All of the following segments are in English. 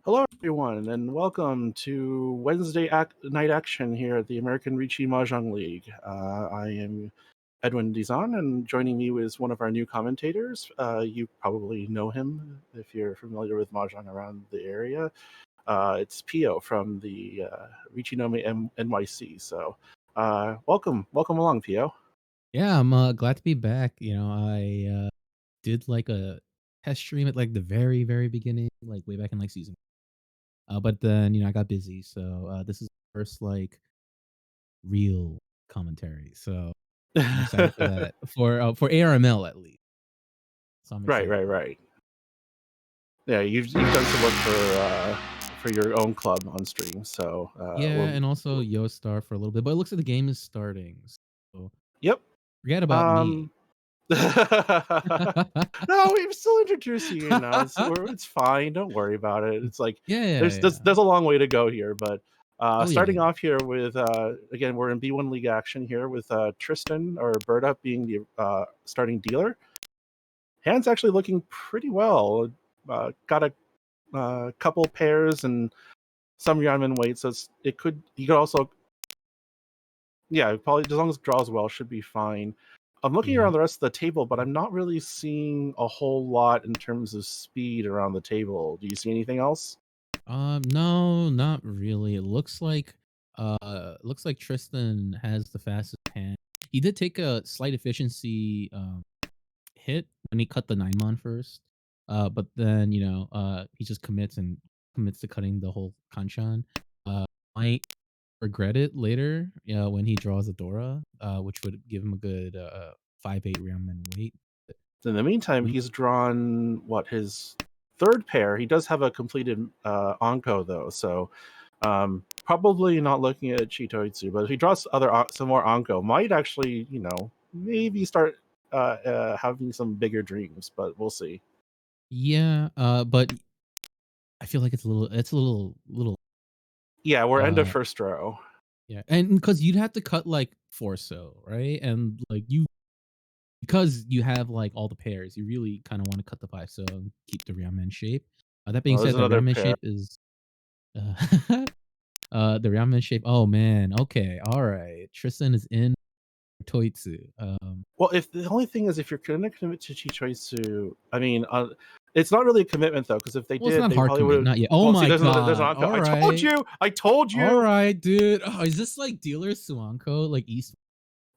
Hello, everyone, and welcome to Wednesday night action here at the American Ricci Mahjong League. I am Edwin Dizon, and joining me is one of our new commentators. You probably know him if you're familiar with Mahjong around the area. It's Pio from the Ricci Nome NYC. So, welcome along, Pio. Yeah, I'm glad to be back. I did like a test stream at like the very, very beginning, like way back in like season. But then I got busy, so this is the first like real commentary. So I'm excited for that for ARML at least. So I'm Right, excited right, for that. right. Yeah, you've done some work for your own club on stream, so Yeah, and also Yo Star for a little bit, but it looks like the game is starting. So yep. forget about me. Um, no, we've still introduced you now. It's fine. Don't worry about it. It's like Yeah, yeah, there's yeah. a long way to go here, but Oh yeah, starting yeah. off here with again, we're in B1 League action here with Tristan or Berta being the starting dealer. Hand's actually looking pretty well. Got a couple pairs and some Yanman weight, so you could also, yeah, probably as long as it draws well, should be fine. I'm looking Yeah. around the rest of the table, but I'm not really seeing a whole lot in terms of speed around the table. Do you see anything else? No, not really. It looks like Tristan has the fastest hand. He did take a slight efficiency hit when he cut the 9 mon first. But then, he just commits to cutting the whole kanchan. Might regret it later, when he draws a Dora, which would give him a good 5/8 round and weight. In the meantime, Mm, he's drawn his third pair. He does have a completed Anko though, so probably not looking at Chitoitsu. But if he draws some more Anko, might actually maybe start having some bigger dreams. But we'll see. Yeah, but I feel like it's a little Yeah, we're end of uh first row. yeah, and because you'd have to cut, like, Forso, right? And, like, because you have, like, all the pairs, you really kinda wanna cut the 5 so and keep the Ramen shape. That being Well, there's said, the another Ramen pair. shape is, uh the Ramen shape oh, man, okay, alright. Tristan is in Toitsu. Well, if the only thing is if you're gonna commit to Chichoitsu, I mean, it's not really a commitment though, because if they Well, it's did, not they hard probably commit, would. not yet. Oh Well, see, my there's an god, Anko. I told alright. you, I told you. Alright, dude. Oh, is this, like, Dealer Suanko, like, East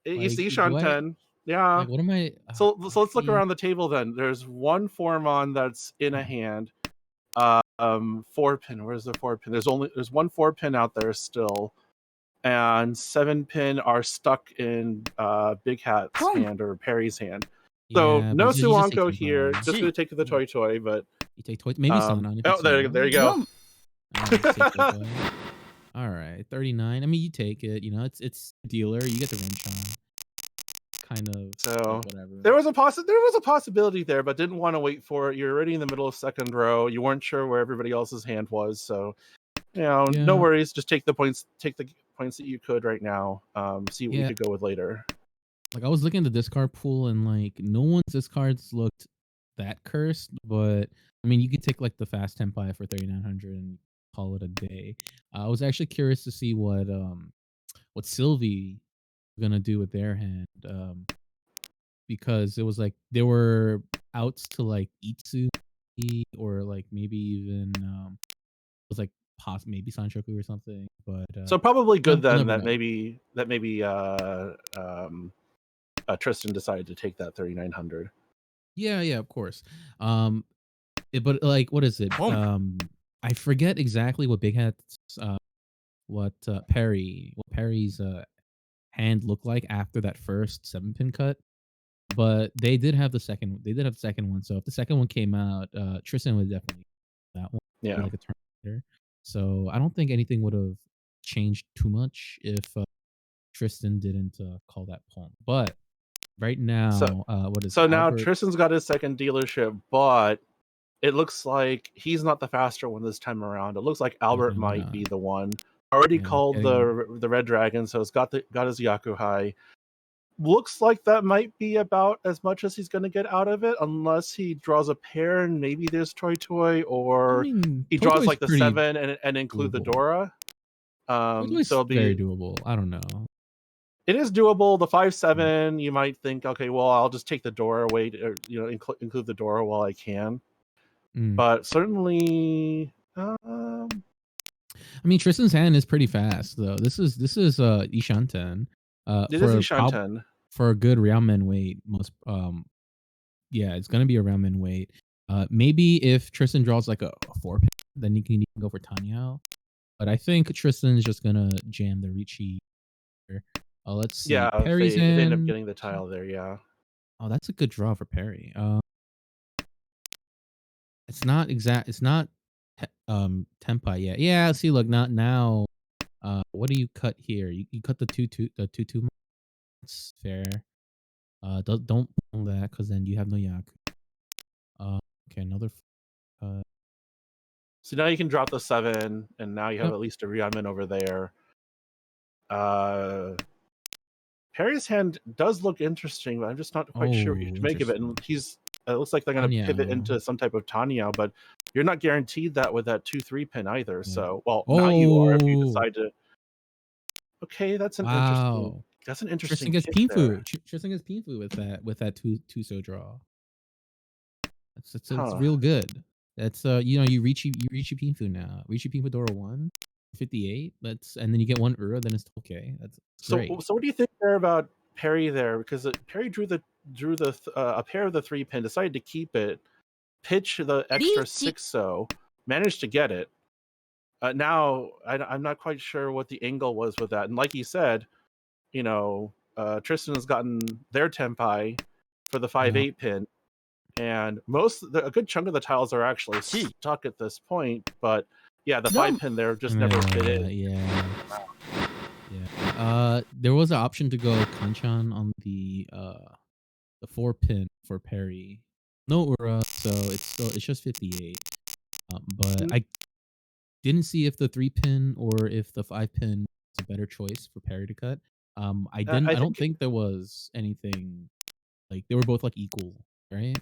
You like, see do I Shanten, yeah. what am I So let's look okay. around the table then. There's one Formon that's in a hand. 4 pin. Where's the 4 pin? There's one 4 pin out there still, and 7 pin are stuck in Big Hat's hand or Perry's hand. So Yeah, but no you just take Suanko here. Senpai. Just gonna take the Toy Toy, but You take Toy maybe Sanan if oh, it's there you Sanan. go. Just take Toy Toy. Alright, 39. I mean, you take it, it's dealer, you get the Rinchan. Kind of, So whatever. there was a possibility there, but didn't want to wait for it. You're already in the middle of second row. You weren't sure where everybody else's hand was, so no Yeah, worries. Just take the points. Take the points that you could right now. See what we yeah. could go with later. Like, I was looking at the discard pool and, like, no one's discards looked that cursed, but, I mean, you could take, like, the fast Tenpai for 3,900 and call it a day. I was actually curious to see what Sylvie gonna do with their hand, because it was like there were outs to like Itsu or like maybe even it was like maybe Sanchoku or something. But So probably good we'll then never that know. maybe Tristan decided to take that 3,900. Yeah, yeah, of course. Um, but like, what is it? I forget exactly what Big Hat's what Perry's hand looked like after that first 7 pin cut. But they did have the second one, so if the second one came out, Tristan would definitely that one be Yeah. like a turn later. So I don't think anything would have changed too much if Tristan didn't call that poem. But right So now, what is it? so now Albert. Tristan's got his second dealership, but it looks like he's not the faster one this time around. It looks like Albert Definitely might not. be the one. Already Yeah, called getting the Red Dragon, so it's got his Yakuhai. looks like that might be about as much as he's going to get out of it, unless he draws a pair and maybe there's Toy, I or mean, he Toy draws Toy's like the pretty seven and include the doable. Dora. Toy So Toy's it'll very be doable. I don't know. it is doable. The five Mm, seven, you might think, okay, well, I'll just take the Dora away, or include the Dora while I can. mm. But certainly, I mean, Tristan's hand is pretty fast though. This is Ishanten. it is Prob Ishanten. for a good Ramen weight, most yeah, it's gonna be a Ramen weight. Maybe if Tristan draws like a 4 pin, then you can even go for Tanyao. But I think Tristan's just gonna jam the Ricci here. Let's see. Yeah, Perry's if they end up hand. getting the tile there, yeah. Oh, that's a good draw for Perry. It's not exact. It's not Tempai yet. Yeah. See, look, not now. What do you cut here? You cut the two. That's fair. Don't pull that because then you have no Yaku. Okay, another. Uh, So now you can drop the seven, and now you have yep. at least a Rionman over there. Uh, Perry's hand does look interesting, but I'm just not quite sure what you Oh, should make of it. interesting. And it looks like they're going to pivot Anya. into some type of Tanya, but you're not guaranteed that with that 2-3 pin either. Yeah. So, well, now you are if you Oh, decide to. Okay, wow. that's an Tristan interesting gets kick there. Pinfu. Tristan gets Pinfu with that two so draw. It's Huh. real good. That's you reach your Pinfu now. Reach your Pinfu Dora 158. That's and then you get one Ura, then it's okay. That's great. So what do you think there about Perry there? Because Perry drew the a pair of the 3 pin, decided to keep it, pitch the extra 6 so, managed to get it. Now I'm not quite sure what the angle was with that. And like you said, Tristan has gotten their tempai for the five Yeah. eight pin, and a good chunk of the tiles are actually stuck at this point. But yeah, the 5 pin there just never fit in. Yeah. Yeah. There was an option to go Kanchan on the 4 pin for Perry. No Ura, so it's just 58. But I didn't see if the 3 pin or if the 5 pin was a better choice for Perry to cut. I I don't think think there was anything like they were both like equal, right?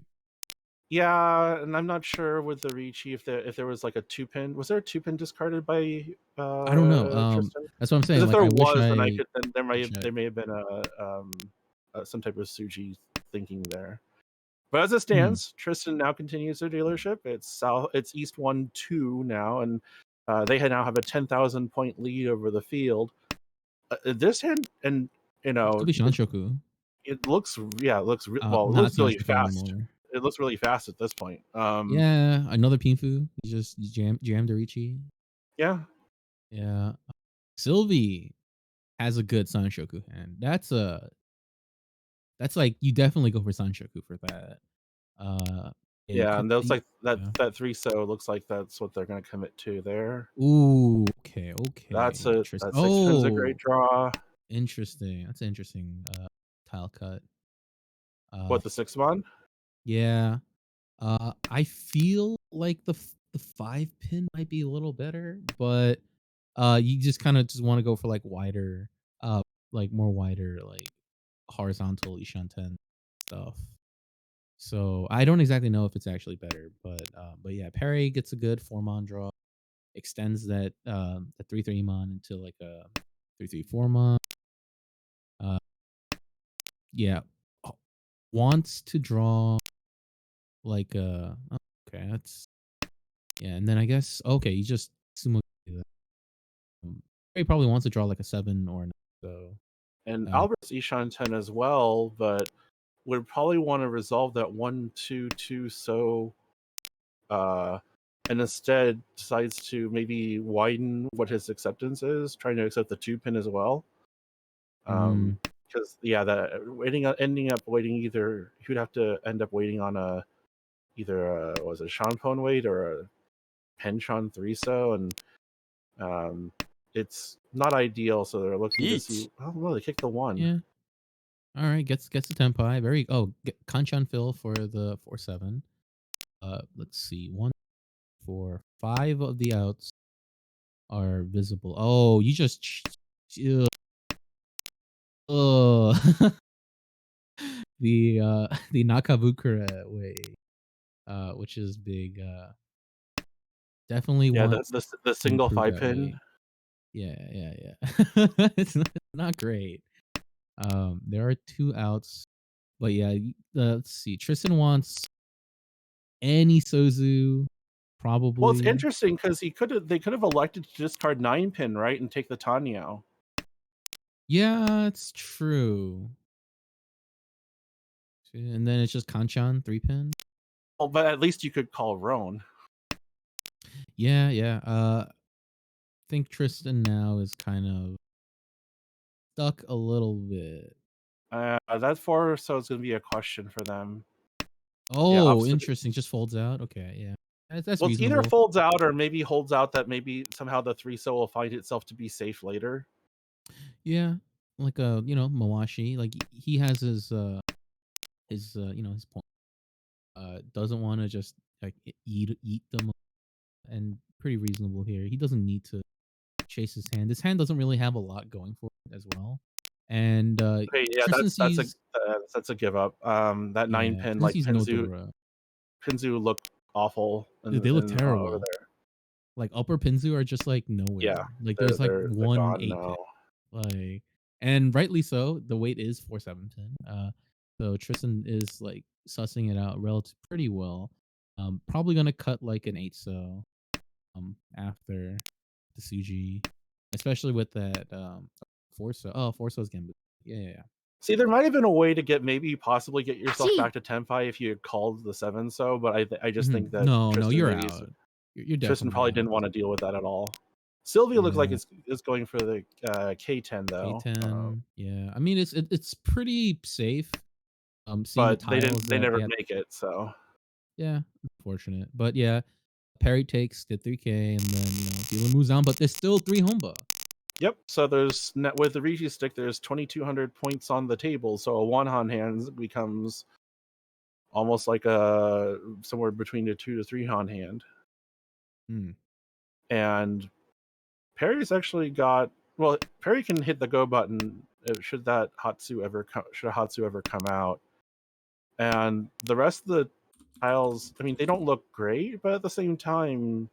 Yeah, and I'm not sure with the Ricci if there was like a 2 pin. Was there a 2 pin discarded by I don't know. Tristan? That's what I'm saying. Because if Like there I wish was, then I I could then could check. there may have been some type of Suji thinking there. But as it Hmm. stands, Tristan now continues their dealership. It's East 1-2 now, and they now have a 10,000 point lead over the field. This hand, and It could be Shanshoku. it looks, yeah, it Not looks really Shanshoku fast. anymore. It looks really fast at this point. Yeah, another Pinfu. You just jammed Dorichi. Yeah, Yeah. Sylvie has a good Sanshoku hand. That's like you definitely go for Sanshoku for that. It yeah, cut and those the like yeah. that 3 so looks like that's what they're going to commit to there. Ooh, okay. Interest That 6 pin's a great oh, draw. interesting. That's an interesting tile cut. Uh What, the 6 one? yeah. I feel like the 5 pin might be a little better, but you just kind of just want to go for like wider like more wider like horizontal Ishanten stuff. So I don't exactly know if it's actually better, but yeah, Perry gets a good 4 mon draw, extends that the 3/3 mon into like a 3/3 4 mon. Uh yeah. Wants to draw like okay, that's yeah, and then I guess okay, you just sumo he probably wants to draw like a 7 or an so And uh Albert's Ishan 10 as well, but would probably want to resolve that 1-2-2 so, uh, and instead decides to maybe widen what his acceptance is, trying to accept the 2 pin as well. mm, Because yeah, ending up waiting either he would have to end up waiting on either was it Sean Pone wait or a Penchon 3 so, and it's not ideal. So they're looking to see. Oh no, they kicked the 1. yeah. All right, gets the tempai. Very Kanchan fill for the 4/7. Let's see. 1, 4, 5 of the outs are visible. Oh, you just ugh. the Nakabukura way, which is big, definitely Yeah, wants the to single improve 5 that pin. way. Yeah, yeah, yeah. It's not great. There are 2 outs, but yeah, let's see. Tristan wants any Sozu, Well, it's probably. interesting because they could have elected to discard 9 pin, right, and take the Tanyao. Yeah, it's true. And then it's just Kanchan 3 pin. Well, but at least you could call Roan. Yeah, yeah. I think Tristan now is kind of stuck a little bit. That 4 so it's gonna be a question for them. Yeah, Oh, opposite. interesting. Just folds out. Okay, yeah. That's Well, it's either reasonable. folds out or maybe holds out that maybe somehow the 3 so will find itself to be safe later. Yeah. Like Mawashi, like he has his point. Doesn't want to just like eat them, and pretty reasonable here. He doesn't need to chase his hand. His hand doesn't really have a lot going for it as well. And Okay, yeah, Tristan sees, that's a give up. That 9 yeah, pin, Tristan like, sees no Dora. Pinzu look awful Dude, they look over terrible. there. Like upper Pinzu are just like nowhere. Yeah, Like there's like they're one gone 8 pin. now. Like, and rightly so. The weight is 4-7 pin. So Tristan is like sussing it out relative pretty well. Probably gonna cut like an 8 so after the Suji, especially with that 4 so. Oh, 4 so is Genbu. Yeah, yeah, yeah. See, there might have been a way to maybe possibly get yourself back to Tenpai if you had called the 7 so, but I just think that No, no, Tristan you're maybe out. You're Tristan definitely probably out. didn't wanna deal with that at all. Sylvia looks like Yeah. it's going for the, K10 though, K10. Yeah. I mean, it's pretty safe. Seeing the but tiles they that never they had. make it, so Yeah, unfortunate. But yeah, Perry takes the 3K and then Dylan moves on, but there's still 3 Homba. yep, so there's net with the Rigi stick, there's 2,200 points on the table, so a one-han hand becomes almost like a somewhere between a 2 to 3-han hand, Hmm. and Perry's actually got well, Perry can hit the go button should Hatsu ever come out. And the rest of the tiles, I mean, they don't look great, but at the same time,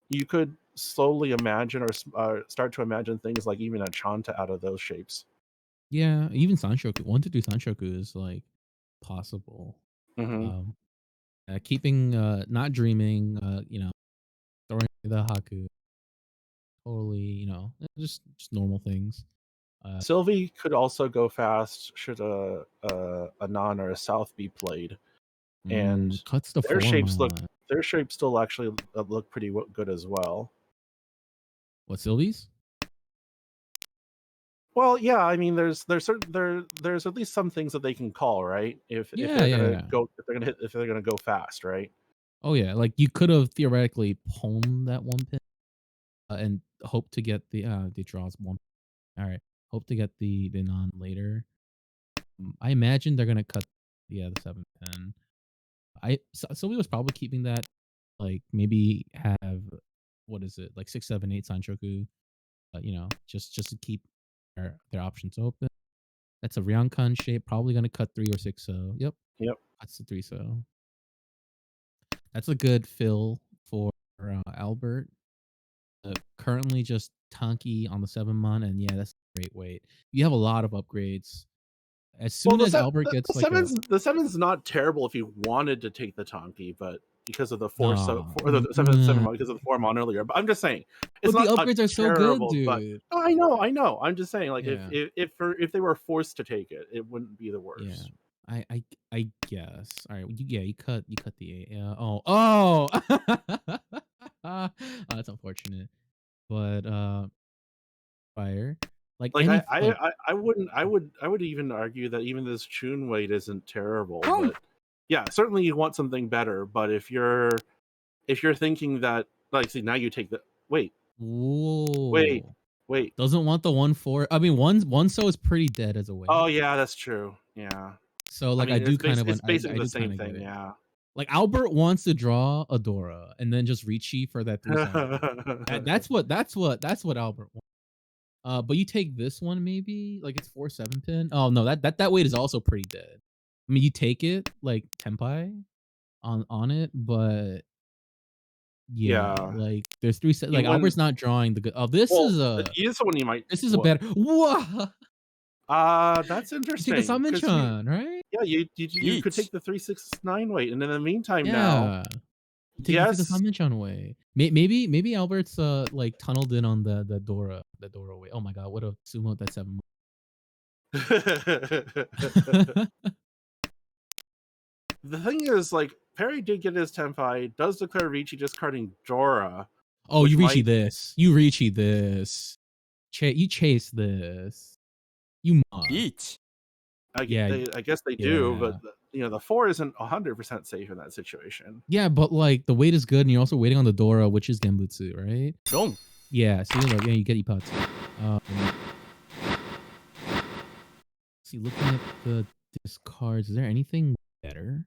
you could slowly imagine or start to imagine things like even a Chanta out of those shapes. Yeah, even Sanshoku. 1 to 2 Sanshoku is like possible. Hmm. Um, keeping not dreaming, throwing the Haku, totally, just normal things. Uh, Sylvie could also go fast should a non or a south be played, and cuts the their form shapes look on their shapes still actually look pretty good as well. what Sylvie's? Well, yeah, I mean, there's at least some things that they can call, right? If Yeah, they're yeah, gonna yeah. if they're gonna go fast, right? Oh yeah, like you could have theoretically palmed that 1 pin and hope to get the draws 1. All right, hope to get the non later. I imagine they're gonna cut the 7 pin. Sylvie was probably keeping that, like maybe have what is it like 6, 7, 8 Sanchoku, just to keep their options open. That's a Ryokan shape, probably gonna cut 3 or 6 so. Yep, Yep. that's the 3 so. That's a good fill for Albert. Currently just Tanky on the 7 mon, and yeah, that's a great weight. You have a lot of upgrades. As Well, soon as Albert gets like a the seven's not terrible if you wanted to take the Tonki, but because of the no, the seven nah. mon because of the 4 mon earlier. But I'm just saying, it's But the not a upgrades are so good, terrible. But dude. oh, I know. I'm just saying, like Yeah, if they were forced to take it, it wouldn't be the yeah. worst. I guess. All right. Yeah, you cut the 8. Yeah. Oh. Oh, that's unfortunate. But fire. Like Like any like I would even argue that even this Chun weight isn't terrible, oh, but yeah, certainly you want something better. But if you're thinking that, like, see, now you take the wait, whoa. wait. Doesn't want the 1-4. I mean, one so is pretty dead as a Oh weight. yeah, that's true. Yeah, So I like I mean do kind of it's I basically the do same kind of get thing. it. Yeah. Like Albert wants to draw Adora and then just Ricci for that 3 Sancho. That's what Albert wants. But you take this one maybe like it's 4-7 pin. Oh no, that weight is also pretty dead. I mean, you take it like Tenpai on it, but yeah, Yeah. like there's 3 set You like win Albert's not drawing the good. Oh, well, he is someone you might this is a what better. Whoa! that's You take the interesting because you Sanminchan, right? yeah, you could take the 369 weight, and in the meantime now, Yeah. You take the yes. Sanminchan away. Maybe Albert's like tunneled in on the Dora way. Oh my god, what a sumo that's 7. The thing is, like, Perry did get his Tenpai, does declare Ricci discarding Dora, Oh, which you Rishi might this. You Rishi this. You chase this. You mod. Yeah, I guess they do, but yeah. the 4 isn't 100% safe in that situation. Yeah, but like the weight is good and you're also waiting on the Dora, which is Genbutsu, right? Boom. Yeah, see, look, yeah, you get Ipatsu. See, looking at the discards, is there anything better?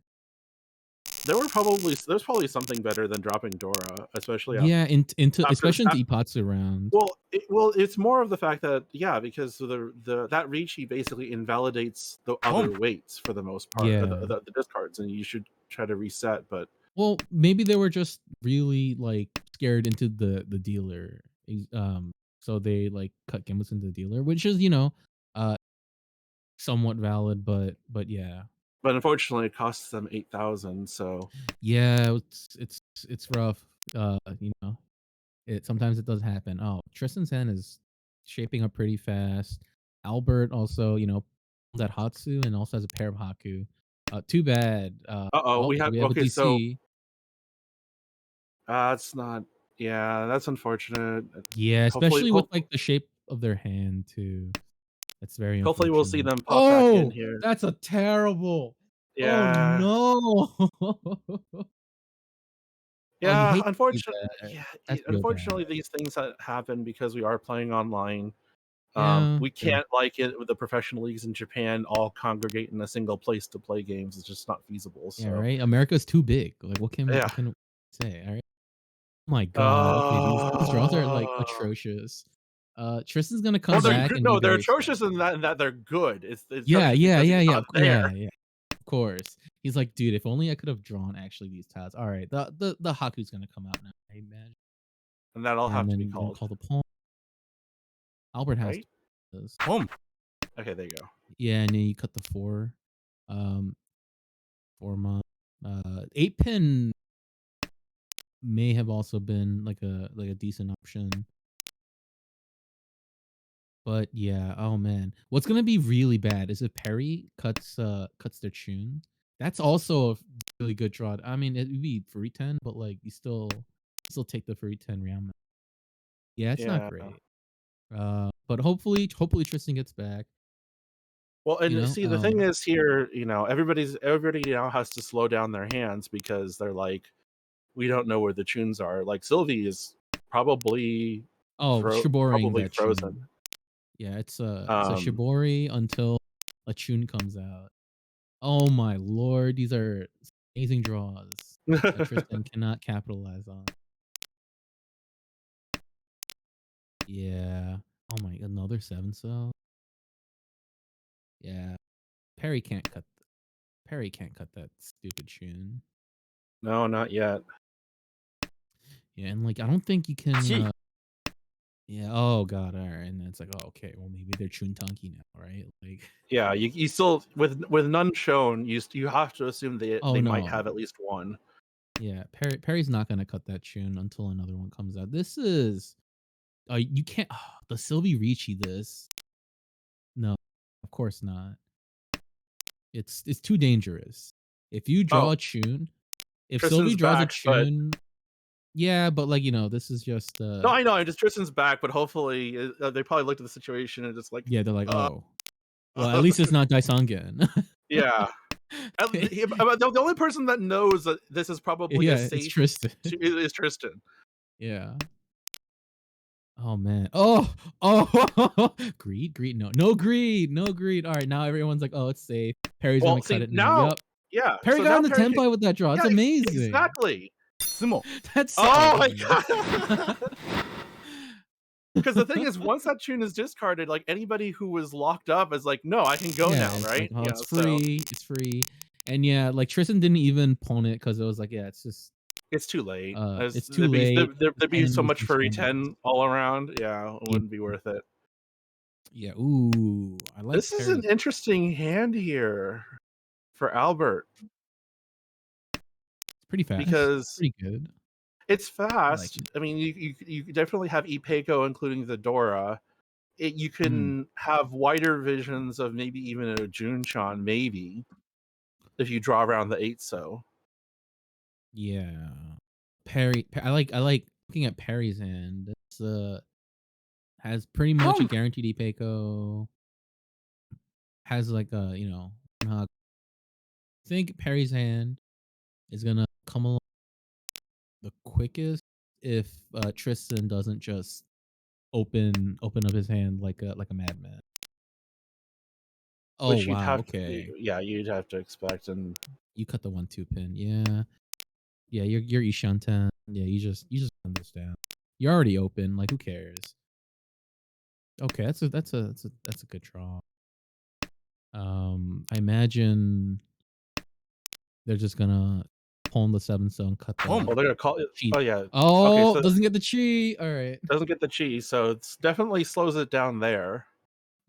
There's probably something better than dropping Dora, especially Yeah, into after especially into Ipatsu round. it's more of the fact that yeah, because the that Ricci basically invalidates the other weights for the most part, or Yeah. the discards, and you should try to reset. But Well, maybe they were just really like scared into the dealer. So they like cut Genbutsu into the dealer, which is, uh somewhat valid, but yeah. unfortunately, it costs them 8,000. So Yeah, it's rough. You know, sometimes it does happen. Oh, Tristan's hand is shaping up pretty fast. Albert also, that Hatsu and also has a pair of Haku. Too bad. Oh, we have we have a okay. So DC. it's not. Yeah, that's unfortunate. Yeah, Hopefully, especially with like the shape of their hand too. That's very hopefully we'll see unfortunate. them pop back in Oh, here. that's a terrible. Oh Yeah, no. Oh, you yeah. hate to see that. That's real bad. Unfortunately, these things happen because we are playing online. Yeah, We true. can't like it with the professional leagues in Japan all congregate in a single place to play games. It's just not feasible. Yeah, So right? America's too big. Like yeah. what can we say? All right. Oh my god. Okay, these draws are like Uh, atrocious. Tristan's gonna well, come back and be no, they're very sad. atrocious in that they're good. It's Yeah, atrocious because he's not there, yeah, yeah. Of course. He's like, dude, if only I could have drawn actually these tiles. All right, the Haku's gonna come out now. I imagine. and that'll And have to be then gonna called call the pawn. Albert has to right. do this. Okay, there you go. Yeah, and then you cut the 4. 4 month. 8 pin may have also been like a decent option. But yeah, oh man. What's gonna be really bad is if Perry cuts their tune. That's also a really good draw. I mean, it would be free 10, but like you still take the free 10 round. Yeah, it's not Yeah. great. But hopefully Tristan gets back. Well, You and know, see, the thing is here, everybody now has to slow down their hands because they're like, we don't know where the tunes are. Like Sylvie is probably oh, shiboring probably that frozen. tune. Yeah, it's a Um, shibori until a tune comes out. Oh my lord, these are amazing draws that Tristan cannot capitalize on. Yeah. Oh my, another 7 cell. Yeah. Perry can't cut. Perry can't cut that stupid tune. no, not yet. Yeah, and like I don't think you can. Yeah. Oh god. All right. And then it's like, oh, okay. Well, maybe they're chun tanky now, right? Like, Yeah, you still with none shown, you have to assume oh they might no. have at least one. Yeah. Perry's not gonna cut that tune until another one comes out. This is. You can't. Oh, the Sylvie Ricci. This. No, of course not. It's too dangerous. If you draw Oh, a tune, if Sylvie Tristan's draws a back, but tune, yeah, but like this is just no, I know. Just Tristan's back, but hopefully they probably looked at the situation and just like, yeah, they're like, uh, oh, well, at least it's not Daisangen. yeah. The only person that knows that this is probably a Yeah, it's safe Tristan. is Tristan. Yeah. Oh man. Oh, greed. No greed. No greed. All right, now everyone's like, oh, it's safe. Perry's Well, gonna cut see it now. now, Yep. yeah. Perry So got now on the Perry can, tempo with that draw. It's yeah, amazing. exactly. That's so Oh my ugly. god. because the thing is, once that tune is discarded, like anybody who was locked up is like, no, I can go Yeah, now, it's like, right? "Oh, it's So free, it's free." And yeah, like, Tristan didn't even pawn it because it was like, yeah, it's just, it's too late. it's too late. His There'd be hand so was much just furry so much. 10 all around. Yeah, it Yeah, wouldn't be worth it. yeah, ooh, I like This is an Perry's. interesting hand here for Albert It's pretty fast, because pretty good. it's I like fast. it. I mean, you definitely have Ipeco, including the Dora. You Mm, can have wider visions of maybe even a Junchan, maybe if you draw around the 8 so. yeah. I like looking at Perry's hand. It's, has pretty much a Hum! guaranteed Ipeco, has like a, I think Perry's hand is gonna come along the quickest if, Tristan doesn't just open up his hand like a madman. Oh, Which you'd wow, have to, okay. yeah, you'd have to expect. And You cut the 1-2 pin. Yeah. Yeah, you're Ishan 10. Yeah, you just run this down. You're already open, like, who cares? Okay, that's a good draw. I imagine they're just gonna pawn the 7 stone, cut the oh, they're gonna call it. cheat. Oh yeah. Okay, Oh, so doesn't get the cheat. Alright. doesn't get the cheese, so it's definitely slows it down there.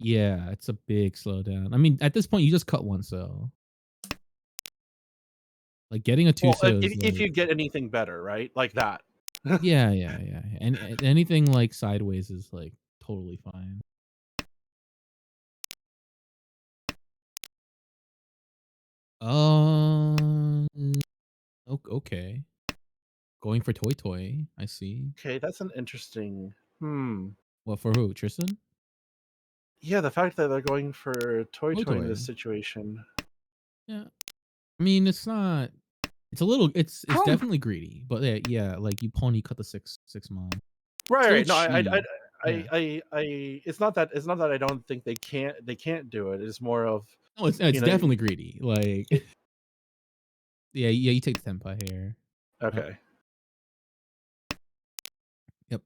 Yeah, it's a big slowdown. I mean, at this point, you just cut 1 so. Like, getting a 2 Well, so is if like, you get anything better, right? Like that. yeah, yeah, yeah. And anything, like, sideways is, like, totally fine. Um, okay. Going for Toy Toy, I see. Okay, that's an interesting. Hmm. What, for who? Tristan? Yeah, the fact that they're going for Toy Toy Toy in this Toy. situation. Yeah. I mean, it's not, it's a little, it's Hum! definitely greedy, but yeah, yeah, like, you pony cut the 6 mon. Right, Still right. No, cheap. Yeah. it's not that I don't think they can't do it. It's more of, No, you it's know. definitely greedy. Like, yeah, yeah, you take the Senpai here. Yep, Okay. yep.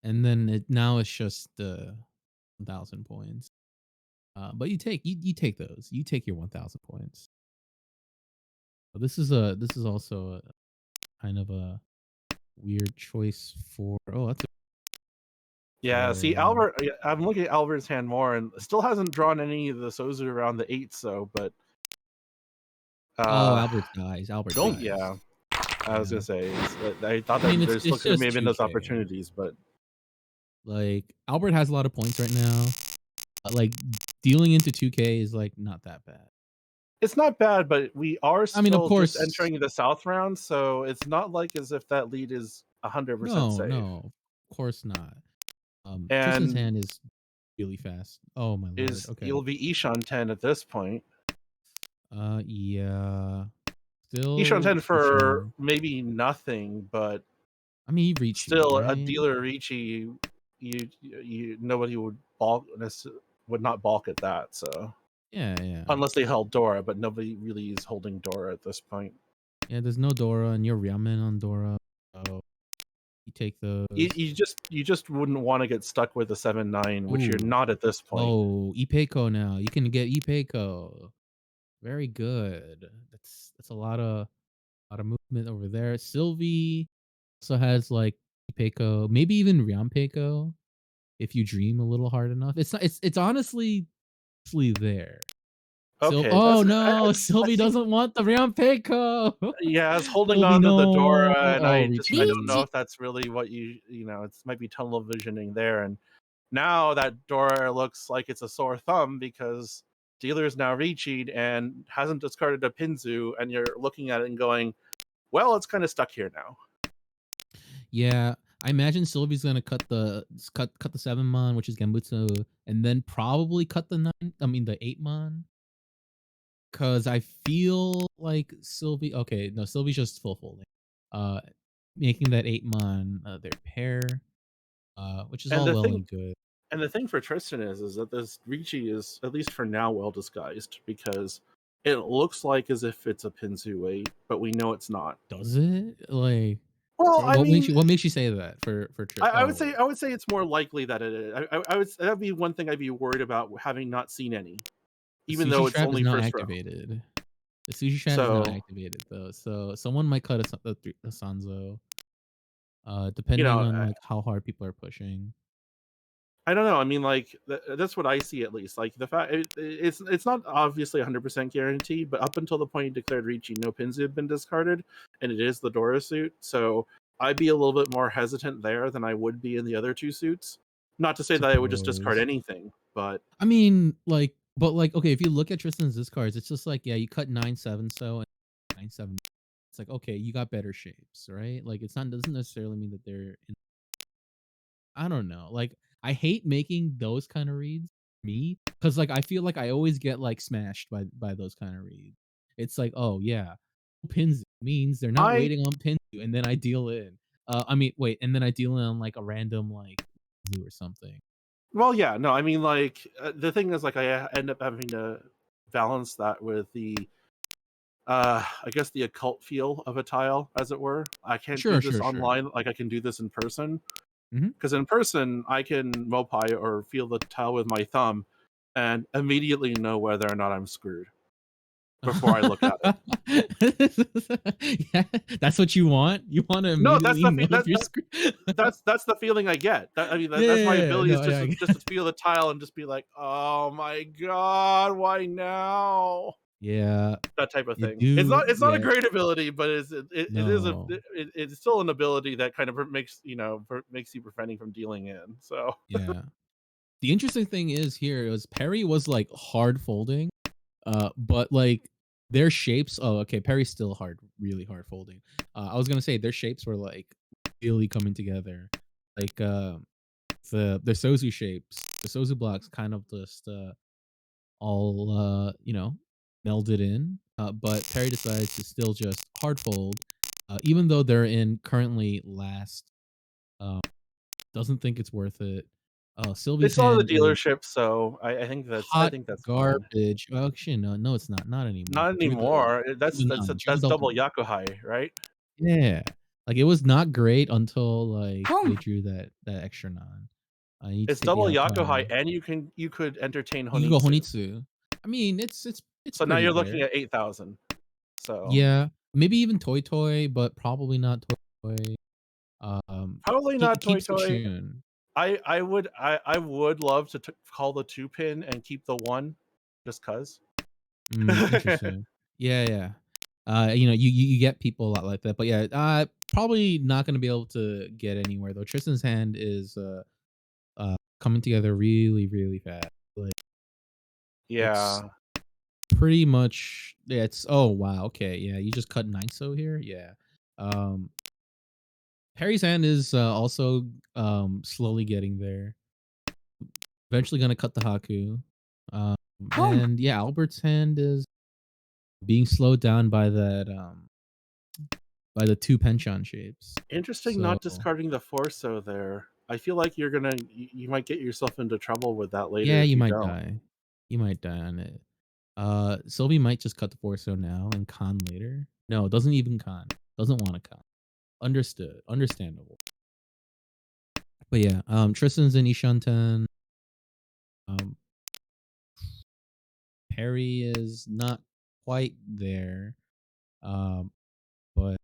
And then now it's just 1,000 points. But you take those. You take your 1,000 points. But this is also a kind of a weird choice for, oh, that's a, Yeah, see, for, Albert, yeah, I'm looking at Albert's hand more, and still hasn't drawn any of the Sozu around the 8 so, but oh, uh Albert dies. Albert don't, dies. yeah. I was Yeah. gonna say, I thought I mean, that there still it's could have just maybe been those 2K. opportunities, but Like, Albert has a lot of points right now. Like, dealing into 2K is like not that bad. it's not bad. But we are I mean, of still just course, entering the South round, so it's not like as if that lead is 100% no, safe. no, of course not. Tristan's And hand is really fast. Oh my lord. is Okay. you'll be Ishan 10 at this point. Yeah. Ishan Still 10 for Ishan. maybe nothing, but I mean, he Ricci, still a right? dealer Ricci, nobody would would not balk at that. So Yeah, yeah. unless they held Dora, but nobody really is holding Dora at this point. Yeah, there's no Dora, and you're Ramen on Dora. So you take those. You just wouldn't want to get stuck with a 7-9, which you're Ooh. not at this point. Oh, Ipeco now. You can get Ipeco. Very good. That's a lot of movement over there. Sylvie also has like Ipeco, maybe even Ryampeko if you dream a little hard enough. It's not, it's honestly there. Okay, Oh that's no, I Sylvie think doesn't want the Ryampeko. yeah, I was holding Sylvie, on to the no. Dora, and Oh, I don't know Ricci. if that's really what it might be tunnel visioning there. And now that Dora looks like it's a sore thumb because dealer's now reaching and hasn't discarded a Pinzu, and you're looking at it and going, well, it's kind of stuck here now. Yeah, I imagine Sylvie's gonna cut the 7 mon, which is Gembutsu, and then probably cut the 9. I mean the 8 mon. Cause I feel like Sylvie. Okay, no, Sylvie's just full folding, uh, making that 8 mon their pair, which is And all the well thing and good. and the thing for Tristan is that this Ricci is, at least for now, well disguised because it looks like as if it's a Pinzu 8, but we know it's not. Does it? Like, Well, Or I mean, what makes you say that for oh, I would say it's more likely that it is. I would that'd be one thing I'd be worried about having not seen any, the even sushi though it's trap is only not first row. activated. The sushi trap is not So, activated though, so someone might cut a Sanzo, you depending know, on, like, how hard people are pushing. I don't know. I mean, like that's what I see at least. Like the fact it's not obviously 100% guaranteed, but up until the point you declared Ricci, no pins have been discarded, and it is the Dora suit. So I'd be a little bit more hesitant there than I would be in the other two suits. Not to say that I would just discard Suppose. anything, but I mean, like but, like, okay, if you look at Tristan's discards, it's just like, yeah, you cut 9/7 so and 9/7. It's like, okay, you got better shapes, right? Like, it's not doesn't necessarily mean that they're in I don't know, like, I hate making those kinda reads, me, because like, I feel like I always get, like, smashed by those kinda reads. It's like, "Oh, yeah, pins means they're not I waiting on pin and then I deal in. I mean, wait, and then I deal in on, like, a random, like, zoo or something. well, yeah, no, I mean, like the thing is, like, I end up having to balance that with the I guess the occult feel of a tile, as it were. I can't do Sure, this sure, sure. online like I can do this in person. Mhm. Because in person, I can Mopai or feel the tile with my thumb and immediately know whether or not I'm screwed before I look at it. Yeah, that's what you want? You wanna No, that's immediately know if you're screwed? that's the feeling I get. I mean, Yeah, that's my yeah, yeah. ability is No, yeah, I just to feel the tile and just be like, oh my god, why now? yeah, That type of you thing. do It's not a yeah, great ability, but it is no, it's still an ability that kind of makes makes you preventing from dealing in. So yeah. The interesting thing is here was Perry was, like, hard folding, but, like, their shapes oh, okay, Perry's still hard really hard folding. I was gonna say their shapes were, like, really coming together. Like, the Sozu shapes, the Sozu blocks kind of just, all, melded in, but Perry decides to still just hard fold, even though they're in currently last, um, doesn't think it's worth it. they Sylvie's still have the hand is dealership, so I hot think that's fine. garbage. Well, actually, no, no, it's not. Not anymore. Not anymore. Shoot the double Double 9. Yakuhai, right? Yeah. Like, it was not great until, like, they Home. drew that extra 9. You need to It's take the double Yakuza. Yakuhai, and you could entertain You can go Honitsu. Honitsu. I mean, it's So now pretty you're looking there. at 8,000. So Yeah, maybe even Toy Toy, but probably not Toy Toy. probably not Toy Keeps the Toy. tune. I would love to call the 2 pin and keep the 1 just cuz. Interesting. Yeah, yeah. You get people a lot like that, but yeah, probably not gonna be able to get anywhere though. Tristan's hand is coming together really, really fast. Like it's Yeah, pretty much yeah, it's oh wow, okay, yeah, you just cut 9 so here, yeah. Um, Perry's hand is also slowly getting there. Eventually gonna cut the Haku. Um, Home. and yeah, Albert's hand is being slowed down by the 2 penchant shapes. interesting So not discarding the Forso there. I feel like you might get yourself into trouble with that later yeah, if you you might don't. die. You might die on it. Sylvie might just cut the Forso now and con later. No, doesn't even con. Doesn't want to con. Understood. Understandable. But yeah, Tristan's in Ishanten. Um, Perry is not quite there. Um, but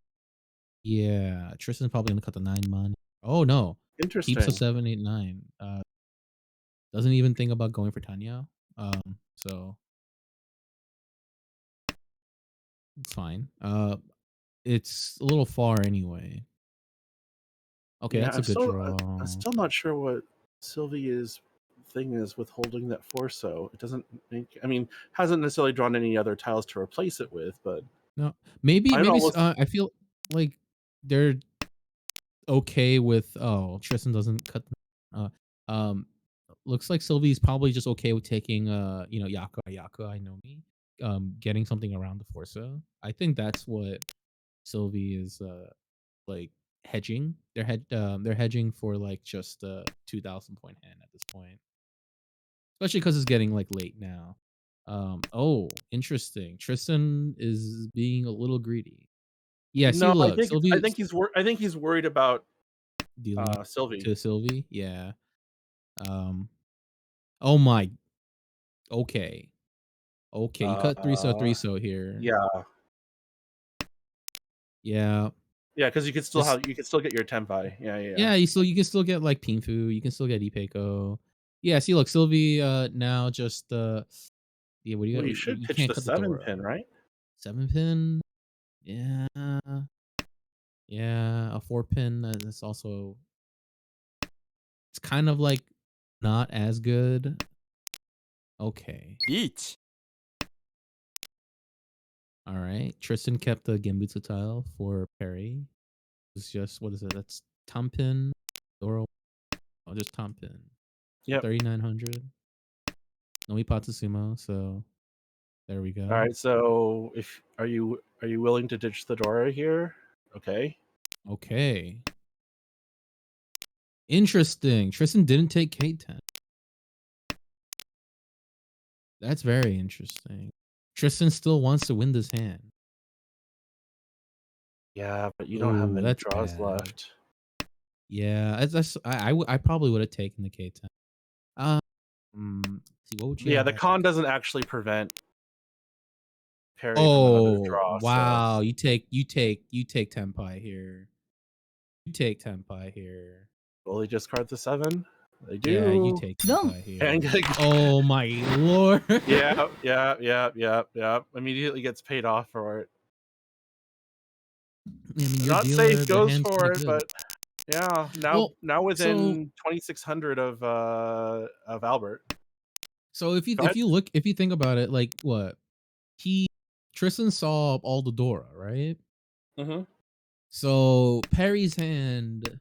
yeah, Tristan's probably gonna cut the 9 money. Oh no, keeps the Interesting. 7, 8, 9. Doesn't even think about going for Tanya. So it's fine. It's a little far anyway. Okay, Yeah, that's a good I'm draw. still not sure what Sylvia's thing is with holding that Forso. It doesn't make I mean, hasn't necessarily drawn any other tiles to replace it with, but No, I don't know what's I feel like they're okay with oh, Tristan doesn't cut uh, um, looks like Sylvie's probably just okay with taking, Yaka, I know me, getting something around the Forza. I think that's what Sylvie is, like, hedging. They're hedging for, like, just a 2,000 point hand at this point, especially because it's getting, like, late now. Oh, interesting. Tristan is being a little greedy. Yeah, see, No, look, I Sylvie think I think he's worried about dealing Sylvie. to Sylvie. Yeah. Um. Oh my. Okay. Okay. You cut Uh, 3 so here. yeah, Yeah. yeah, because Just you could still get your Tenpai. Yeah, yeah, yeah. yeah. You can still get like Pinfu. You can still get Ipeko. Yeah. See, look, Sylvie. Now just yeah. What do you Well, got? you should You pitch can't the cut the 7 pin, Dora. right? 7 pin. Yeah. Yeah. A 4 pin. That's also. It's kind of like not as good. Okay. Each. All right. Tristan kept the Gembutsu tile for Perry. It's just what is it? That's Tompin, Doro. Oh, just Tompin. Yep. 3,900. No Ipatsusumo. So there we All go. right. So, if are you willing to ditch the Dora here? Okay. Okay. Interesting. Tristan didn't take K10. That's very interesting. Tristan still wants to win this hand. Yeah, but you don't have Ooh, many that's draws bad. left. Yeah, I probably would have taken the K10. Um, see, what would you Yeah, have the after? con doesn't actually prevent Perry from another Oh draw. So, wow! You take Tenpai here. You take Tenpai here. will they discard the 7? They Yeah, you do. take Done. Tenpai And here. Oh my lord! yeah, yeah, yeah, yeah, yeah. Immediately gets paid off for it. I mean, your Not safe dealer, their goes hand's kind for of it, good. but yeah, Well, now so within 2600 of Albert. Go ahead. if you think about it, like what he Tristan saw all the Dora, right? Mhm. So Perry's hand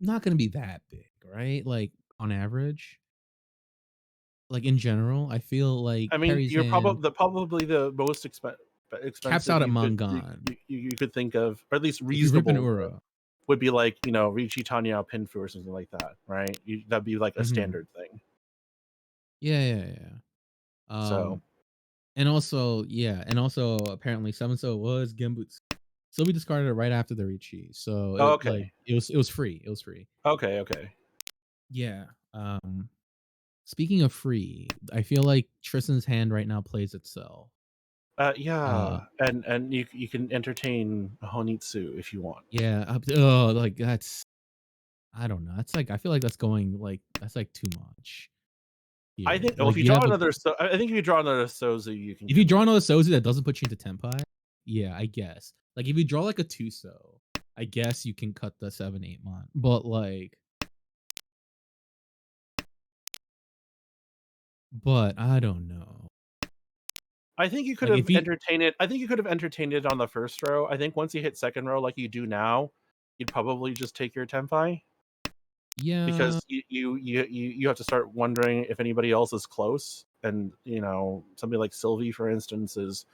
not gonna be that big, right? Like on average, like in general, I feel like I mean, Perry's you're hand probably the most caps expensive out at you could Mangan. you could think of, or at least If you rip an reasonable Ura, would be like, Ricci Tanya Pinfu or something like that, right? That'd be like a hmm standard thing. yeah, yeah, yeah. So, And also, yeah, and also apparently 7 was Genbutsu. So we discarded it right after the Ricci. So oh, it like okay, it was free. It was free. okay, okay. Yeah. Speaking of free, I feel like Tristan's hand right now plays itself. Uh Yeah, and you can entertain a Honitsu if you want. yeah, oh like that's I don't know. That's like I feel like that's going like that's like too much I here. think. Well, if Like you you draw have a another, I think if you draw another Sozu, you can if you draw commit. another Sozu that doesn't put you into Tenpai, yeah, I guess. Like if you draw like a Tuso, I guess you can cut the 7-8 mon. But I don't know. I think you could Like have if you entertained it. I think you could have entertained it on the first row. I think once you hit second row, like you do now, you'd probably just take your Tenpai yeah, because you have to start wondering if anybody else is close, and somebody like Sylvie, for instance, is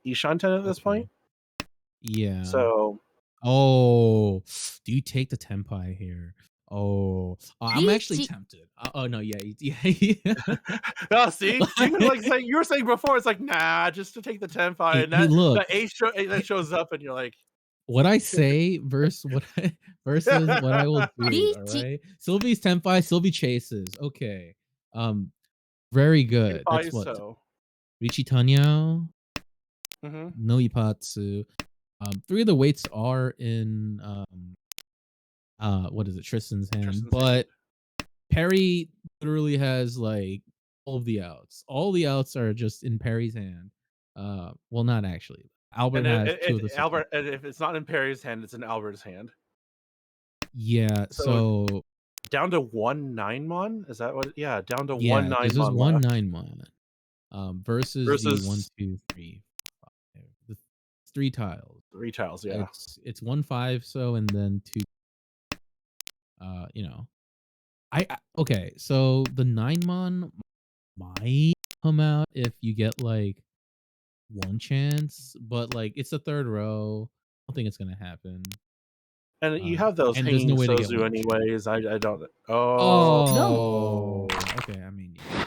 Ishanten at this okay. point. Yeah. So Oh, do you take the Tenpai here? Oh, I'm actually Ichi. tempted. Oh no, yeah, yeah. oh, see, like Like, you were saying before, it's like nah, just to take the Tenpai, hey, and hey, look, that that shows up, and you're like, what I say versus versus what I will do. All Ichi. right, Sylvie's Tenpai, Sylvie chases. Okay, um, very good. That's Tenpai, what so. Richie Tanyo, Mm-hmm. no Ipatsu. Three of the weights are in what is it, Tristan's hand, Tristan's hand. but Perry literally has like all of the outs. All the outs are just in Perry's hand. Well, not actually. Albert And has two of the six. Albert, and if it's not in Perry's hand, it's in Albert's hand. Yeah, So so down to 1 9mon. Is that what? Yeah, down to one yeah, nine because there's mon one left 9 mon versus the one, versus two, three, five, the three tiles. 3 tiles. Yeah, It's 1 5 so and then two. You know, okay. So the 9 mon might come out if you get like one chance, but like it's the third row. I don't think it's gonna happen. and you have those And there's hanging no way to get Sozu one chance. anyways. I don't. Done. Oh, Oh, okay. I mean, yeah,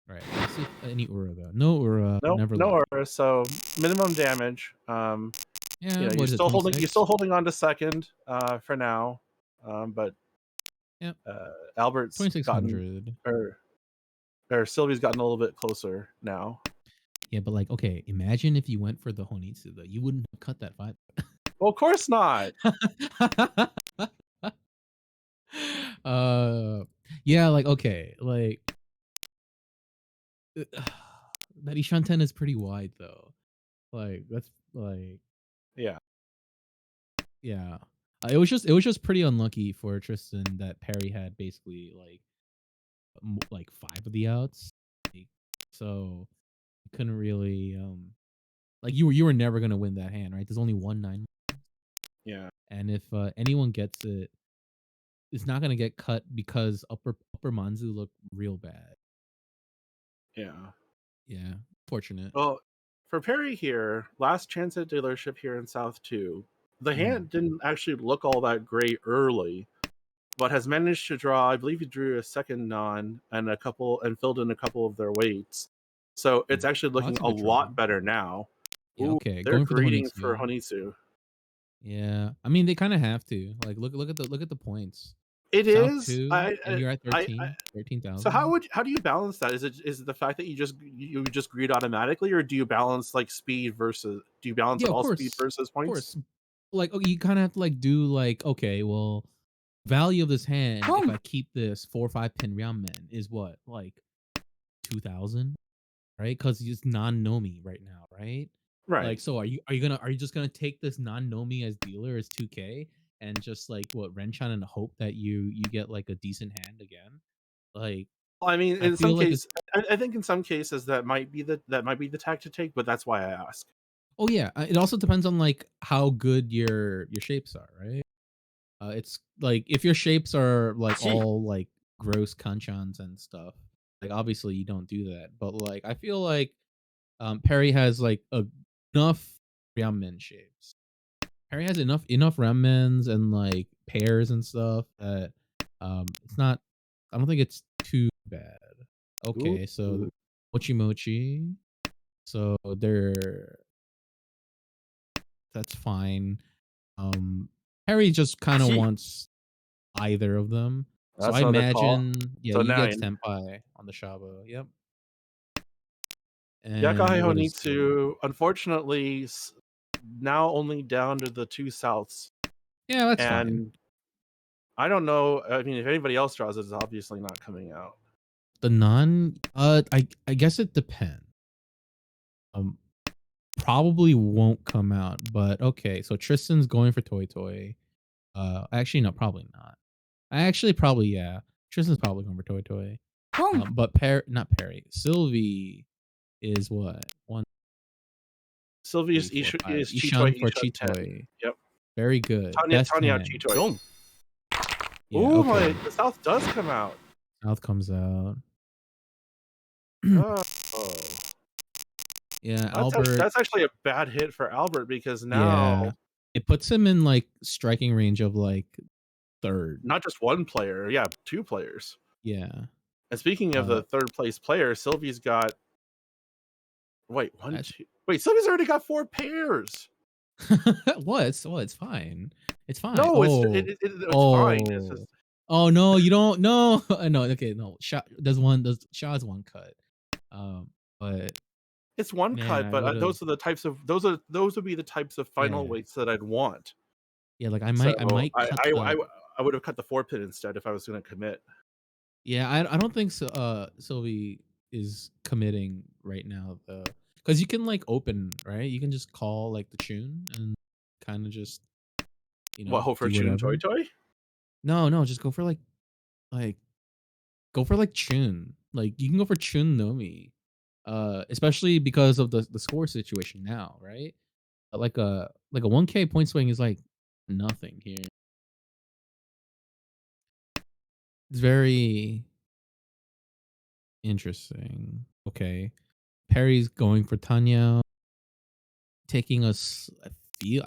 right. see if any Ura though. No Ura, Nope, never no lucky. aura. So minimum damage. Yeah, what is it, You're 26? still holding on to second for now, but Yep, Albert's gotten 2600. or Sylvie's gotten a little bit closer now. Yeah, but like, okay, imagine if you went for the Honitsu though. You wouldn't have cut that 5. Well, of course not. uh yeah, like okay, like that Ishanten is pretty wide though. Like that's like Yeah, yeah. It was just pretty unlucky for Tristan that Perry had basically like 5 of the outs. Like, so you couldn't really like you were never gonna win that hand, right? There's only one 9, yeah, and if anyone gets it, it's not gonna get cut because upper Manzu look real bad. yeah. Yeah, fortunate. Well, for Perry here, last chance at dealership here in South 2, the Mm. hand didn't actually look all that great early, but has managed to draw, I believe he drew a second non and a couple and filled in a couple of their weights. So it's Mm. actually Oh, looking that's a a good draw. lot better now. Yeah, Ooh, okay, they're going for the greeting for Honitsu. Honitsu. Yeah, I mean they kind of have to. Like look at the points. It South is. 2 and you're at I 13, so 13,000. how do you balance that? Is it the fact that you just greet automatically, or do you balance like speed versus do you balance Yeah, it of all speed course. versus Of points? course. Like, oh, you kind of have to like do like, okay, well, value of this hand if I keep this 4 or 5 pin round man is what? Like 2,000, right? Cuz it's non-nomi right now, right? Like Right. so are you just going to take this non-nomi as dealer as 2k and just like what Renchan and hope that you get like a decent hand again? Like I mean, I in some feel like case, it's I think in some cases that might be the tack to take, but that's why I ask. oh yeah, it also depends on like how good your shapes are, right? It's like if your shapes are like all like gross kanchans and stuff, like obviously you don't do that. But like I feel like Perry has like enough ramen shapes. Perry has enough ramens and like pairs and stuff that it's not. I don't think it's too bad. Ooh, Okay, so mochi mochi. So they're that's fine. Harry just kind of wants either of them. So that's I another call. imagine, yeah, So you get 9. senpai on the Shaba. Yep. And Yakai what is it? Honitsu, unfortunately, now only down to the two Souths. Yeah, that's fine. And I don't know. I mean, if anybody else draws it, it's obviously not coming out. The non, I guess it depends. Um, probably won't come out, but okay. So Tristan's going for Toy Toy. Actually, no, probably not. I actually probably yeah. Tristan's probably going for Toy Toy. But not Perry. Sylvie is what? One, three, Sylvia's four, five. is Chitoy Ishan for Isha 10. Chitoy. Yep. Very good. Best Tanya hand. Chitoy. Boom. Yeah. Ooh, Okay. the South does come out. Mouth comes out. Oh. Yeah, Albert. That's actually a bad hit for Albert because Yeah, now it puts him in like striking range of like third. not just one player, yeah, two players. Yeah, And speaking of uh, the third place player, Sylvie's got wait, one, that's two. Wait, Sylvie's already got 4 pairs. it's fine. It's fine. No, it's fine. It's Oh, just no, you don't. No, no. Okay, no. Shot. There's Shaw's one cut. But it's one man, cut, I but would have. those are the types of those would be the types of final Yeah, weights that I'd want. yeah. Like So I might cut the. I would have cut the 4 pin instead if I was going to commit. Yeah, I don't think so. Sylvie is committing right now though, because you can like open right. You can just call like the tune and kind of just What, Hofer do Chun Toy whatever. Toy? No, no, just go for like go for like tune. Like you can go for tune Nomi, especially because of the score situation now, right? Like a 1K point swing is like nothing here. It's very interesting. Okay, Perry's going for Tanya. Taking I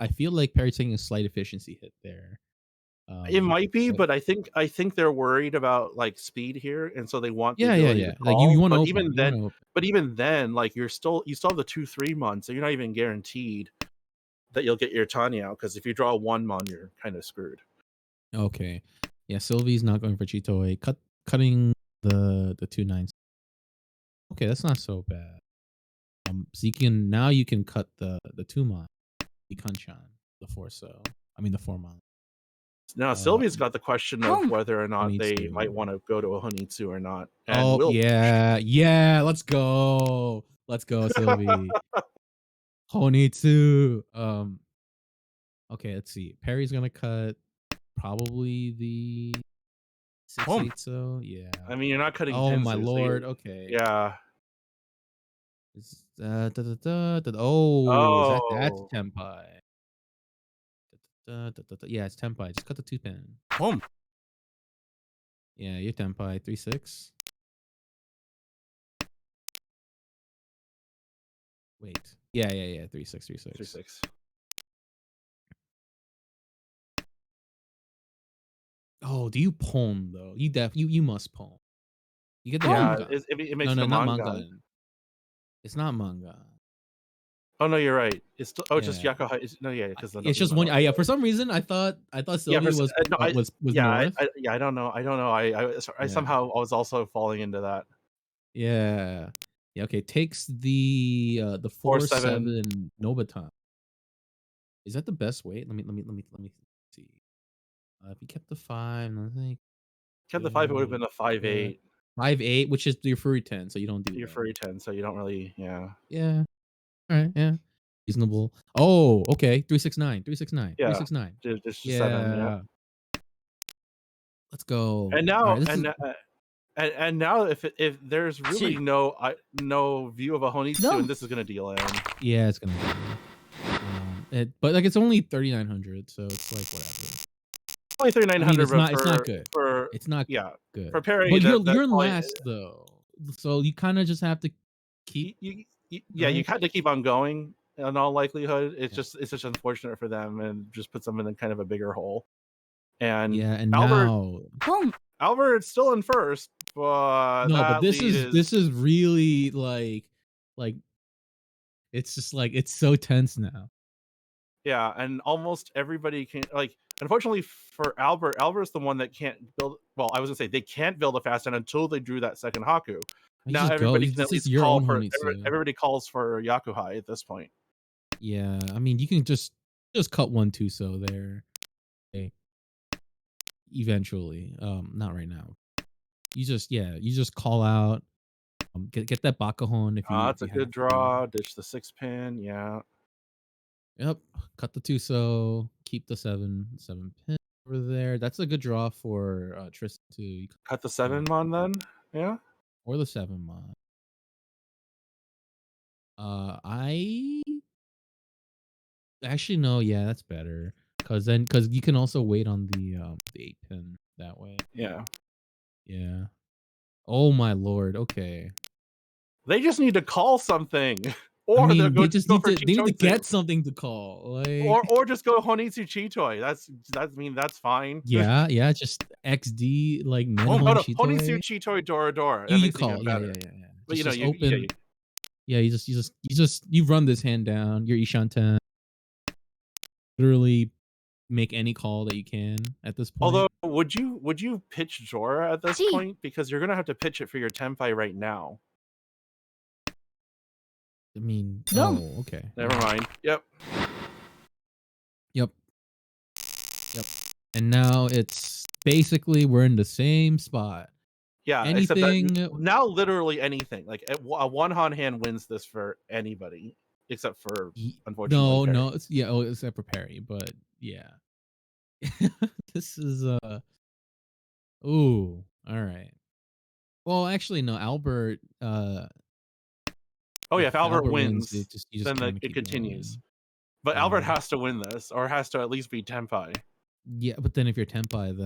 feel like Perry's taking a slight efficiency hit there. It might be, So but I think they're worried about like speed here, and so they want the yeah, yeah, ability to yeah. Like you call. want to But open, even you want then, to open. like you still have the 2-3 months, so you're not even guaranteed that you'll get your Tanya out. Because if you draw a 1-mon, you're kind of screwed. Okay, yeah. Sylvie's not going for Chitoe. Cutting the 2/9. Okay, that's not so bad. So you can cut the 2-mon, the Kanchan, the 4 I mean the 4-mon. Now Uh, Sylvia's got the question of whether or not they might Honitsu. want to go to a Honitsu or not, and Oh will. yeah, yeah. Let's go, Sylvie. Honitsu. Okay, let's see. Perry's gonna cut probably the six Boom. eight. So yeah. I mean, you're not cutting Oh my Tensu, so lord. you, Okay. yeah. Oh, that's Oh, Tenpai. Yeah, it's Tenpai. Just cut the 2 pin. boom. Yeah, you're Tenpai 3/6. Wait. Yeah, yeah, yeah. 3/6, 3/6. 3-6. Oh, do you Pon though? You must Pon. You get the Yeah, manga. it No, makes it no, a not manga. manga. It's not manga. Oh no, you're right. It's still, oh, it's just Yeah. Yakuhai. No, yeah, because the It's the just one. Menor. Yeah. For some reason, I thought Yeah, Sylvie was no, was yeah, north. yeah, I don't know. I don't know. I Yeah. somehow I was also falling into that Yeah. Yeah. Okay. Takes the 4-7. 4/7 Nobatan. Is that the best weight? Let me see. If you kept the 5, I think Kept the 5, it would have been a 5-8. 5/8, which is your furry 10, so you don't do You're that. furry 10, so you don't really, yeah, Yeah. All right. Yeah. Reasonable. Oh, okay. 369. 369. yeah, 369. just 7, yeah. Yeah. Let's go. And All right. now, This is and now, if there's really no view of a Honitsu, and this is gonna deal in. yeah, it's gonna be. But like it's only 3,900, so it's like whatever. Only I mean, 3,900, but it's not good. for It's not yeah, good. for parry, But that's you're in probably last though, so you kind of just have to keep yeah, you going. kind of keep on going in all likelihood. Yeah. It's just unfortunate for them, and just puts them in a kind of a bigger hole. And Yeah, and Albert now Albert's still in first, but no, but that lead is, this is really like it's just like it's so tense now. yeah, and almost everybody can, like, unfortunately for Albert's the one that can't build, well, I was gonna say they can't build a fast end until they drew that second Haku. You Now just go. everybody can at This is least your call own for Honitsu. everybody calls for Yakuhai at this point. Yeah, I mean you can just cut 1 2 so there. Okay. Eventually, not right now. You just call out. Get that Bakahon if That's a you good have to. draw. Ditch the 6 pin. Yeah. Yep. Cut the 2 keep the 7 pin over there. That's a good draw for Tristan too. Cut the You know, 7-mon then. Yeah. or the 7 mod. I actually no, yeah, that's better. Cause you can also wait on the 8 pin that way. Yeah. Yeah. Oh my lord. Okay. They just need to call something, I or they'll mean, go go for they need to Chitotsu, get something to call. or just go Honitsu Chitoi. I mean, that's fine. Yeah, yeah, just XD like Oh, go Menhon to Honitsu Chitoe. Chitoi Dora Dora. That You makes it even call. Yeah, better. yeah, yeah, yeah. But you know, Just you yeah, open. Yeah, you run this hand down. Your Ishanten. Literally make any call that you can at this although point. would you pitch Jora at this point, because you're gonna have to pitch it for your Tenpai right now. I mean, oh, okay. Never mind. Yep. Yep. Yep. And now it's basically we're in the same spot. Yeah, except that Anything. now literally anything, like a one-on hand wins this for anybody, except for, unfortunately, No, Perry. no. Yeah. Oh, except for Perry, but yeah. This is Ooh. All right. Well, actually, no. Albert. Oh yeah, if If Albert Albert wins, wins, you just then kind of it keep continues. going. But Albert Yeah. has to win this, or has to at least be Tenpai. Yeah, but then if you're Tenpai,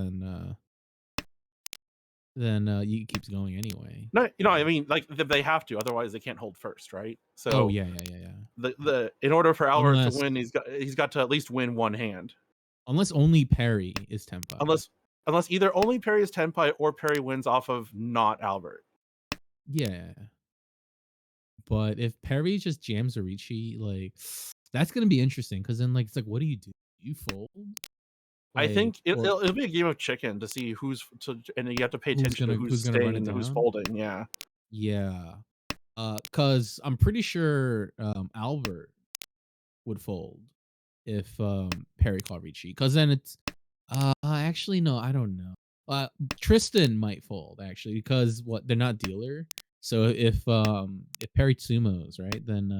then you keeps going anyway. No, I mean, like, they have to, otherwise they can't hold first, right? Oh So yeah, yeah, yeah, yeah. the in order for Albert to Unless win, he's got to at least win one hand. unless only Perry is tenpai. unless unless either only Perry is tenpai or Perry wins off of not Albert. Yeah, but if Perry just jams Arichi, like that's gonna be interesting because then like it's like, what do you do? You fold I like think it, or it'll, it'll be a game of chicken to see and you have to pay attention to who's who's gonna run staying it and who's down? folding. Yeah. Yeah, because I'm pretty sure Albert would fold if Perry called Ricci. Because then it's actually no, I don't know. Tristan might fold actually because what they're not dealer. So if Perry Tsumos, right, then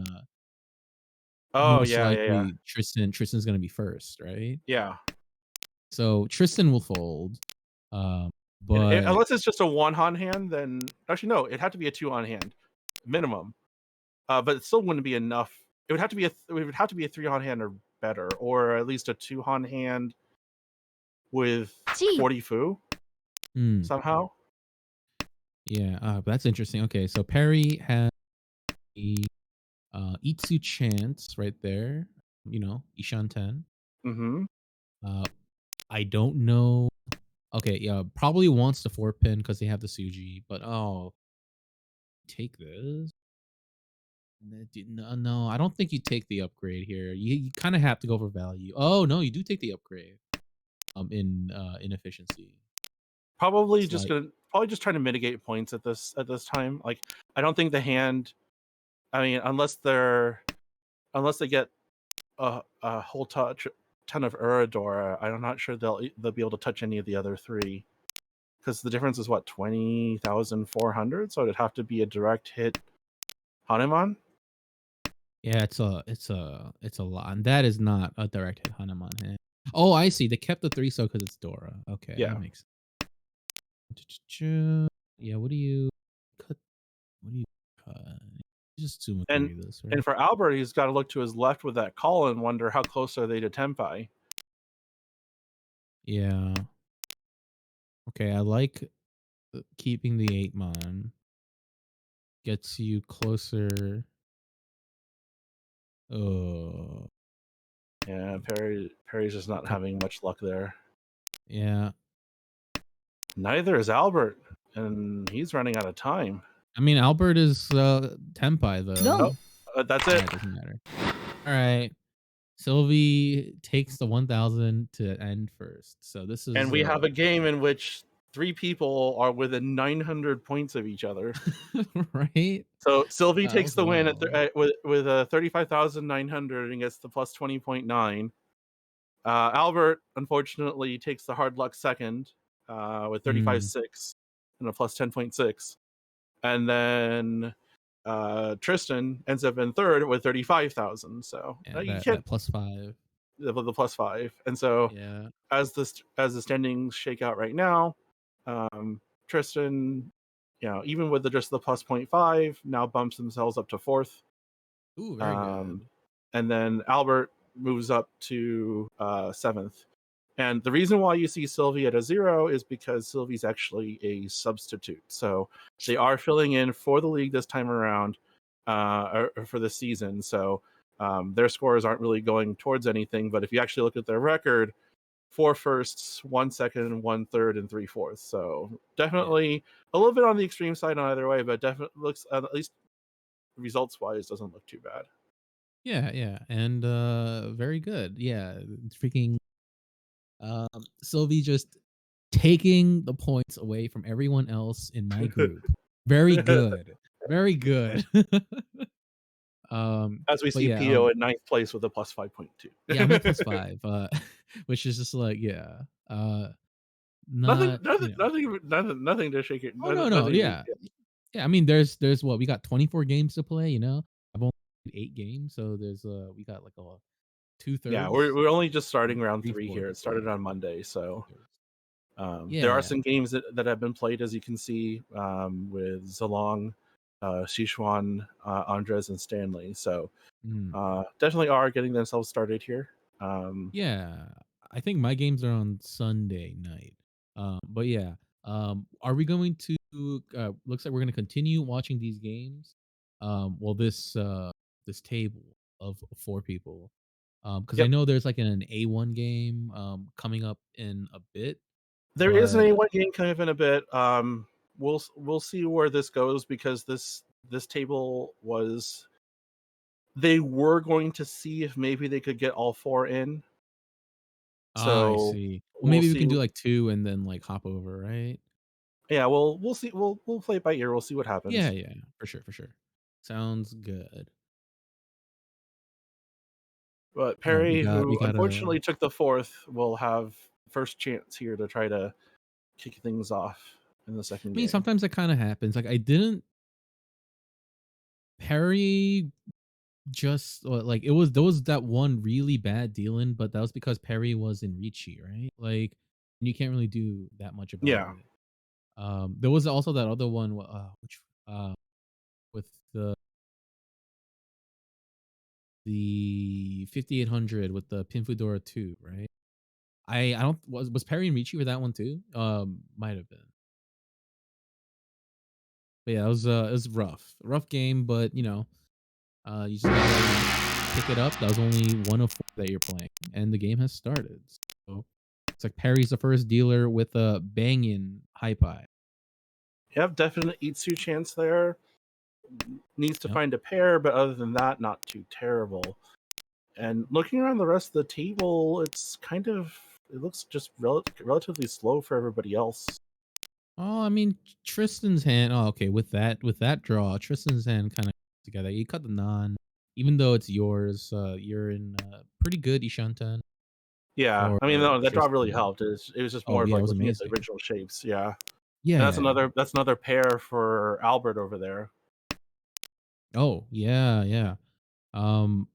Oh most yeah, yeah, yeah, likely Tristan's gonna be first, right? yeah. So Tristan will fold. Um, but Unless it's just a one on hand, then actually no, it had to be a two on hand minimum. But it still wouldn't be enough. It would have to be a three on hand or better, or at least a two on hand with 40 foo mm, somehow. yeah, that's interesting. Okay, so Perry has the Itsu chance right there. You know, Ishan 10. Mm-hmm. Uh, I don't know. Okay, yeah, probably wants the 4 pin because they have the Suji, but oh, take this. No, no, I don't think you take the upgrade here. You kind of have to go for value. Oh no, you do take the upgrade. In efficiency. It's like Probably just trying to mitigate points at this time. Like I don't think the hand. I mean, unless they get a whole ton of Uradora, I'm not sure they'll be able to touch any of the other three because the difference is what 20,400. So it'd have to be a direct hit Hanuman. yeah, it's a lot, and that is not a direct hit Hanuman hand. Oh, I see. They kept the 3 so because it's Dora. Okay, that Yeah, makes sense. Yeah, what do you cut? What do you cut? Just and Sumakuri this, and right? for Albert, he's got to look to his left with that call and wonder how close are they to Tempai. Yeah. Okay, I like keeping the 8 mon. Gets you closer. Oh, Yeah, Perry's just not okay. having much luck there. Yeah. Neither is Albert, and he's running out of time. I mean, Albert is Tenpai though. Oh, that's it. It doesn't matter. All right. Sylvie takes the 1000 to end first. So this And is we have a game in which three people are within 900 points of each other. right. So Sylvie takes the win Wow. with a 35,900 and gets the plus 20.9. Albert unfortunately takes the hard luck second with Mm, 35.6 and a plus 10.6, and then Tristan ends up in third with 35,000. So yeah, you that can't +5. the plus five, and so Yeah. as the standings shake out right now, Tristan, even with just the plus 0.5, now bumps themselves up to fourth. Ooh, very Um, good. and then Albert moves up to seventh. And the reason why you see Sylvie at a zero is because Sylvie's actually a substitute. So they are filling in for the league this time around, or for the season. So their scores aren't really going towards anything. But if you actually look at their record, 4 firsts, 1 second, 1 third, and 3 fourths. So Yeah. definitely a little bit on the extreme side on either way, but definitely looks, at least results wise, doesn't look too bad. Yeah, yeah. And very good. Yeah. Freaking Sylvie just taking the points away from everyone else in my group. Very good. Very good. As we But see yeah, Pio in ninth place with a plus 5.2. yeah, I'm at +5, which is just like, yeah, nothing, not, nothing, nothing, nothing to shake it. oh, no, no, Nothing. yeah. Yeah, I mean, there's what? We got 24 games to play, you know? I've only played 8 games, so we got like a Yeah, we're 2/3 we're only just starting and round three here. It 3/4, started on Monday, so 2/3. there are Yeah. some games that have been played, as you can see, with Zalong, Sichuan, Andres, and Stanley. So Mm. definitely are getting themselves started here. Um, Yeah, I think my games are on Sunday night. But yeah, are we going to? Looks like we're going to continue watching these games. Well, this table of 4 people. Because I Yep. know there's like an A1 game coming up in a bit, There is an but A1 game kind of in a bit. We'll see where this goes because this table was they were going to see if maybe they could get all four in. I So see. Well, we'll maybe we see. can do like two and then like hop over, right? Yeah, we'll see. We'll play it by ear. We'll see what Yeah, happens. yeah, for sure, for sure. Sounds good. But All right, Perry, we who got a. unfortunately took the fourth, will have first chance here to try to kick things off in the second I mean, game. sometimes that kind of happens. Like I didn't parry just like it was there was that one really bad dealing, but that was because Perry was in Ricci, right? Like you can't really do that much about Yeah, it. There was also that other one, which with the 5800 with the Pinfudora 2, right? I don't was Perry and Ricci with that one too? Might have been. But yeah, it was rough game, but you just gotta pick it up. That was only one of four that you're playing, and the game has started. So it's like Perry's the first dealer with a banging high pie. you have definite Itsu chance there. Needs to Yep. find a pair, but other than that, not too terrible. And looking around the rest of the table, it's kind of it looks just relatively slow for everybody else. Oh, I mean Tristan's hand. Oh, okay. With that draw, Tristan's hand kind of together. You cut the non, even though it's yours. You're in pretty good Ishanten Yeah, for I mean, no, that draw really Tristan. helped. It was just more Oh of yeah, it like was looking at the amazing. original shapes. Yeah, and Yeah. that's another pair for Albert over there. Oh yeah, yeah. Um,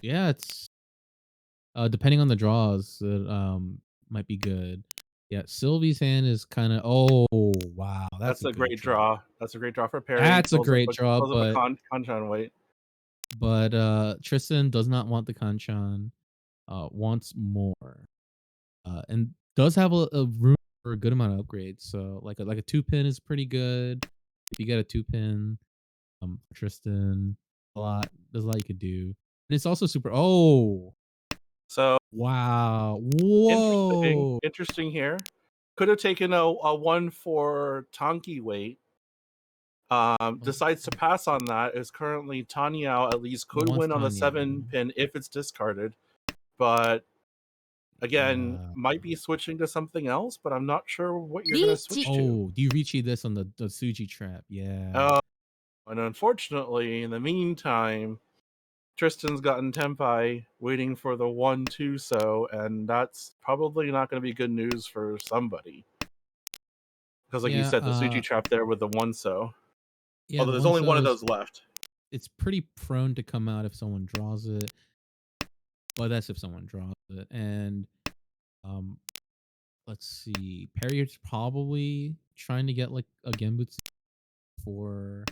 yeah. It's depending on the draws, it might be good. Yeah, Sylvie's hand is kind of. Oh wow, that's That's a a good great draw. draw. That's a great draw for Perry. That's a great draw, Fills up a Conchan weight. but Tristan does not want the Kanchan. Wants more. And does have a room for a good amount of upgrades. So like a 2 pin is pretty good. If you get a 2 pin, for Tristan, there's a lot you could do. And it's also super. Oh So wow, interesting, whoa. interesting here. Could have taken a one for Tonki weight. Oh, Decides to pass on that. Is currently Tanyao at least he could wants win on the Tanya. 7 pin if it's discarded, but again Yeah. might be switching to something else. But I'm not sure what you're gonna switch to. Oh, do you reach this on the Suji trap? Yeah. Uh, and unfortunately, in the meantime, Tristan's gotten Tempai waiting for the 1-2 so, and that's probably not going to be good news for somebody. Because, like you Yeah, said, the Suji trap there with the 1 so. yeah, Although the there's one only one so of is those left. it's pretty prone to come out if someone draws it. Well, that's if someone draws it. And um let's see. Perrier's probably trying to get like a Genbutsu for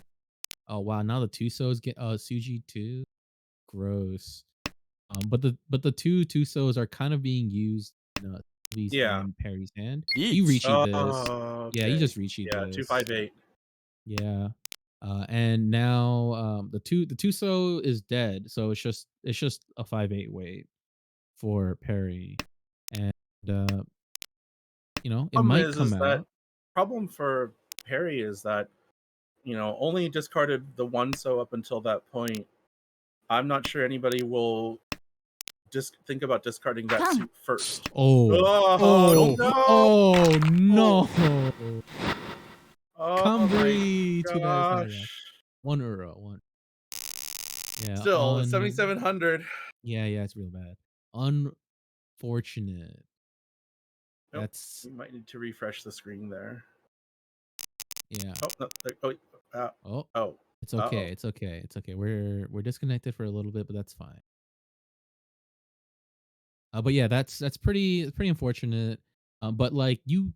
oh wow, now the Tusos get Suji too. Gross. But the two Tusos are kind of being used in Lee's Yeah. and Perry's hand. You Ricci this. Yeah, you Okay. just Ricci Yeah, this. 258. Yeah. And now the Tuso is dead, so it's just a 5/8 weight for Perry. And uh, it Problem might come is that out. problem for Perry is that only discarded the 1 so up until that point. I'm not sure anybody will just think about discarding that suit first. Oh. Oh Oh. no! Oh no. Oh my Cambry, too bad it's not enough. gosh! 1 euro, one. Yeah, Still, it's 7,700. yeah, yeah, it's real bad. Unfortunate. Nope. That's We might need to refresh the screen there. yeah. Oh no! Oh, uh, Oh, oh, it's oh. okay. It's okay. It's okay. We're disconnected for a little bit, but that's fine. But yeah, that's pretty unfortunate. But like you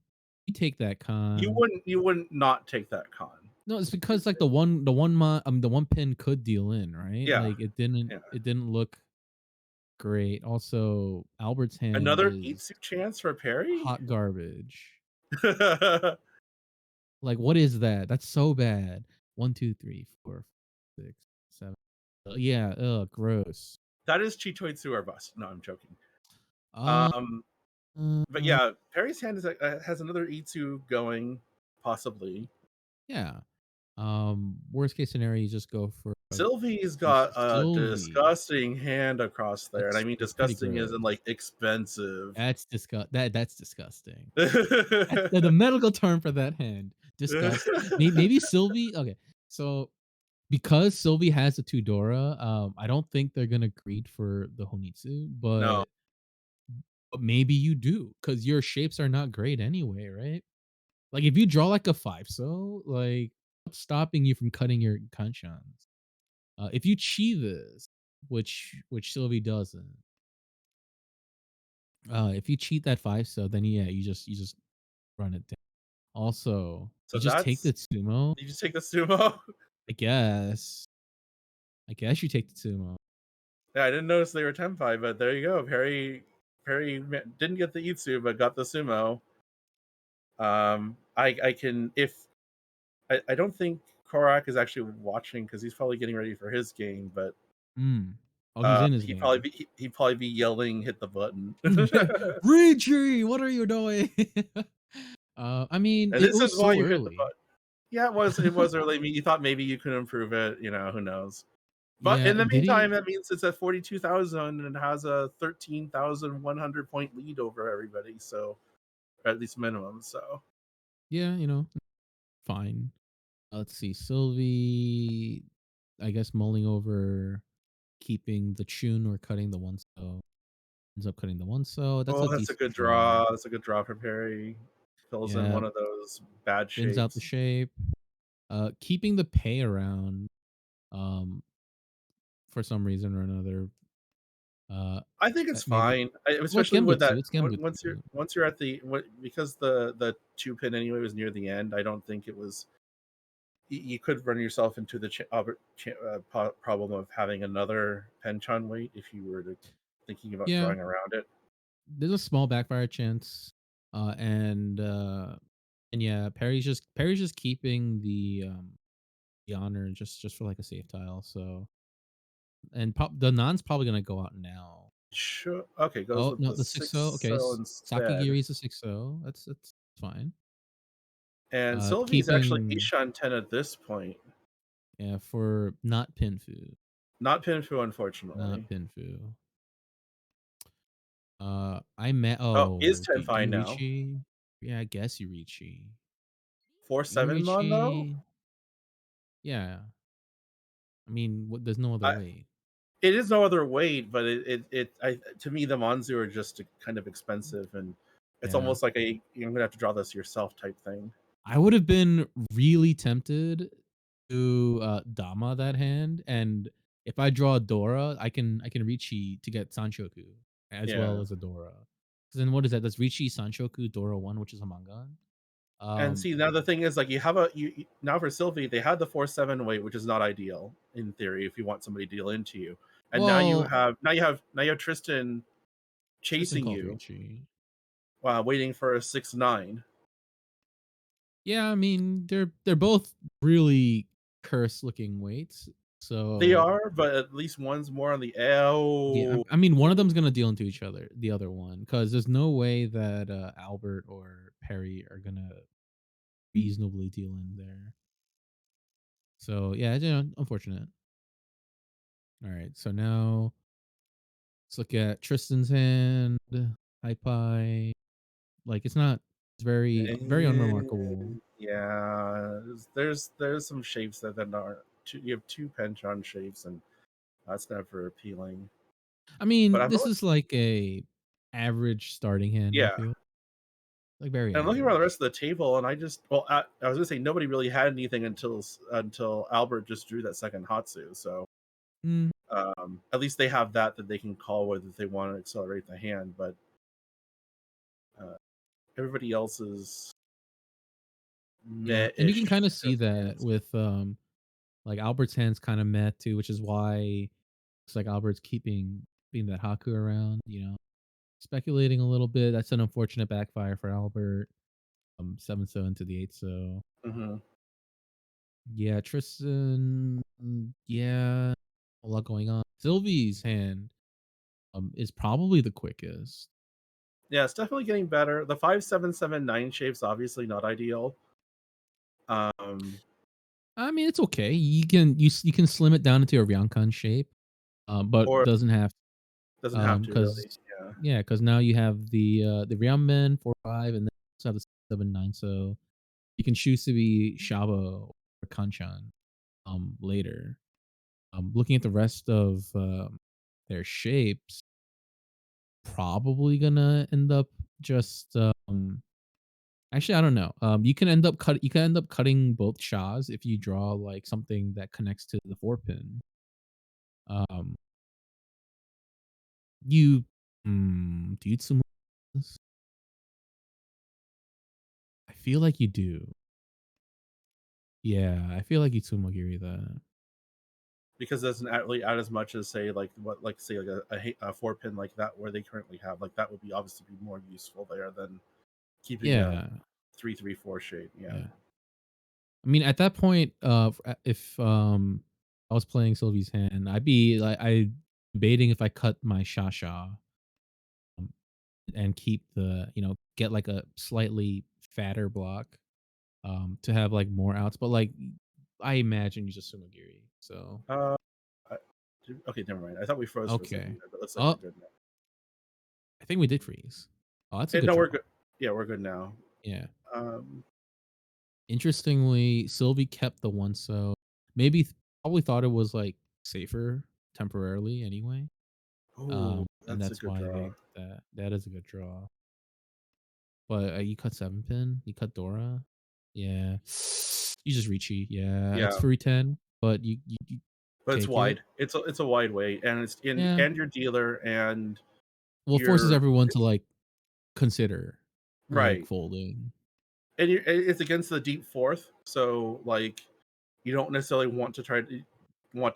take that con. You wouldn't not take that con. No, it's because like the one pin could deal in, right? Yeah, Like yeah. it didn't look great. Also, Albert's hand Another eat is soup chance for Perry. hot garbage. Like, what is that? That's so bad. One, two, three, four, 6, 7. Yeah, ugh, gross. That is Chitoitsu or bust. No, I'm joking. Uh, Um, but uh, yeah, Perry's hand has another E2 going, possibly. yeah. Worst case scenario, you just go for Sylvie's got a Sylvie. disgusting hand across there, and I mean That's pretty disgusting gross. isn't like expensive. That's disgusting. That's the medical term for that hand. Disgust. Maybe Sylvie. Okay, so because Sylvie has the Tudora, I don't think they're gonna greed for the Honitsu, No, but maybe you do because your shapes are not great anyway, right? Like if you draw like a five, so like what's stopping you from cutting your kanchans? If you chi this, which Sylvie doesn't, if you cheat that five, so then yeah, you just run it down. Also, so you just take the that's Tsumo. you just take the sumo. I guess. I guess you take the Tsumo. Yeah, I didn't notice they were tenpai, but there you go. Perry didn't get the Itsu, but got the sumo. I can if I don't think Korak is actually watching because he's probably getting ready for his game, but Mm. Oh, he's in his game. he'd probably be yelling, "Hit the button!" Richie, what are you doing? I mean, And it this is was why so you hit the early. button. Yeah, it was early. I mean, you thought maybe you could improve it. Who knows? But Yeah, in the did meantime, he? that means it's at 42,000 and has a 13,100 point lead over everybody. So at least minimum. So Yeah, fine. Let's see, Sylvie. I guess mulling over keeping the tune or cutting the one so ends up cutting the one so that's a oh, that's a decent good draw. draw. That's a good draw for Perry. Fills in Yeah, one of those bad thins out the shapes. shape. Keeping the pay around. Um, for some reason or another. Uh, I think it's maybe fine, well, especially with Genbutsu. that. It's Once you're at the because the two pin anyway was near the end. I don't think it was. You could run yourself into the problem of having another penchant weight if you were to thinking about Yeah, drawing around it. there's a small backfire chance. And yeah, Perry's just keeping the honor just for like a safe tile. So and the non's probably gonna go out now. Sure. Okay, goes Oh with no, the the six six o. Okay, so instead. Sakagiri's a 6-0. That's fine. And Sylvie's actually Keeping Ishan 10 at this point. yeah for not Pinfu, Not Pinfu, not unfortunately. Pinfu. I met. Oh, is Oh, 10 do fine you now. Richi? Yeah, I guess you Richi. You 4-7 mon though? Richi. Yeah, I mean, there's no other I, way. it is no other weight, but to me the Monzu are just kind of expensive, and it's Yeah, almost like you're gonna have to draw this yourself type thing. I would have been really tempted to Dama that hand, and if I draw a Dora, I can Richi to get Sanchoku as well Yeah. as a Dora. 'Cause then what is that? That's Richi Sanchoku Dora one, which is a Mangan. And Um, see, now the thing is, like, you have now for Sylvie, they had the 4-7 weight, which is not ideal in theory if you want somebody to deal into you. And well, now you have Tristan Tristan chasing calls you, Richi. waiting for a 6-9. Yeah, I mean they're both really cursed looking weights. They So are, but at least one's more on the yeah, L. I mean one of them's gonna deal into each other, the other one, because there's no way that Albert or Perry are gonna reasonably deal in there. So yeah, unfortunate. All right, so now let's look at Tristan's hand. Hi Pi. Like it's very unremarkable. Yeah, there's some shapes that are you have two penchant shapes, and that's never appealing. I But mean, I'm this is like a average starting hand, I yeah, feel. Like very and I'm looking around the average. rest of the table, and I was gonna say nobody really had anything until Albert just drew that second Hatsu. So Mm, at least they have that they can call with if they want to accelerate the hand. But uh, everybody else is yeah, and you can meh-ish kind of in see terms of that hands. with like Albert's hands kind of met too, which is why it's like Albert's keeping being that Haku around, speculating a little bit. That's an unfortunate backfire for Albert. 7-so into the 8-so. Hmm. Yeah, Tristan. Yeah, a lot going on. Sylvie's hand. is probably the quickest. Yeah, it's definitely getting better. The 5779 shape's obviously not ideal. Um, I mean, it's okay. You can slim it down into a Ryokan shape, but or doesn't have doesn't have to really. because Yeah. yeah, because now you have the Ryomen 4-5, and then you also have the 7-9, so you can choose to be Shaba or Kanchan later. Looking at the rest of their shapes, probably gonna end up just actually I don't know. You can end up cutting both Shas if you draw like something that connects to the 4 pin. Um you do you sumo this? I feel like you do. Yeah, I feel like you Tsumogiri that. Because it doesn't really add as much as say like what like say like a 4 pin like that where they currently have like that would be obviously be more useful there than keeping a Yeah, 3-3-4 shape. Yeah. yeah. I mean, at that point, if I was playing Sylvie's hand, I'd be like, I debating if I cut my Shasha um, and keep get like a slightly fatter block to have like more outs. But like, I imagine you just Sumagiri. So Uh, I, okay, never mind. I thought we froze for a second okay. there, but looks like we're Oh, good now. I think we did freeze. Oh, that's a good No, we're draw. good. Yeah, we're good now. Yeah. Um, Interestingly, Sylvie kept the one, so maybe probably thought it was like safer temporarily anyway. oh, And that's a that's good why draw. they that is a good draw. But you cut 7 pin, you cut Dora. Yeah. You just Ricci. Yeah, it's Yeah, free 10, but you but it's take it. wide. It's a wide way, and it's in Yeah. and your dealer and Well, it forces your everyone to like consider like right, folding. and it's against the deep fourth, so like you don't necessarily want to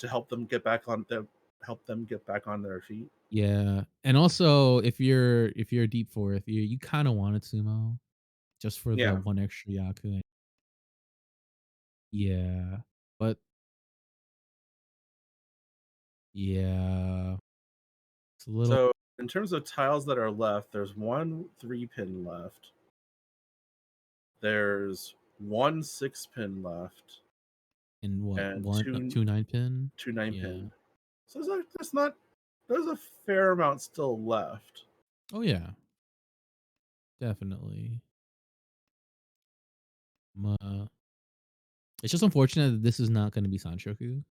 help them get back on their feet. Yeah. And also if you're a deep fourth, you kind of want a sumo just for the Yeah. one extra Yaku. Yeah. But yeah, it's a little So in terms of tiles that are left, there's one 3 pin left. There's one 6 pin left, in what and one two 2 9 pin. two nine Yeah. pin. So there's a fair amount still left. Oh yeah, definitely. Uh, it's just unfortunate that this is not going to be Sanshoku.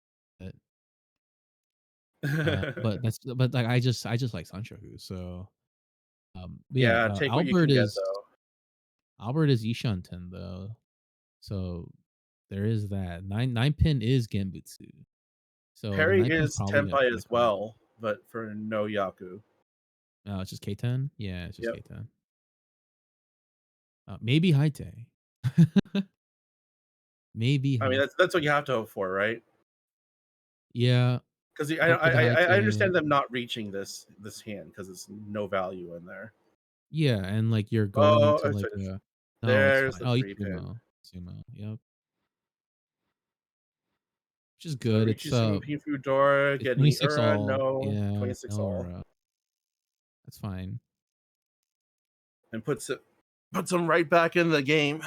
But but like I just like Sanshoku. So but yeah, Yeah, take what you can get though. Albert is Ishanten though. So there is that. 9 pin is Genbutsu. So the Parry 9 pin's is probably Tenpai gonna as come. well, but for no Yaku. It's just K10. Yeah, it's just Yep. K10. Maybe Haite. Maybe I mean Haite. that's what you have to hope for, right? Yeah, Because hope for the I Haite. understand them not reaching this hand because it's no value in there. Yeah, and like you're going Oh, into like a no, it's there's fine. the Oh, you 3 pin. sumo, yep, which is So good. Richishi, Pifudora, It's getting 26 all. no Yeah, 26 no, all, that's fine. and puts him right back in the game.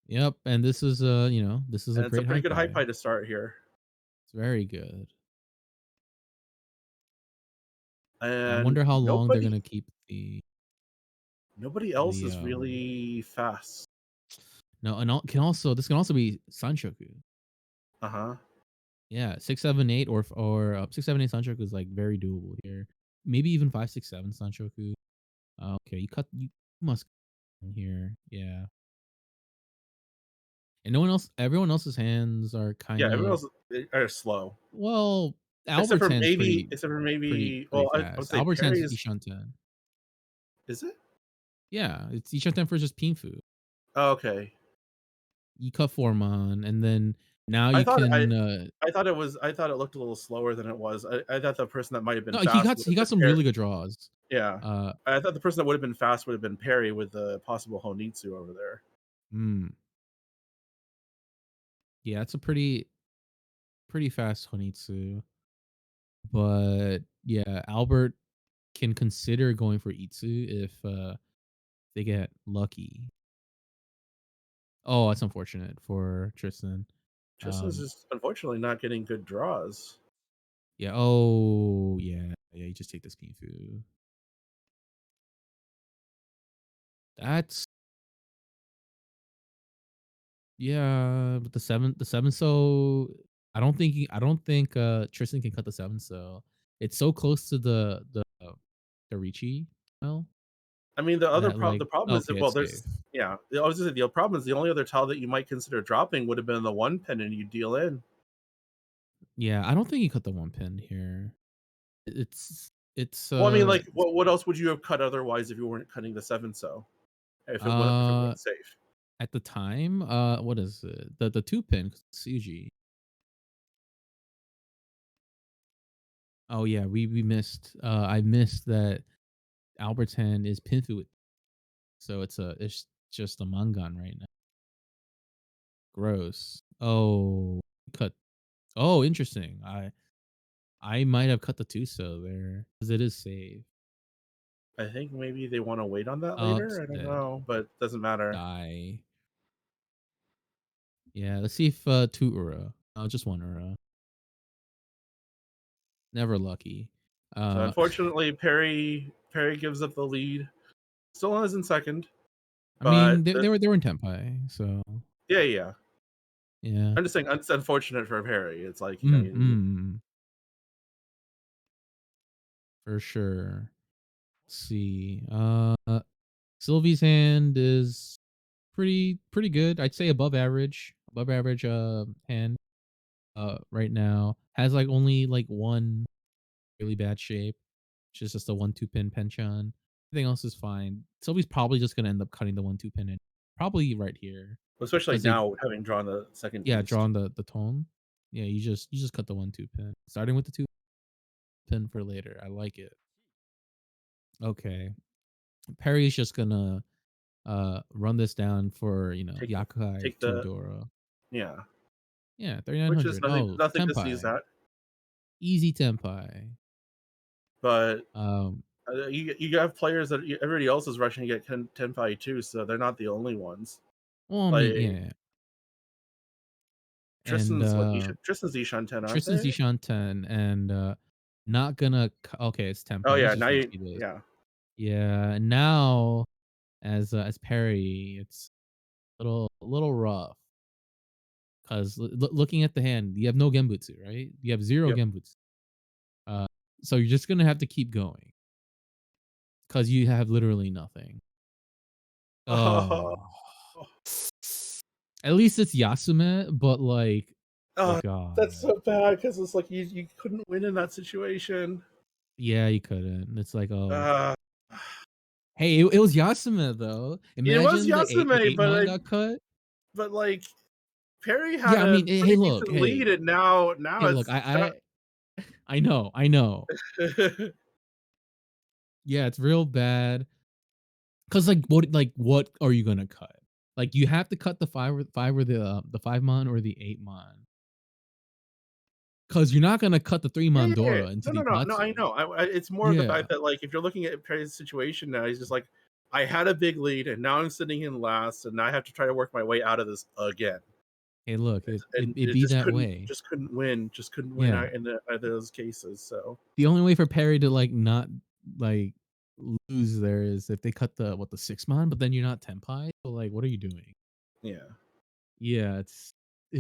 Yep, and this is this is a And it's a great pretty high good high pie. pie to start here. It's very good. I And wonder how long they're gonna keep the nobody else the is really fast. no, and can also this can also be Sanshoku. Uh huh. Yeah, 6, 7, 8, or 6, 7, 8 Sanshoku is like very doable here. Maybe even 5, 6, 7 Sanshoku. Okay, you must in here. Yeah. And no one else everyone else's hands are kind Yeah, everyone of else are slow, well, Albert's hand's except for maybe. pretty Well, I would fast. say Albert's hand's Perry's. Ishanten. Is it? Yeah, it's Ishanten for just Pinfu. Oh, okay. You cut Formon, and then now I you thought can I thought it looked a little slower than it was. I thought the person that might have been no, fast would he have got been some Perry. really good draws. Yeah, Uh I thought the person that would have been fast would have been Perry with the possible Honitsu over there. mm, yeah, it's a pretty fast Honitsu. But yeah, Albert can consider going for Itsu if they get lucky. Oh, that's unfortunate for Tristan. Tristan's just unfortunately not getting good draws. Yeah. Oh, yeah. Yeah. You just take this Pinfu. That's yeah. But the seven. So I don't think Tristan can cut the seven. So it's so close to the Ricci. Well, I mean, that like the problem is okay, that well, it's safe. there's yeah. I was gonna say the problem is the only other tile that you might consider dropping would have been the one pin, and you deal in. Yeah, I don't think he cut the one pin here. It's Well, I mean, like, what else would you have cut otherwise if you weren't cutting the seven? So if it uh weren't safe. at the time, what is it? The two pin Suji. Oh yeah, we missed. I missed that Albertan is Pinfu, so it's just a Mangan right now. Gross. Oh, cut. Oh, interesting. I might have cut the Tuso there because it is safe. I think maybe they want to wait on that Oh, later. it's I don't dead. know, but it doesn't matter. Die. Yeah, let's see if two Ura. Oh, just one Ura. Never lucky. So Uh, unfortunately, Perry gives up the lead. Still is in second, I but mean they were in Tempai, so yeah, yeah. yeah. I'm just saying it's unfortunate for Perry. It's like Mm, mm, for sure. Let's see. Sylvie's hand is pretty good. I'd say above average. Above average hand right now. Has like only like one really bad shape, which is just a 1-2 pin penchant. Everything else is fine. Sylvie's probably just gonna end up cutting the 1-2 pin in. Probably right here. especially Because they now having drawn the second yeah, beast. drawn the tone. Yeah, you just cut the 1-2 pin. Starting with the 2 pin for later. I like it. Okay. Perry's just gonna run this down for Take the Yakai take to the Adora. yeah, Yeah, which is 3900. nothing Oh, nothing to sneeze Tempai. at. Easy Tempai. But Um you have players that everybody else is rushing to get Tenpai too, so they're not the only ones. well, I mean, Like yeah. And Tristan's Ishan 10, aren't Tristan's they? Zishan 10 and not gonna okay, it's Oh Tempai. Let's yeah, just now you recheat this. yeah. Yeah, now as Perry, it's a little rough because looking at the hand, you have no Genbutsu, right? You have zero Yep. Genbutsu. Uh, so you're just gonna have to keep going because you have literally nothing. Oh, Oh, at least it's Yasume, but like, oh oh, that's god, so bad because it's like you couldn't win in that situation. yeah, you couldn't. It's like, oh, Uh, hey, it was Yasume though. it was Imagine the Yasume, eight mon got cut. but like Perry had Yeah, I a mean, hey, pretty look, decent lead, and now hey, look, it's not. I know. Yeah, it's real bad. Cause like what are you gonna cut? Like you have to cut the five or the 5 mon or the 8 mon. Cause you're not gonna cut the 3 mon Yeah. Dora into No, the no, no, no. I Ipatsu. know. It's more of the Yeah. fact that like if you're looking at Perry's situation now, he's just like, I had a big lead, and now I'm sitting in last, and now I have to try to work my way out of this again. Hey, look, And it be that way. just couldn't win Yeah. out in either of those cases. So The only way for Perry to like not like lose there is if they cut the 6 mon, but then you're not Tenpai. So like, what are you doing? yeah, Yeah, it's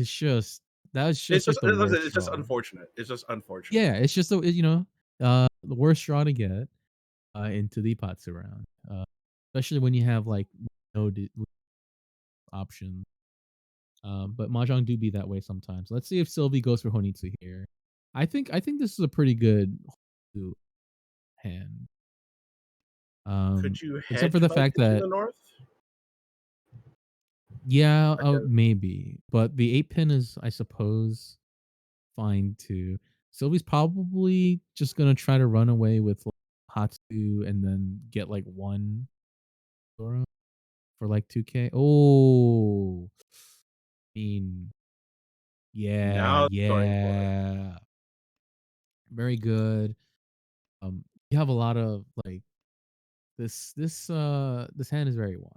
just that's just like the worst it's just straw. unfortunate. It's just unfortunate. Yeah, it's just the worst straw to get into the Ipatsu round. Especially when you have like no option. But Mahjong do be that way sometimes. Let's see if Sylvie goes for Honitsu here. I think this is a pretty good Honitsu hand. Could you Except for hedge the by fact pitching the that north? yeah, Like maybe, but the 8 pin is, I suppose, fine too. Sylvie's probably just gonna try to run away with like, Hatsu and then get like one Dora for like 2K. Oh, I mean, yeah, now it's going for it. yeah, very good. you have a lot of like this hand is very wide.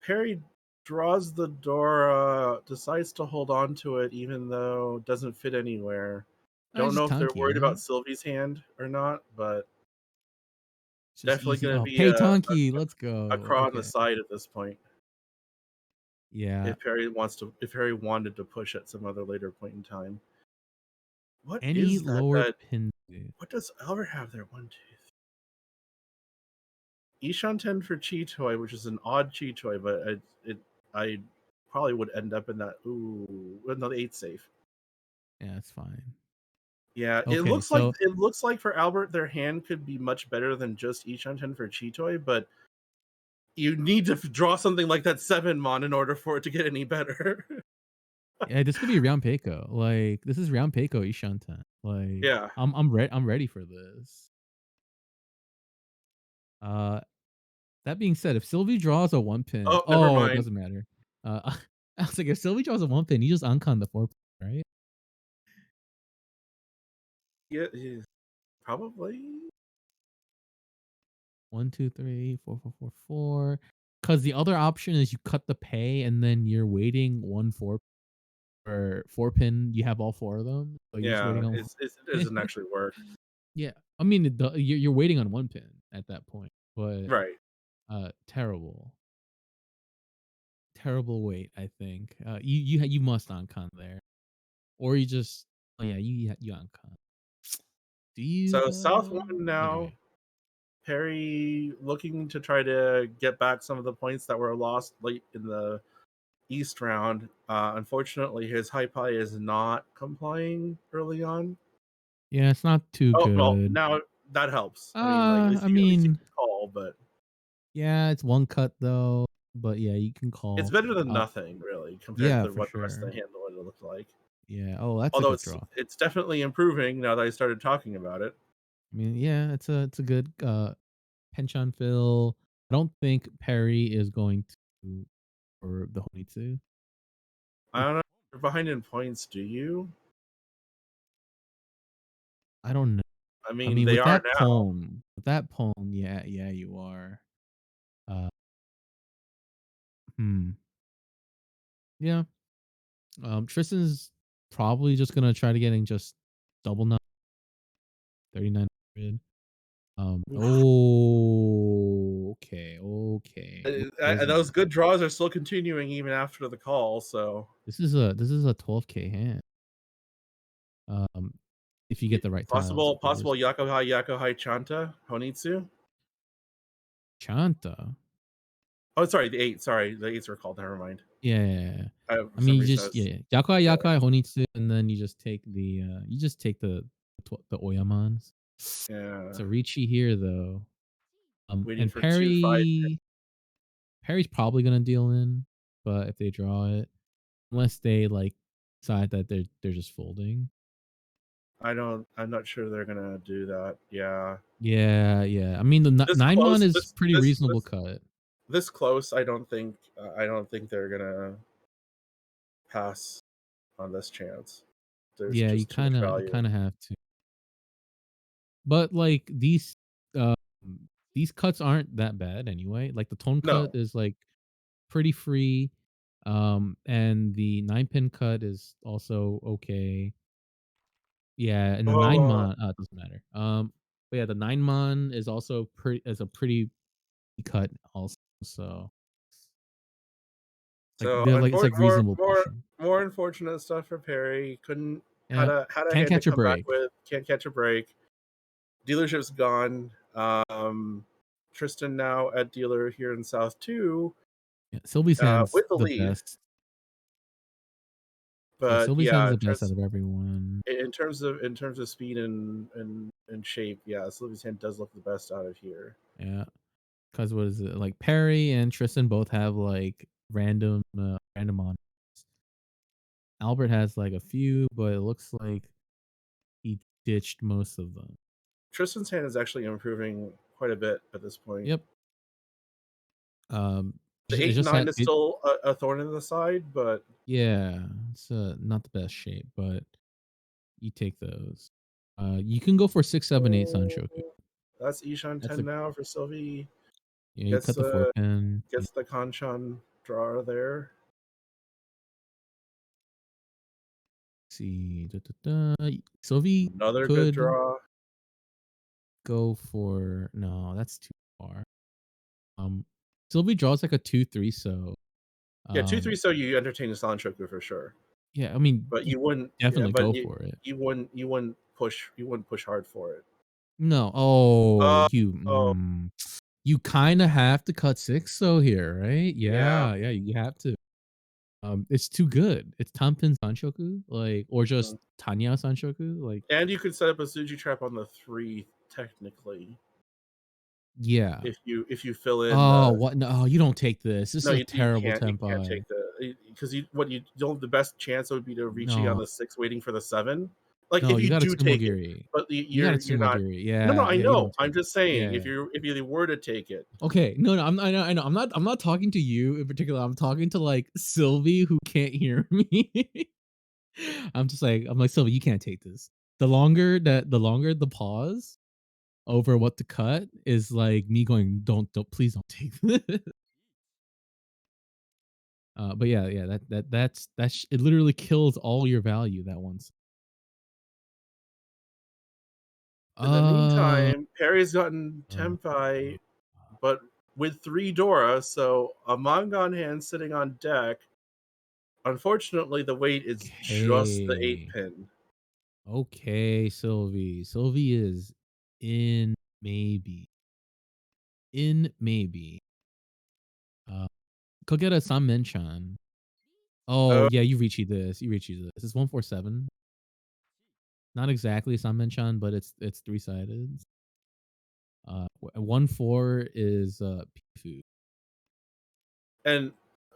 Perry draws the door, decides to hold on to it even though it doesn't fit anywhere. I Don't just know if they're Tonki, worried about right? Sylvie's hand or not, but It's just definitely easy. gonna Oh, be pay Tonki. Let's a go. crawl on the Okay. side at this point. Yeah. If Perry wanted to push at some other later point in time. What Any is that? lower pin. What does Albert have there? One, two, Ishanten for Cheetoy, which is an odd Cheetoy, but I probably would end up in that. Ooh, no, the eight safe. Yeah, it's fine. Yeah, Okay, so it looks like for Albert, their hand could be much better than just Ishanten for Cheetoy, but you need to draw something like that seven mon in order for it to get any better. yeah, this could be round Peiko. Like this is round Peiko Ishanten. Like Yeah. I'm ready for this. Uh that being said, if Sylvie draws a one pin, Oh, never oh, it mind. doesn't matter. I was like, if Sylvie draws a one pin, you just uncon the four pin, right? Yeah, probably. One, two, three, four, four, four, four. Because the other option is you cut the pay and then you're waiting one four or four pin. You have all four of them, so you're just Yeah, waiting on. it doesn't actually work. Yeah, I mean, you're waiting on one pin at that point, but Right. terrible, terrible wait. I think you must uncon there, or you just oh yeah you uncon. Do you So South though? one now. Okay. Perry looking to try to get back some of the points that were lost late in the East round. Unfortunately, his high pie is not complying early on. Yeah, it's not too Oh well, good. now that helps. I mean, like I at least he mean, can call, but yeah, it's one cut though, but yeah, you can it's call. better than Uh, nothing, really, compared yeah, to for what the rest of sure. the handle would look like. Yeah. Oh, that's a Although good draw. it's definitely improving now that I started talking about it. I mean, yeah, it's a good penchant fill. I don't think Perry is going to for the Honitsu. I don't know. You're behind in points, do you? I don't know. I I mean, mean, they are now. with that poem, yeah, yeah, you are. Uh, hmm, yeah. Tristan's probably just gonna try to getting just double nine, 3900. Oh, okay, okay. What is Those next? good draws are still continuing even after the call. So This is a 12K hand. Um, if you get the right tiles, of possible course. Yakuhai Chanta Honitsu. Chanta. Oh, sorry, the eight. Sorry, the eights were called. Never mind. Yeah, yeah, yeah. For I some mean, you reason, I just was yeah, yeah. Yakai yeah, Yakai Honitsu, and then you just take the Oyamans. yeah, It's a Ricci here though. waiting And for 2-5. Perry's probably gonna deal in, but if they draw it, unless they like decide that they're just folding. I don't. I'm not sure they're gonna do that. Yeah, Yeah, yeah. I mean, the this nine mon close. is pretty reasonable cut. This close. I don't think. I don't think they're gonna pass on this chance. There's Yeah, just too much you value. kind of have to. But like these cuts aren't that bad anyway. Like the tone cut No. is like pretty free. And the 9 pin cut is also okay. Yeah, and the 9 mon it doesn't matter. But yeah, the 9 mon is also a pretty cut also. So like So they're like it's like reasonable pushing. more unfortunate stuff for Perry. Couldn't Yeah. had a Can't hand to catch a come back break. with. Can't catch a break. Dealership's gone. Tristan now at dealer here in South 2 Yeah, Sylvie's hand's with the the lead. best. Yeah, But Sylvie's hand's yeah, the best out of everyone. in terms of speed and shape, yeah, Sylvie's hand does look the best out of here. Yeah. Cause what is it? Like Perry and Tristan both have like random on. Albert has like a few, but it looks like he ditched most of them. Tristan's hand is actually improving quite a bit at this point. Yep. The It eight just nine had is it. still a thorn in the side, but Yeah, it's not the best shape, but you take those. You can go for 6, 7, 8 Sanshoku. That's Ishan That's 10 a now for Sylvie. yeah. You Gets cut the four the pin. Yeah. gets the Kanchan draw there. See, Sylvie Another good could draw. go for no. That's too far. Um, Sylvie draws like a 2-3. So Yeah, 2-3 um, so you entertain the Sanshoku for sure. yeah. I mean, But you you wouldn't yeah, definitely but go you for it. you wouldn't you wouldn't push hard for it. No. Oh, Oh, you. oh You kind of have to cut six so here, right? yeah. Yeah, yeah, you have to. It's too good. It's Tanpin Sanshoku, like, or just Mhm. Tanya Sanshoku, like, And you could set up a Suji trap on the 3 technically yeah. if you fill in Oh, the what? No, oh, you don't take this. This no, is a you terrible can't. You can't tempai. take the because you don't the best chance would be to Ricci on No, the 6 waiting for the 7. Like, no, if you you got to do take it, Tsumogiri. but You got to you're not Tsumogiri. no, no, Yeah, I yeah, you know. don't I'm take it. just saying Yeah. if you were to take it. Okay. No, no, I know. I'm not talking to you in particular. I'm talking to like Sylvie who can't hear me. I'm like Sylvie, you can't take this. The longer the pause over what to cut is like me going, don't, please don't take this. But yeah, yeah, it literally kills all your value that once. In the Uh, meantime, Perry's gotten uh, Tempai, but with 3 Dora, so a manga on hand sitting on deck. Unfortunately, the weight is just the 8 okay, pin. okay, Sylvie. Sylvie is in maybe maybe. Uh, Kogeta Sanmenchan. Oh Oh, yeah, you reached this. You reached this. It's 147. Not exactly Sanmenchan, but it's three sided. 1-4 is Pifu. and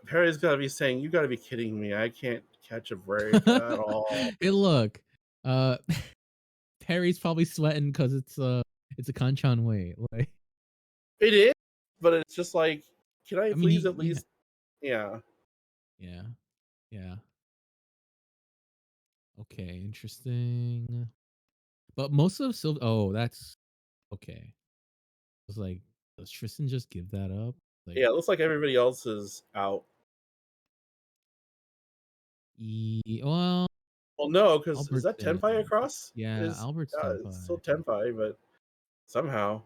Perry's got to be saying, "You got to be kidding me! I can't catch a break at all." Hey, look, uh, Perry's probably sweating because it's a Kanchan way. Like, It is, but it's just like, can I I mean, please at yeah, least, yeah. yeah, yeah. Okay, interesting. But most of Sylvie, oh, that's okay. I was like, does Tristan just give that up? Like, Yeah, it looks like everybody else is out. well, Well, no, because is Albert's that Tenpai in. across? Yeah, Is Albert's it's Senpai. still Tenpai, but somehow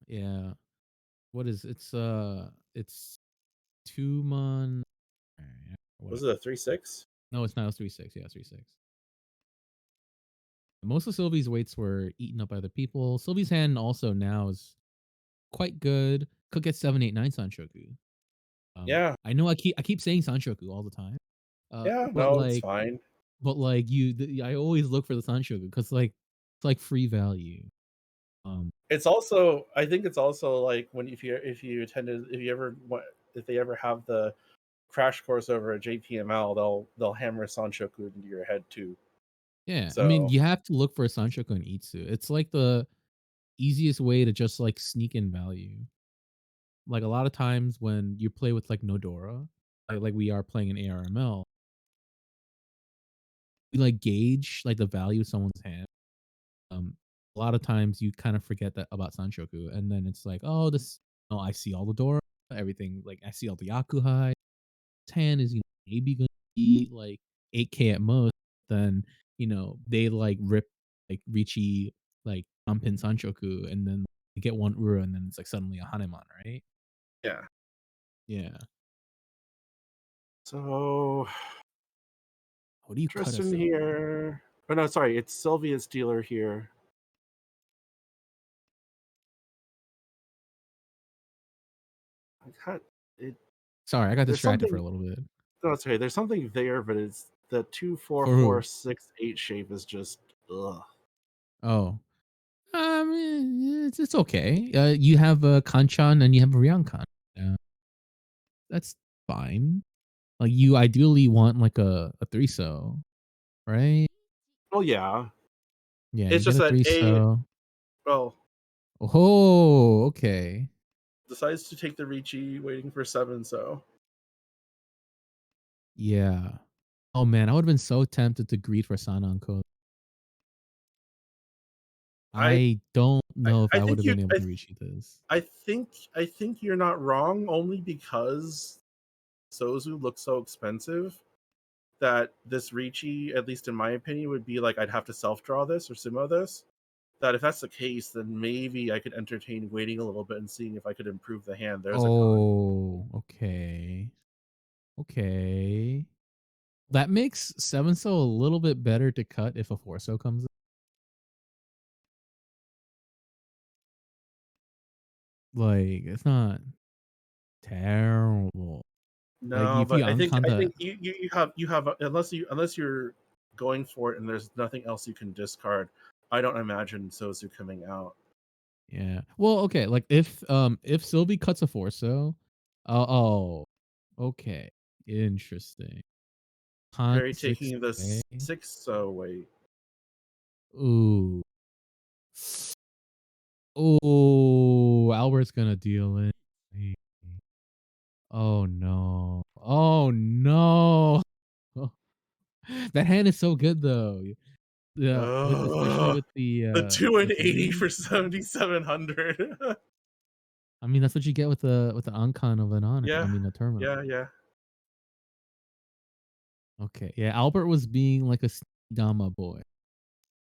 Yeah. What is it's 2 months. was Whatever. it a 3-6? No, it's not. It's 3-6. Yeah, 3-6. Most of Sylvie's weights were eaten up by other people. Sylvie's hand also now is quite good. Could get 7-8-9 Sanshoku. Yeah, I know I keep saying Sanshoku all the time. yeah, But no, it's fine. I always look for the Sanshoku because like it's like free value. Um, It's also, I think it's also like when if you attended if you ever if they ever have the crash course over at JPML, they'll hammer Sanshoku into your head too. yeah, I mean So you have to look for a Sanshoku and Itsu. It's like the easiest way to just like sneak in value. Like a lot of times when you play with like Nodora, like we are playing in ARML, we like gauge like the value of someone's hand. A lot of times you kind of forget that about Sanshoku, and then it's like, oh, this. Oh, I see all the Dora, everything. Like I see all the Yakuhai. His hand is maybe gonna be like 8K at most. Then they like rip like Ricci like Ampin Sanshoku, and then they get one Ura, and then it's like suddenly a Hanemon, right? yeah. Yeah. So What do you cut us Tristan up? here. Oh no, sorry, it's Sylvia's dealer here. I got it. Sorry, I got There's distracted for something. a little bit. No, it's okay. There's something there, but it's the two four For four who? 6 8 shape is just ugh. Oh, it's okay. You have a Kanchan and you have a Ryankan. Yeah, that's fine. Like you ideally want like a three so, right? Well, yeah. Yeah, you It's get just a that three a so. well Oh, okay. decides to take the Ricci, waiting for 7. So Yeah. Oh man, I would have been so tempted to greet for Sananko. I I don't I know if I I would think have you been able to reach this. I think you're not wrong only because Sozu looks so expensive that this Ricci, at least in my opinion, would be like I'd have to self draw this or sumo this. That if that's the case, then maybe I could entertain waiting a little bit and seeing if I could improve the hand. There's a con. Oh, okay. Okay. That makes 7 so a little bit better to cut if a 4 so comes in. Like, it's not terrible. Like, No, if you but uncon I the think you have unless you're going for it and there's nothing else you can discard. I don't imagine Sozu coming out. yeah. Well, okay, like, if Sylvie cuts a 4 so, oh, okay. Interesting. Con Very 6, taking the okay. six so wait. Ooh. Ooh, Albert's gonna deal it. Oh, no. Oh, no. That hand is so good, though. Yeah, with especially Ugh, with the, the 2 and the 80 thingy. for 7,700. I mean, that's what you get with the uncon of an honor. I Yeah, mean, a terminal. yeah, yeah. Okay, yeah, Albert was being like a Dama boy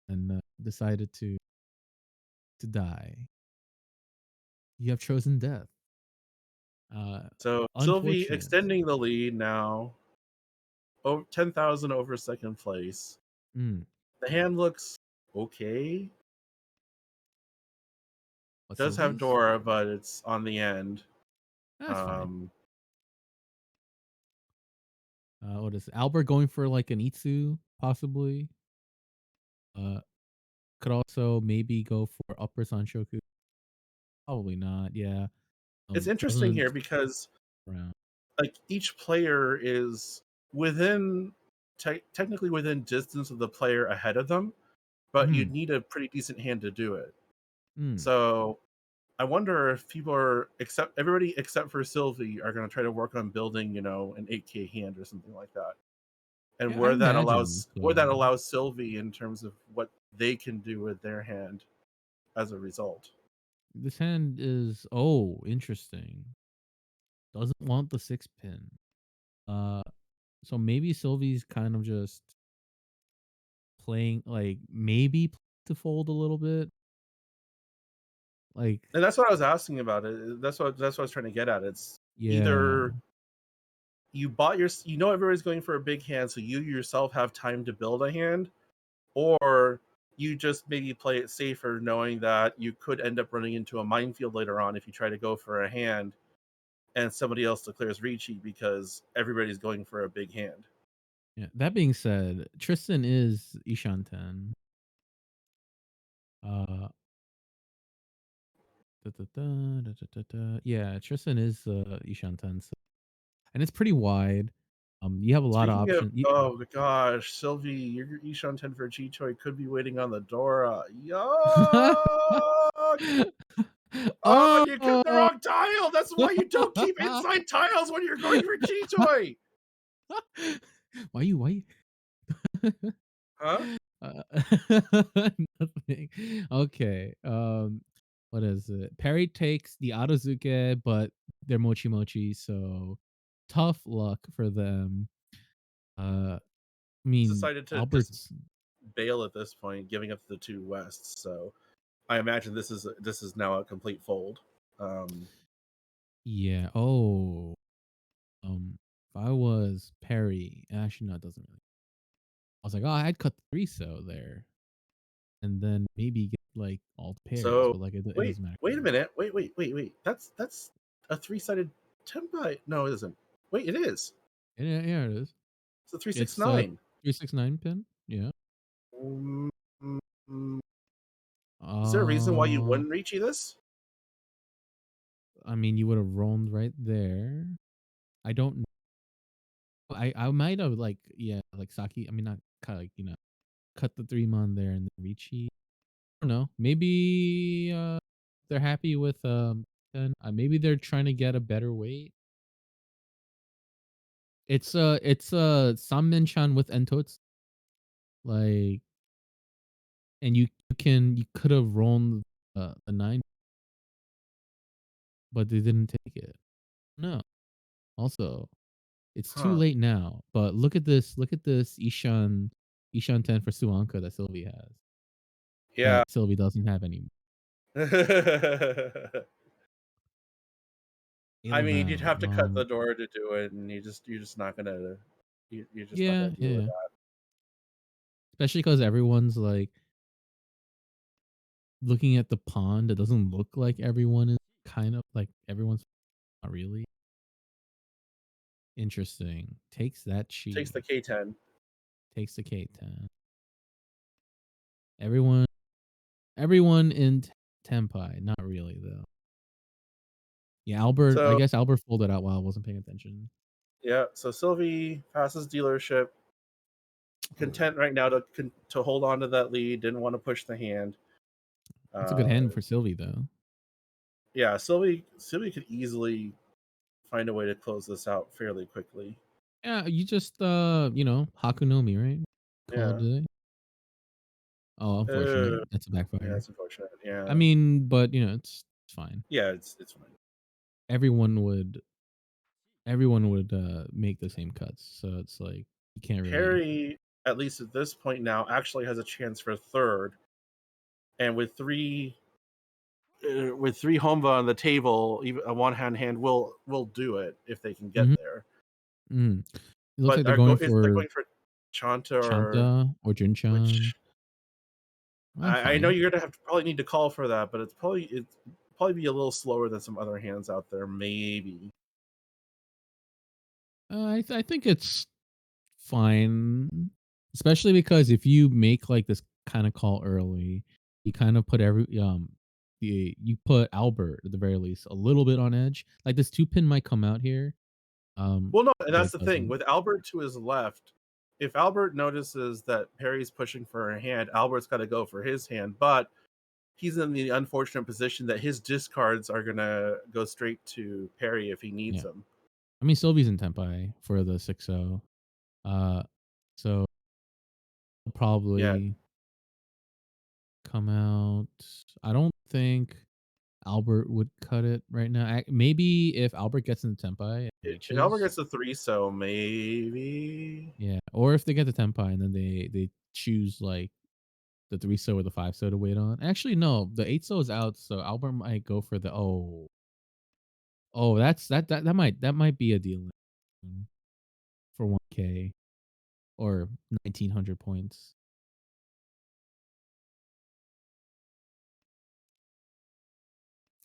and decided to die. You have chosen death. So Sylvie Unfortunate. extending the lead now. Oh, 10,000 over second place. Mm, The hand looks okay. what Does have Sylvie's? Dora, but it's on the end. That's fine. Um, What is it? Albert going for like an Itsu, possibly? Uh, could also maybe go for upper Sanshoku. Probably not. Yeah. it's interesting Doesn't here because around. like each player is within technically within distance of the player ahead of them, but Mm, you'd need a pretty decent hand to do it. mm. So I wonder if people are except everybody except for Sylvie are going to try to work on building, an 8K hand or something like that. And Yeah, I imagine where that so. allows Sylvie in terms of what they can do with their hand as a result. This hand is interesting. Doesn't want the 6 pin. Uh, so maybe Sylvie's kind of just playing like maybe to fold a little bit. Like, And that's what I was asking about it. That's what I was trying to get at. It's yeah, either everybody's going for a big hand, so you yourself have time to build a hand, or you just maybe play it safer knowing that you could end up running into a minefield later on if you try to go for a hand and somebody else declares Ricci because everybody's going for a big hand. yeah. That being said, Tristan is Ishan 10. Uh, yeah, Tristan is Ishan 10, so, and it's pretty wide. You have a lot of Speaking of, options. oh gosh, Sylvie, your Ishan 10 for G-Toy could be waiting on the Dora. Yuck! Oh, you cut the Oh! wrong tile. That's why you don't keep inside tiles when you're going for G-Toy. Why you Huh? uh, nothing. Okay, what is it? Perry takes the Adozuke, but they're mochi mochi, so tough luck for them. I He's mean, decided to just Albert's bail at this point, giving up the two Wests. So I imagine this is now a complete fold. Um, yeah. Oh, if I was Perry, actually, no, it doesn't really. I was like, oh, I'd cut the 3 so there, and then maybe get like all the pairs, so but like it wait, doesn't matter. wait a minute. Wait. That's a three-sided tempi. No, it isn't. Wait, it is. Yeah, yeah, it is. It's a three six It's nine. 369 pin. Yeah. Mm, mm, mm. Is there a reason why you Uh, wouldn't reach this? I mean, you would have roamed right there. I don't. I might have like like Saki. I mean, not kind of like cut the 3 mon there and then Ricci. I don't know. Maybe they're happy with 10. Maybe they're trying to get a better weight. It's Sanmenchan with Entots, like, and you You could have rolled a 9, but they didn't take it. No. Also, it's too Huh. late now, but look at this Ishan 10 for Suanka that Sylvie has, Yeah. that Sylvie doesn't have anymore. I Ayla mean, you'd Mal, have to cut the door to do it, and you're just not gonna you're just not yeah, gonna deal with yeah, that. especially because everyone's, like, looking at the pond, it doesn't look like everyone is kind of like everyone's not really. Interesting. Takes that Takes the chi, K10. takes the K10. Everyone everyone in Tempai, not really though. Yeah, Albert, I So guess Albert folded out while I wasn't paying attention. yeah, so Sylvie passes dealership, Oh, content right now to hold on to that lead. Didn't want to push the hand. that's a good Uh, hand for Sylvie though. yeah, Sylvie could easily find a way to close this out fairly quickly. Yeah, you just Hakunomi, right? Call it Yeah. a day. Oh, unfortunate. Uh, That's a yeah, backfire. it's unfortunate. I Yeah. mean, but it's fine. Yeah, it's fine. Everyone would make the same cuts. So it's like you can't really. Perry, at least at this point now, actually has a chance for third, and with three Honva on the table, even a one hand will do it if they can get Mhm, there. mhm. It looks But like they're going they're for going for Chanta, or Chanta or Jinchan. which I'm I know fine. you're gonna have to probably need to call for that, but it's probably be a little slower than some other hands out there, maybe. I think it's fine, especially because if you make like this kind of call early, you kind of put you put Albert at the very least a little bit on edge. Like this 2 pin might come out here, Well, no, and but that's it the thing doesn't. with Albert to his left. If Albert notices that Perry's pushing for a hand, Albert's got to go for his hand, but he's in the unfortunate position that his discards are gonna go straight to Perry if he needs Yeah, them. I mean Sylvie's in Tempai for the 6-0, uh, so he'll Yeah, probably come out. I don't think Albert would cut it right now. Maybe if Albert gets in the Tempai and if Albert reaches. gets a three, so maybe. Yeah, or if they get the Tempai and then they choose like the 3-so or the 5-so to wait on. Actually, no, the 8-so is out, so Albert might go for the that might be a deal for 1K or 1,900 points.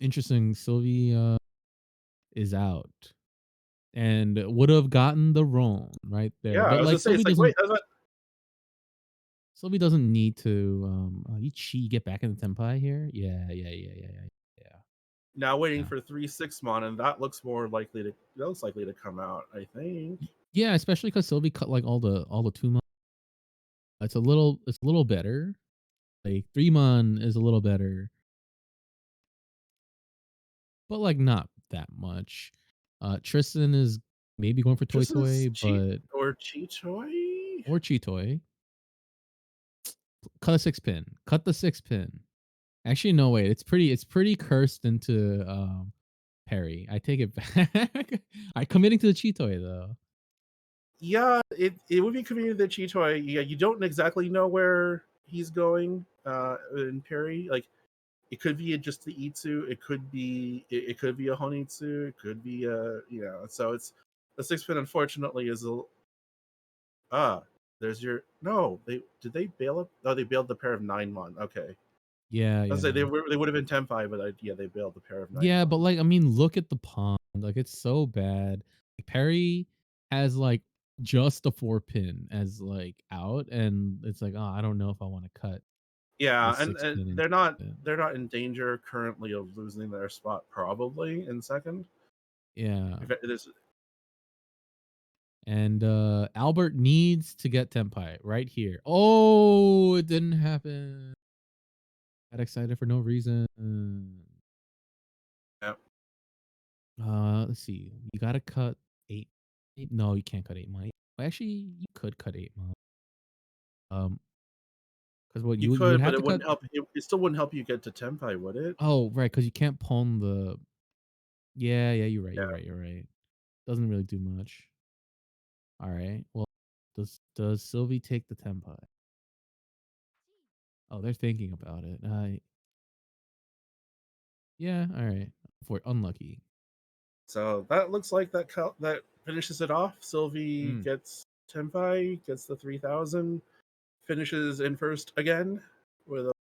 Interesting. Sylvie is out and would have gotten the roam right there, Yeah, I but was like gonna say it's like wait, that's what Sylvie doesn't need to you get back in the Tempai here. Yeah. now waiting Yeah. for 3/6 mon, and that looks likely to come out, I think. Yeah, especially because Sylvie cut like all the 2 months. It's a little better. Like 3 mon is a little better, but like not that much. Tristan is maybe going for Toy Tristan's Toy, cheat but or Cheatoy? or Chitoy. Cut a 6 pin. Cut the 6 pin. Actually, no wait. It's pretty cursed into Perry. I take it back. I committing to the Chitoy though. Yeah, it would be convenient that Cheatoy. Yeah, you don't exactly know where he's going in Perry. Like it could be just the Itsu, it could be a Honitsu, it could be so it's the 6 pin unfortunately is a ah there's your no, they bail up, oh they bailed the pair of 9 mon. Okay. Yeah, I was say yeah. they would have been 10-5, but yeah, they bailed the pair of 9 Yeah, but mon. like I mean, look at the pond. Like it's so bad. Perry has like just a 4 pin as like out, and it's like, oh, I don't know if I want to cut the Yeah, six and pin and then they're not in danger currently of losing their spot probably in second. yeah. If it is And Albert needs to get Tempai right here. Oh, it didn't happen. Got excited for no reason. yeah, Let's see. You gotta cut eight. No, you can't cut 8 money. Well, actually, you could cut 8 money. Um, 'Cause what You you would could, but have it to cut. wouldn't help. It still wouldn't help you get to Tempai, would it? Oh, right, because you can't pawn the. Yeah, yeah, you're right, Yeah. you're right, you're right. Doesn't really do much. Alright, well, does Sylvie take the Tenpai? Oh, they're thinking about it. Yeah, alright. For unlucky. So that looks like that finishes it off. Sylvie Mm. gets Tempai, gets the 3,000, finishes in first again with a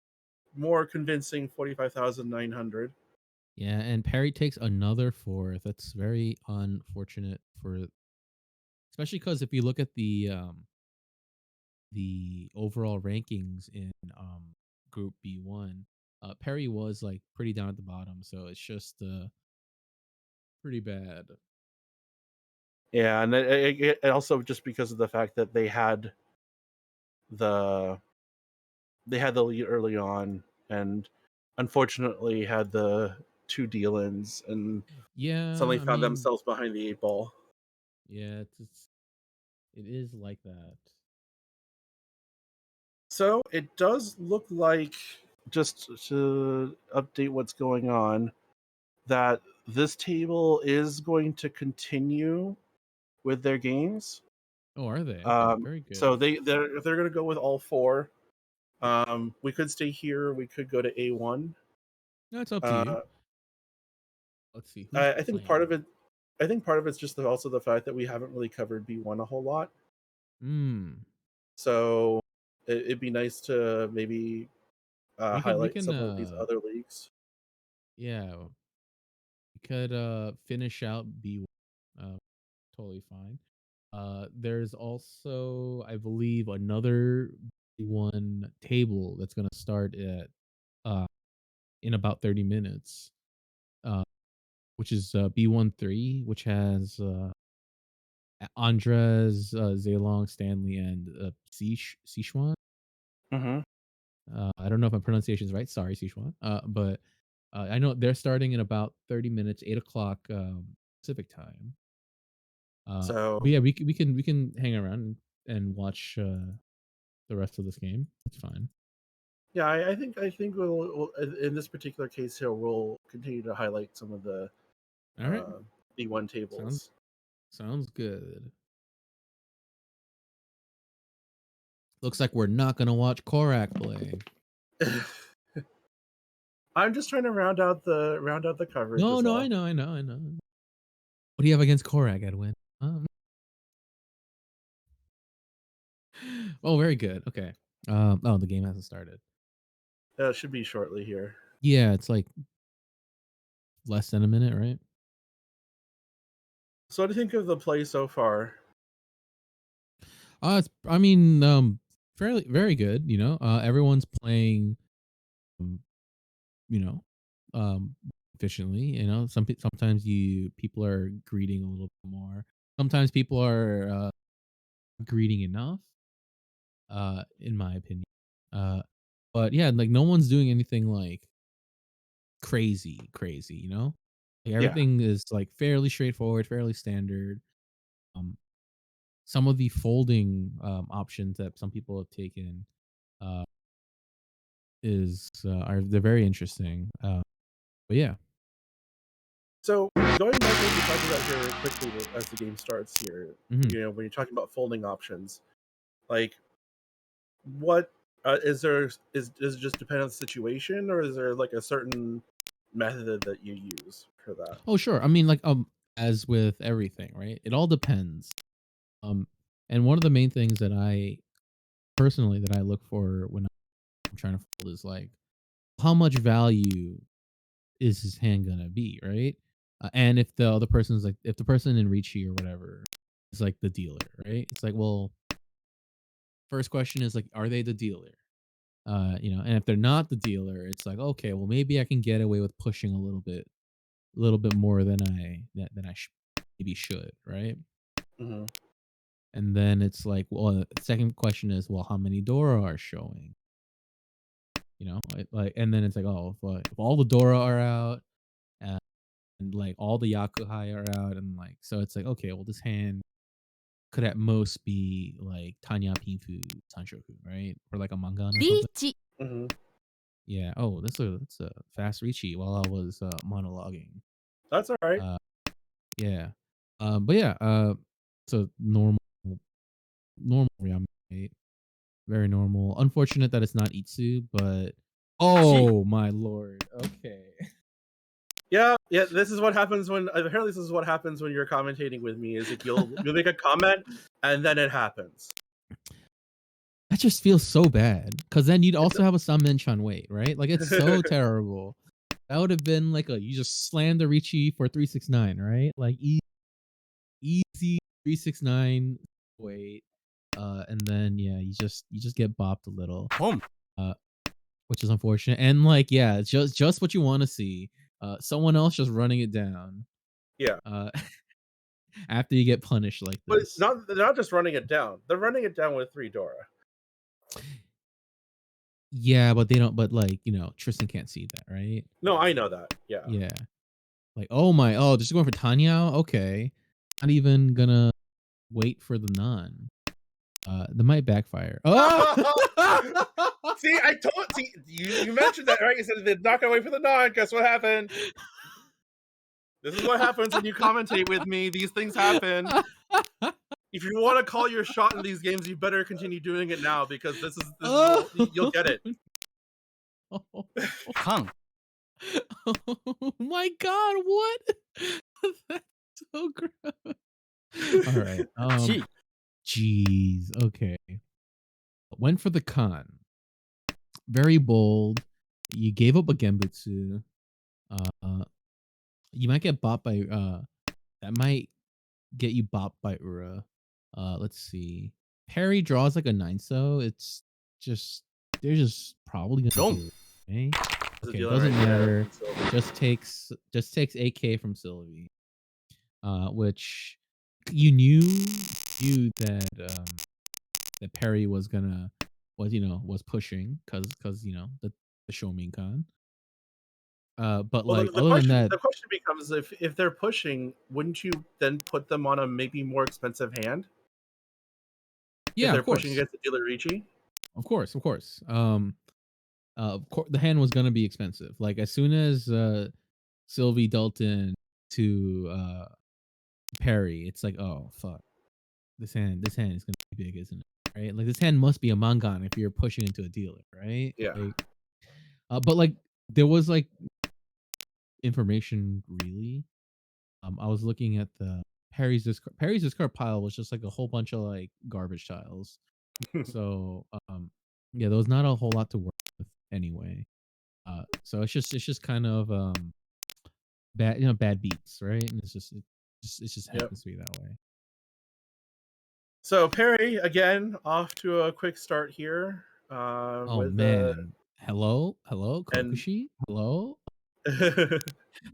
more convincing 45,900. Yeah, and Perry takes another 4th. That's very unfortunate for, especially because if you look at the overall rankings in, Group B1, Perry was, like, pretty down at the bottom, so it's just, pretty bad. Yeah, and it also just because of the fact that the they had the lead early on, and unfortunately had the two deal-ins, and suddenly Yeah, I found mean, themselves behind the eight ball. yeah, it is like that. So it does look like, just to update what's going on, that this table is going to continue with their games. Oh, are they? Okay, very So good. they're going to go with all four. We could stay here. We could go to A1. No, it's up to you. Uh, Let's see who's I think part of playing. it, I think part of it's just also the fact that we haven't really covered B1 a whole lot. Hmm. So it'd be nice to maybe We highlight can some of these other leagues. yeah, we could finish out B1. Totally fine. There's also, I believe, another B1 table that's gonna start at uh in about 30 minutes. Uh which is B13, which has Andres, Zalong, Stanley, and Sichuan. Hmm. I don't know if my pronunciation is right. Sorry, Sichuan. But I know they're starting in about 30 minutes, 8 o'clock Pacific time. So But yeah, we can hang around and watch the rest of this game. That's fine. yeah, I think we'll in this particular case here we'll continue to highlight some of the All right. uh, B1 Sounds tables. sounds good. Looks like we're not gonna watch Korak play. I'm just trying to round out the coverage No, is no, I all. know, I know, I know. What do you have against Korak, Edwin? Oh, very good. Okay. Oh, the game hasn't started. It should be shortly here. Yeah, it's like less than a minute, right? So what do you think of the play so far? It's, I mean, fairly very good. Everyone's playing, um, you know, um, efficiently. Sometimes people are greeting a little bit more. Sometimes people are greeting enough. In my opinion. Uh, but yeah, like no one's doing anything like crazy, crazy. Like, Yeah. everything is like fairly straightforward, fairly standard. Um, some of the folding options that some people have taken uh, are they're very interesting. But yeah. So going back to what you talked about here quickly as the game starts here, Mhm. when you're talking about folding options, like what is it just depend on the situation, or is there like a certain method that you use for that? Oh, sure. I mean, like, as with everything, right? It all depends. Um, and one of the main things that I look for when I'm trying to fold is like how much value is his hand gonna be, right? And if the other person's like, if the person in Ricci or whatever is like the dealer, right? It's like, well, first question is like, are they the dealer? And if they're not the dealer, it's like, okay, well, maybe I can get away with pushing a little bit more than I maybe should, right? Hmm. And then it's like, well, the second question is, well, how many Dora are showing? And then it's like, oh, if all the Dora are out, and like all the Yakuhai are out, and like, so it's like, okay, well, this hand could at most be like Tanya Pinfu Sanshoku, right? Or like a mangan or something. リーチ Hmm. Yeah. Oh, that's a fast reachy while I was monologuing. That's all right. Uh, yeah. But yeah. It's a normal ramen, right? Very normal. Unfortunate that it's not Itsu, but Gee. oh my lord. Okay. Yeah, yeah. This is what happens when apparently this is what happens when you're commentating with me. Is like you'll make a comment and then it happens. That just feels so bad. Cause then you'd It's also have a Samenchan wait, right? Like it's so terrible. That would have been like you just slammed the Ricci for 369, right? Like easy 369 wait. And then yeah, you just get bopped a little. boom. Uh which is unfortunate. And like, yeah, it's just what you want to see. Someone else just running it down. Yeah, Uh after you get punished like but this. they're not just running it down. They're running it down with 3 Dora. Yeah, but they don't but like, Tristan can't see that, right? No, I know that. Yeah. Yeah. Like, just going for Tanya? Okay. Not even gonna wait for the nun. That might backfire. Oh! See, see you mentioned that, right? You said they're not gonna wait for the nod. Guess what happened? This is what happens when you commentate with me. These things happen. If you want to call your shot in these games, you better continue doing it now because you'll get it.カン Oh my god, what? That's so gross. All right. チ Jeez. Okay. Went for the con. Very bold. You gave up a Genbutsu. Uh, you might get bopped by that might get you bopped by Ura. Let's see. Perry draws like a 9 so it's just they're just probably gonna Boom. do it. Okay, It's a okay, deal doesn't right there. matter. Just takes AK from Sylvie. Which you knew that Perry was pushing because the Shomin Con. But Well, like other than that, the question becomes if they're pushing, wouldn't you then put them on a maybe more expensive hand if yeah, they're of pushing course, against the dealer Ricci? of course, of course. The hand was gonna be expensive. Like as soon as Sylvie dealt in to Perry, it's like, oh fuck, this hand is gonna be big, isn't it? Right? Like this hand must be a mangan if you're pushing into a dealer, right? Yeah. Like, but like there was like information really. I was looking at the Perry's discard pile was just like a whole bunch of like garbage tiles. So yeah, there was not a whole lot to work with anyway. So it's just kind of bad beats, right? And it just Yep. happens to be that way. So Perry again off to a quick start here. Oh With man. Hello, and Kokushi. Hello, yeah.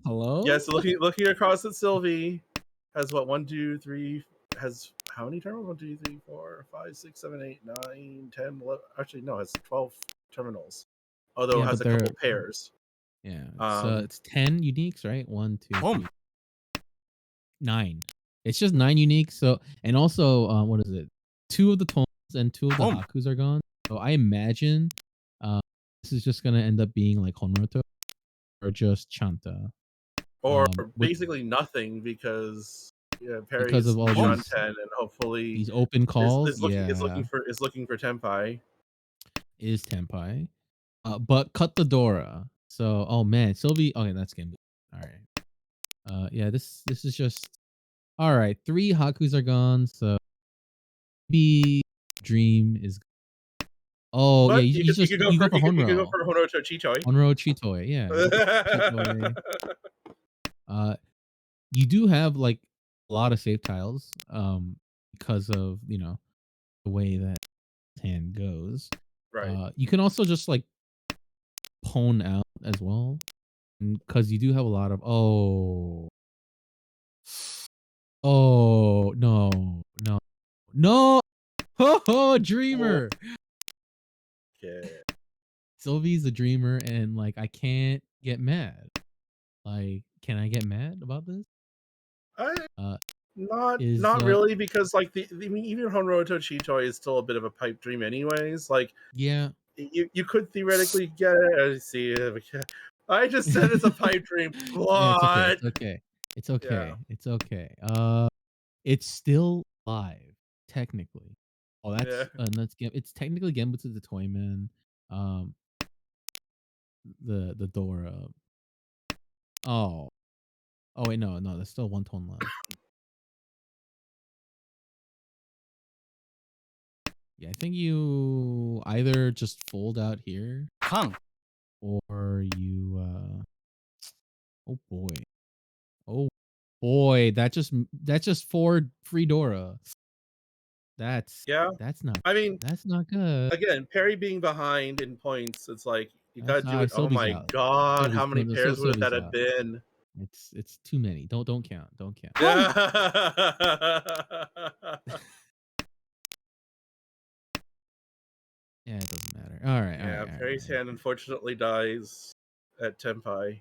hello. So looking across at Sylvie has what 1, 2, 3 has how many terminals? 1, 2, 3, 4, 5, 6, 7, 8, 9, 10, 11. Actually, no, it's 12 terminals. Although it Yeah, has but a they're couple pairs. yeah. Um, It's 10 uniques, right? 1, 2, 3, ボン 9. It's just 9 unique. So and also what is it? 2 of the tones and 2 of the ボン hakus are gone. So I imagine uh this is just gonna end up being like Honroto or just Chanta. or Which basically nothing because Perry because is of all boom these Shunten and hopefully these open calls, is yeah, looking for Tenpai. is Tenpai. But cut the Dora. So oh man, Sylvie. Okay, that's game. All right. Yeah, this is just all right. 3 hakus are gone. So maybe Dream is. Oh yeah, But you go for you could go Honro. for Honoto Chichoi. Honro Chitoy. Yeah, you go for Chitoy. Uh, you do have like a lot of save tiles. Because of the way that hand goes. Right. You can also just like pwn out as well, because you do have a lot of no no Oh, dreamer. okay. Sylvie's a dreamer, and like I can't get mad. Like, can I get mad about this? I, Uh, is Not really, because like I mean, even Honroto Chitoi is still a bit of a pipe dream, anyways. Like yeah. you could theoretically get it. I see. I just said it's a pipe dream. Yeah, it's okay. What? It's okay. It's Yeah, okay. It's okay. It's still live technically. Oh, yeah. that's it's technically Genbutsu the Toy Man. Um, the Dora. Oh, oh wait, no, no, there's still one tone left. Yeah, I think you either just fold out here, or you. Oh boy. Oh boy, that's just four free Dora. That's Yeah. that's not I mean, that's not good. again, Perry being behind in points, it's like you got That's to do it. Oh Sylvie's my out. god, Sylvie's how many no, pairs would that Sylvie's have out. been? It's too many. Don't count. Don't count. Yeah. Yeah, it doesn't matter. All right, all right, Yeah, all right, Perry's all right. hand unfortunately dies at Tenpai.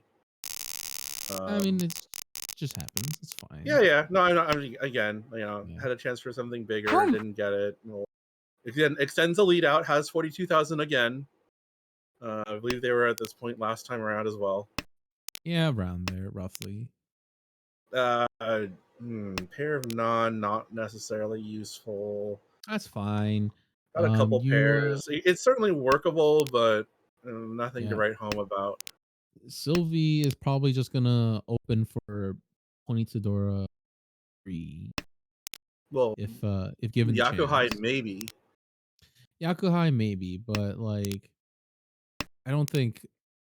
I mean, Um, it just happens. It's yeah, fine. yeah. No, I mean, again, Yeah. had a chance for something bigger, didn't get it. Well, again, extends the lead out, has 42,000 again. I believe they were at this point last time around as well. Yeah, around there, roughly. Uh, pair of not necessarily useful. That's fine. Got a couple You pairs. It's certainly workable, but nothing to yeah. write home about. Sylvie is probably just gonna open for Ponytadora 3 Well, if given the Yakuhai chance. maybe. Yakuhai maybe, but like I don't think.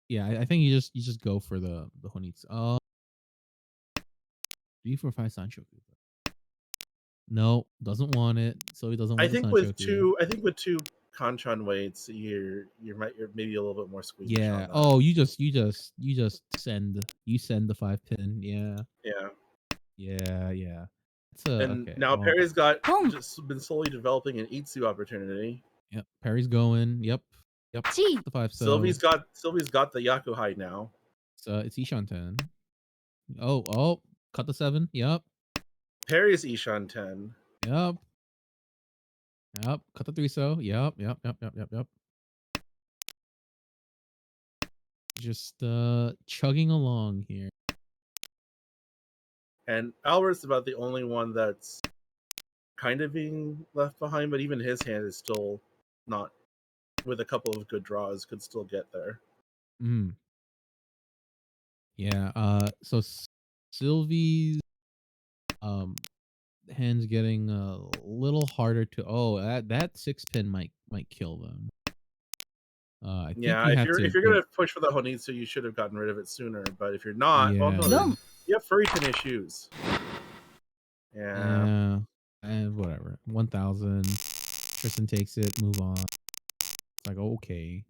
Yeah, I think you just go for the Honitsu. 345 Sanchoku. No, doesn't want it. So he doesn't want the Sanchoku. I think with two Kanchan weights, you're maybe a little bit more squeamish Yeah. on that. Oh, you just send the 5 pin. Yeah. Yeah. Yeah. Yeah. It's And okay. now Well, Perry's got just been slowly developing an Itsu opportunity. yep. Perry's going. Yep. Yep. The 5 so Sylvie's got the Yakuhai now. it's Ishan 10. Oh, cut the 7. Yep. Perry's Ishan 10. Yep. Yep. Cut the 3 so. Yep. Just chugging along here. And Albert's about the only one that's kind of being left behind, but even his hand is still not, with a couple of good draws, could still get there. Mm. Yeah. So Sylvie's hands getting a little harder to. Oh, that 6 pin might kill them. I think Yeah, you have if to you're give. gonna push for the Honitsu, you should have gotten rid of it sooner. But if you're not, well, Yeah. no, then you have furry pin issues. Yeah. Yeah. And whatever. 1,000. Tristan takes it. Move on. It's like okay.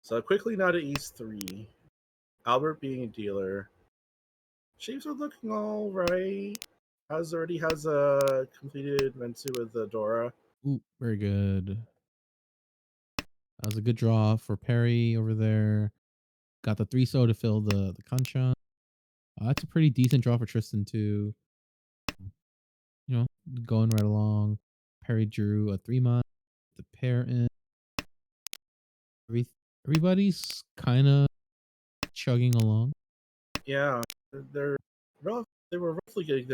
So quickly now to East 3. Albert being a dealer. Shapes are looking all right. Already has a completed Mensu with the Dora. Ooh, very good. That was a good draw for Perry over there. Got the 3 so to fill the Kanchan. That's a pretty decent draw for Tristan too. You know, going right along. Perry drew a 3 month. The pair in. Everybody's kind of chugging along. Yeah, they're they were roughly getting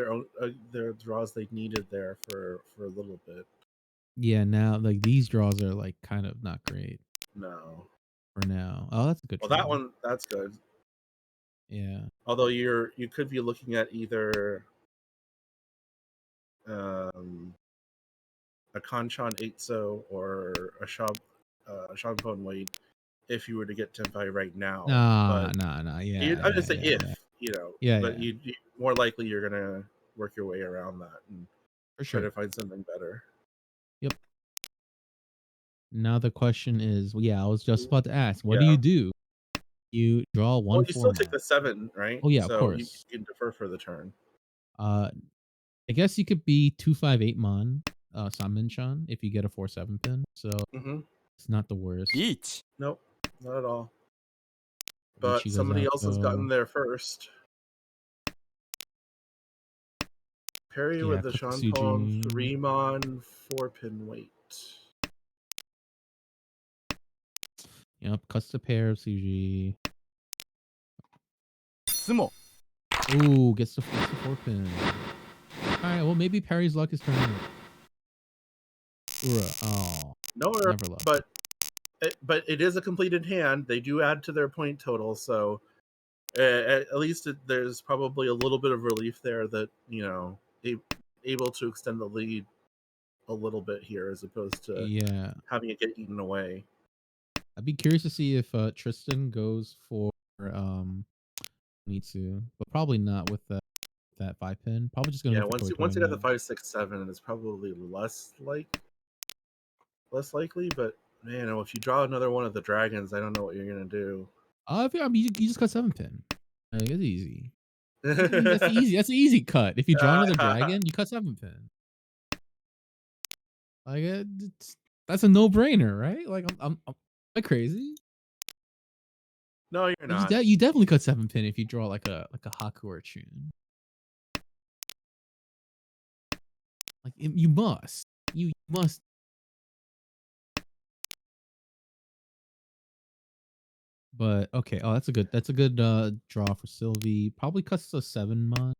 their draws they needed there for a little bit. Yeah, now like these draws are like kind of not great No. for now. Oh, that's a good Well, draw. that one that's good. Yeah. Although you could be looking at either um, a Kanchan 8-so or a Shanpon weight if you were to get Tenpai right now. But Nah. Yeah, I'm just yeah, saying yeah, yeah. if, Yeah, but yeah. you more likely you're gonna work your way around that and For try sure. to find something better. Yep. Now the question is, well, yeah, I was just about to ask, what Yeah. do? You draw Well, one you still format. take the 7, right? Oh yeah, of So you course. can defer for the turn. Uh, I guess you could be 258 mon, Sanminchan if you get a 4/7 pin. So Mm-hmm. it's not the worst. Nope, not at all. but Richie goes somebody out else has gotten though. there first. Perry Yeah, with the cut the Sean Paul Suji. 3-mon 4-pin weight. Yep, cuts the pair of CG. Sumo. Ooh, gets the 4 pin. Alright, well maybe Perry's luck is turning. Ura. Oh, No, never luck. but it is a completed hand. They do add to their point total, so at least there's probably a little bit of relief there that able to extend the lead a little bit here as opposed to Yeah. having it get eaten away. I'd be curious to see if Tristan goes for Mitsu, but probably not with that 5 pin. Probably just gonna Yeah, go for Toy Toy once you got the now. 5-6-7, it's probably less likely. But man, if you draw another one of the dragons, I don't know what you're gonna do. I mean, you just cut 7 pin. Like, it's easy. That's easy. That's an easy cut. If you draw another dragon, you cut 7 pin. Like that's a no brainer, right? Like I'm crazy. No, you're Like, not. you definitely cut 7 pin if you draw like a Haku or a Chun. Like you must. You must. But okay. Oh, that's a good draw for Sylvie. Probably cuts to 7 mon.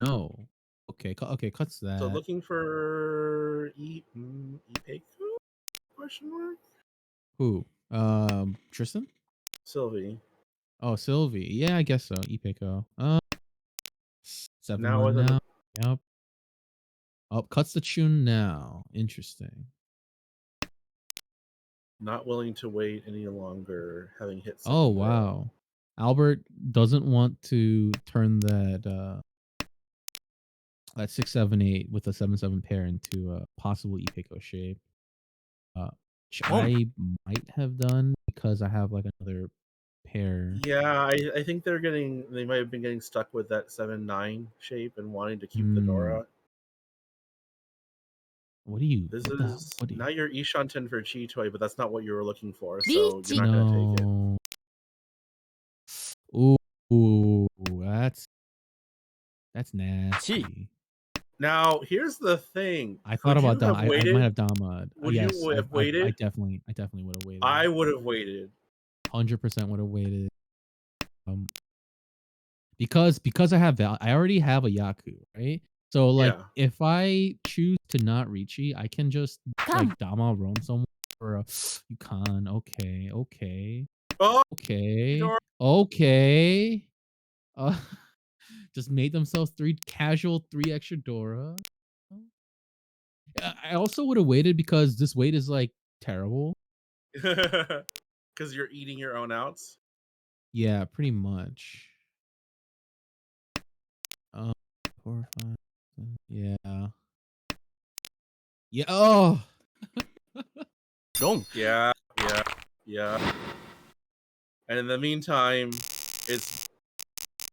No. Okay. Okay. Cuts So that. looking for Ipeku? Question mark. Who? Tristan. Sylvie. Oh, Sylvie. Yeah, I guess so. Ipeko. 7 Now mon within the now. Yep. Oh, cuts the Chun now. Interesting. not willing to wait any longer, having hit Oh second draw. wow. Albert doesn't want to turn that 6-7-8 with a 7-7 pair into a possible Ipeko shape. Which I might have done because I have like another pair. Yeah, I think they might have been getting stuck with that 7-9 shape and wanting to keep the Hmm. Dora. What do you? This What the hell? is What do you? now your Ishanten for Chi Toy, but that's not what you were looking for, so you're not gonna take it. No. Ooh, that's nasty. Now, here's the thing. I thought Could about you that. have I might waited? have Damad. Would Yes, you have waited? I definitely would have I waited. would have waited. 100% would have waited. Because I already have a Yaku, right? So like Yeah. if I choose to not Richi, I can just like Dama roam somewhere or you can. Okay. Oh, Okay. Dora. Okay. Uh just made themselves three extra Dora. I also would have waited because this wait is like terrible. Because you're eating your own outs. Yeah, pretty much. 4, 5, yeah. Yeah. Oh. Yeah. And in the meantime, it's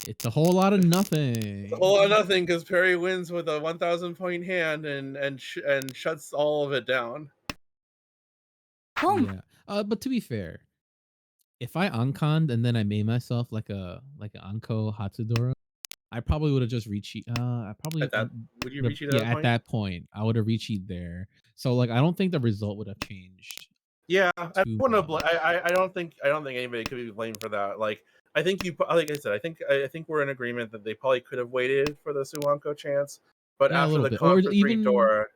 It's a whole lot of nothing. a whole lot of nothing because Perry wins with a 1,000 point hand and shuts all of it down. Yeah. But to be fair, if I unconned and then I made myself like an Anko Hatsudora, I probably would have just reached. I probably At that, would you would have. reach it at Yeah, that at point? that point, I would have reached there. So like, I don't think the result would have changed Yeah, I too wouldn't much. have. I don't think anybody could be blamed for that. Like I think like I said, I think we're in agreement that they probably could have waited for the Suwanko chance, but Yeah, a after little the bit, con for 3 Dora, or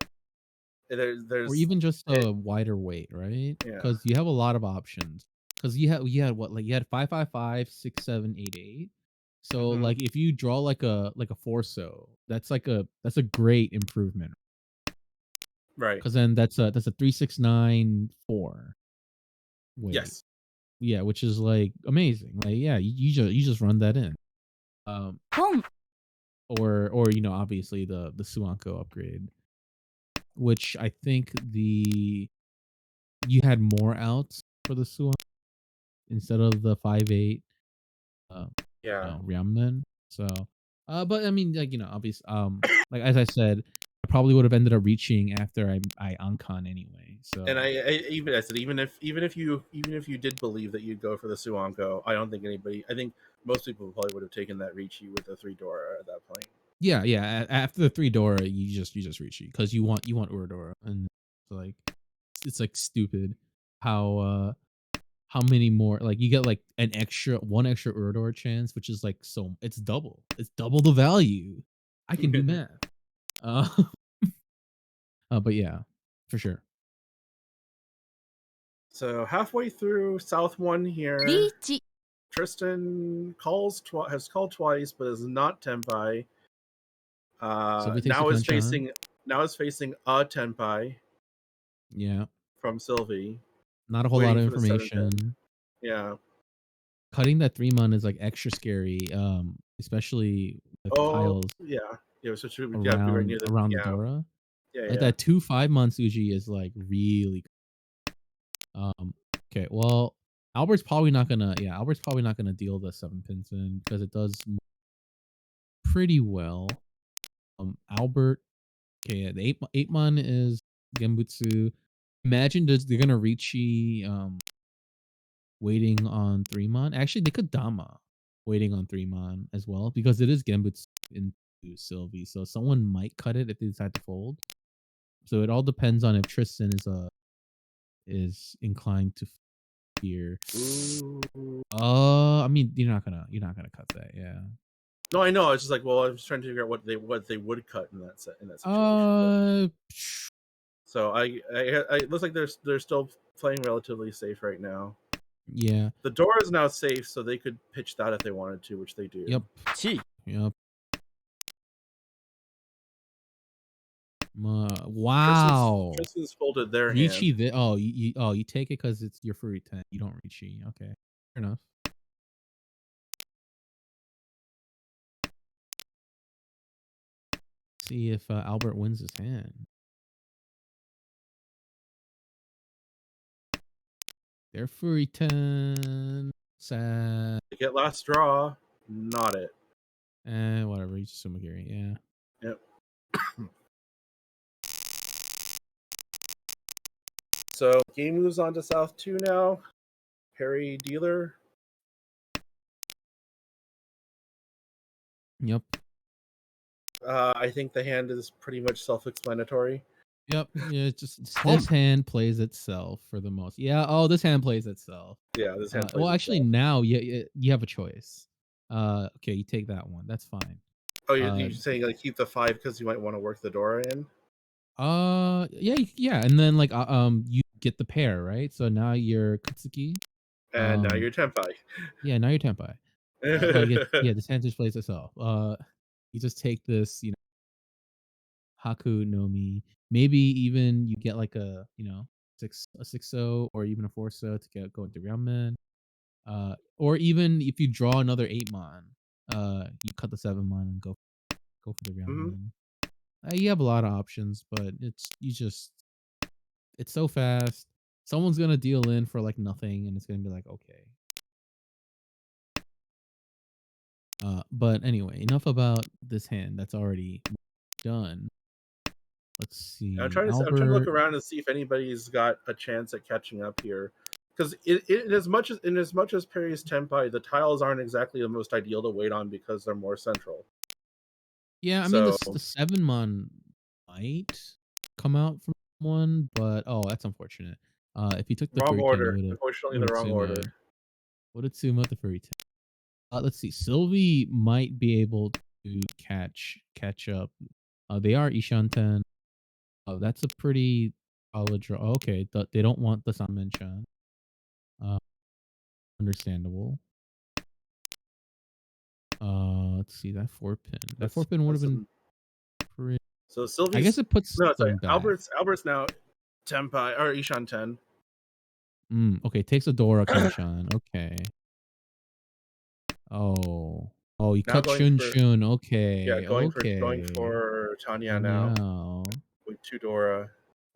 there's even just it, a wider weight, right? yeah. Because you have a lot of options. Because you had what, like you had 5, 6, 7, 8, 8. So Mm-hmm. like if you draw like a Forso, that's a great improvement. Right. Because then that's a 3, 6, 9, 4 weight. Yes. Yeah, which is like amazing. Like yeah, you just run that in. Or obviously the Suanko upgrade, which I think you had more outs for the Suan instead of the 5-8 Yeah. Ryamnen. So but I mean, like obviously like as I said, I probably would have ended up reaching after I Ankon anyway. And So I said even if you did believe that you'd go for the Suanko, I don't think anybody. I think most people probably would have taken that Ricci with the 3 Dora at that point. yeah, yeah. After the 3 Dora, you just reach it because you want Uradora, and so, like it's like stupid how many more, like you get like one extra Uradora chance, which is like so it's double the value. I can do math. Uh, but yeah, for sure. So halfway through South One here, リーチ Tristan has called twice, but is not Tenpai. Sylvie takes the Now is Kanchan. facing a Tenpai Yeah, from Sylvie, not a whole lot waiting of for the 7 pin. information. Yeah. Cutting that 3 mon is like extra scary, especially with Oh tiles yeah. Yeah. So should we have to be right around near the around the yeah Dora. yeah Like yeah. that 2 5 mon Suji is like really um okay. Well, Albert's probably not gonna deal the 7 pins in because it does pretty well. Albert, okay, the 8 mon is Genbutsu. Imagine they're gonna Ricci waiting on 3 mon. Actually, they could Dama waiting on 3 mon as well because it is Genbutsu into Sylvie. So someone might cut it if they decide to fold. So it all depends on if Tristan is inclined to fear. Ooh. I mean, you're not gonna cut that, yeah. No, I know. It's just like, well, I was trying to figure out what they would cut in that situation. But Uh, so it looks like they're still playing relatively safe right now. yeah, The door is now safe, so they could pitch that if they wanted to, which they yep, do. チ yep. Wow. Tristan's folded their hand, Ricci, you take it because it's your free 10. You don't Ricci. Okay, fair enough. See if Albert wins his hand. They're free 10. Sad. they get last draw, not it. Whatever. He's just Sumagiri. Yeah. Yep. So game moves on to South 2 now. Harry Dealer. Yep. I think the hand is pretty much self-explanatory. Yep. Yeah. It's just this hand plays itself for the most. Yeah. Oh, this hand plays itself. Yeah, this hand plays Well, actually, itself. now you have a choice. Okay, you take that one. That's fine. Oh, you're saying like keep the 5 because you might want to work the Dora in, Yeah, yeah, and then like you get the pair, right? So now you're Kutsuki. and now you're Tenpai. Yeah, now you're Tenpai. But yeah, this hand just plays itself. You just take this, Haku no Mi. Maybe even you get like a 6-0 or even a 4-0 to go into Ramen. Or even if you draw another 8 mon, you cut the 7 mon and go for the Mhm. Ramen. You have a lot of options, but it's so fast. Someone's gonna deal in for like nothing, and it's gonna be like okay. But anyway, enough about this hand. That's already done. Let's I'm see, trying to look Albert. around and see if anybody's got a chance at catching up here. Because in as much as Perry's Tenpai, the tiles aren't exactly the most ideal to wait on because they're more central. Yeah, I mean So the 7 mon might come out from one, but oh, that's unfortunate. If he took the wrong furry 10, you order. Unfortunately, the would have wrong Tsuma. order. Would have Tsuma the furry 10. Let's see. Sylvie might be able to catch up. They are Ishan 10. Oh, that's a pretty solid draw. Okay, they don't want the Sanmen-chan. Uh, Understandable. Let's see that 4 pin. That That's 4 pin would have that's been some. pretty. So I guess Sylvie's it puts no, sorry. them back. Albert's now Tenpai or Ishan 10. Okay, takes a Dora Kanchan. Okay. Oh, you Now cut going Shun for Shun. yeah, Okay, going okay. for Tanya now Danielle. with 2 Dora.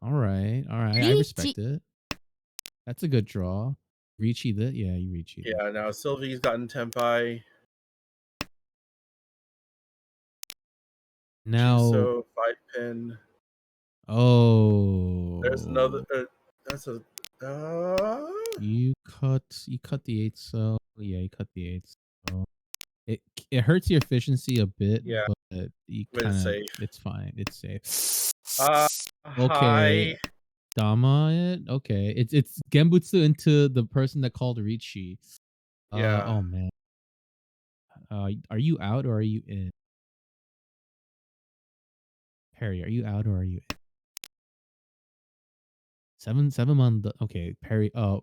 All right, all right. I リーチ respect it. That's a good draw. Ricci that, yeah, you Ricci that. Yeah, now Sylvie's gotten Tenpai. Now, Chuso, 5 pin. There's another. oh, That's a. Uh, you cut the 8, so yeah, you cut the 8. So it hurts your efficiency a bit, yeah, but you but it's kind of safe. it's fine. It's safe. Uh, Okay, hi. Dama it. Okay, it's Genbutsu into the person that called Richi. Yeah. Oh man. Are you out or are you in? Perry, are you out or are you in? 7 on the okay, Perry. Oh, what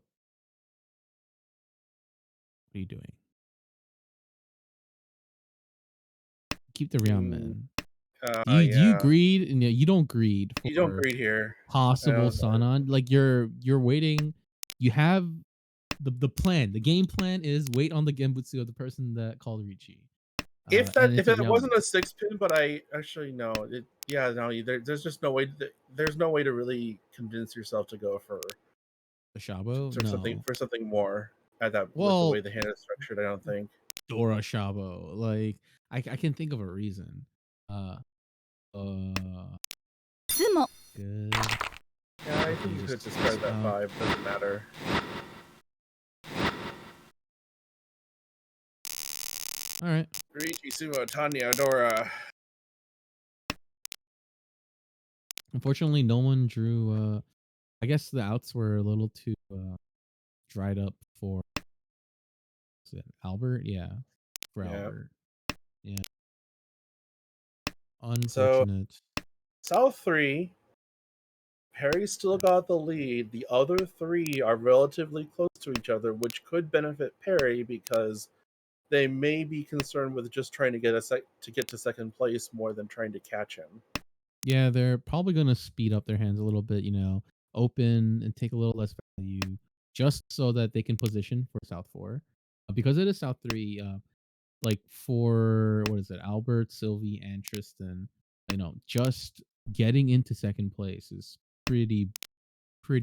are you doing? Keep the round Mm, man. Do you yeah. greed? No, you don't greed You don't for greet here. I possible don't know. Sanan. Like you're waiting. You have the plan. The game plan is wait on the Genbutsu of the person that called Richi. And If it's a it round wasn't a 6 pin, but I actually no, yeah, no, there's just no way. There's no way to really convince yourself to go a Shabo. No. for something more at that with the Well, way the hand is structured. I don't think. Dora Shabo. Like I can think of a reason. Uh uh good. Yeah, I Okay, think you you just could discard that uh 5. Doesn't matter. all right. Riichi, Sumo, Tanya, Dora. Unfortunately no one drew I guess the outs were a little too dried up for is it Albert? Yeah. For Yeah. Albert. Yeah. So Unfortunate. South 3, Perry still got the lead. The other 3 are relatively close to each other, which could benefit Perry because they may be concerned with just trying to get to second place more than trying to catch him. Yeah, they're probably gonna speed up their hands a little bit, open and take a little less value just so that they can position for South 4. Because it is South 3, like for what is it, Albert, Sylvie, and Tristan, just getting into second place is pretty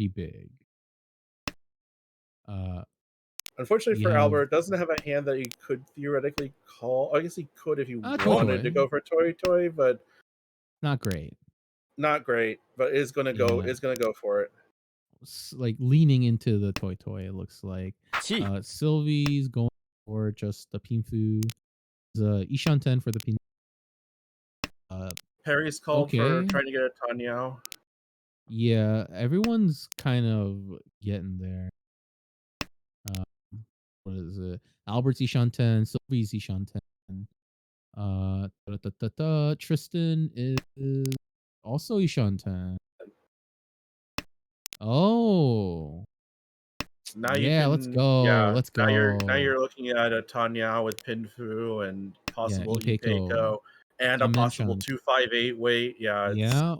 big. Uh Unfortunately we for have Albert, doesn't have a hand that he could theoretically call. I guess he could if he Toy wanted to Toy, go for Toy Toy, but not great. not great. But Yeah, is gonna go for it. like leaning into the Toy Toy. It looks like Sylvie's going for just the Pinfu. The Ishan 10 for the Pin. Uh, Perry's called for okay. trying to get a Tanyao. Yeah, everyone's kind of getting there. Um, what is it? Albert's Ishan 10, Sylvie's Ishan 10. Tristan is also Ishan 10. Oh, Now you yeah, let's can, go. yeah. Let's Now go. you're looking at a Tanyao with Pinfu and Yeah, possible Ipeko. Ipeko and a I possible mentioned. 258 weight. Yeah, Yeah,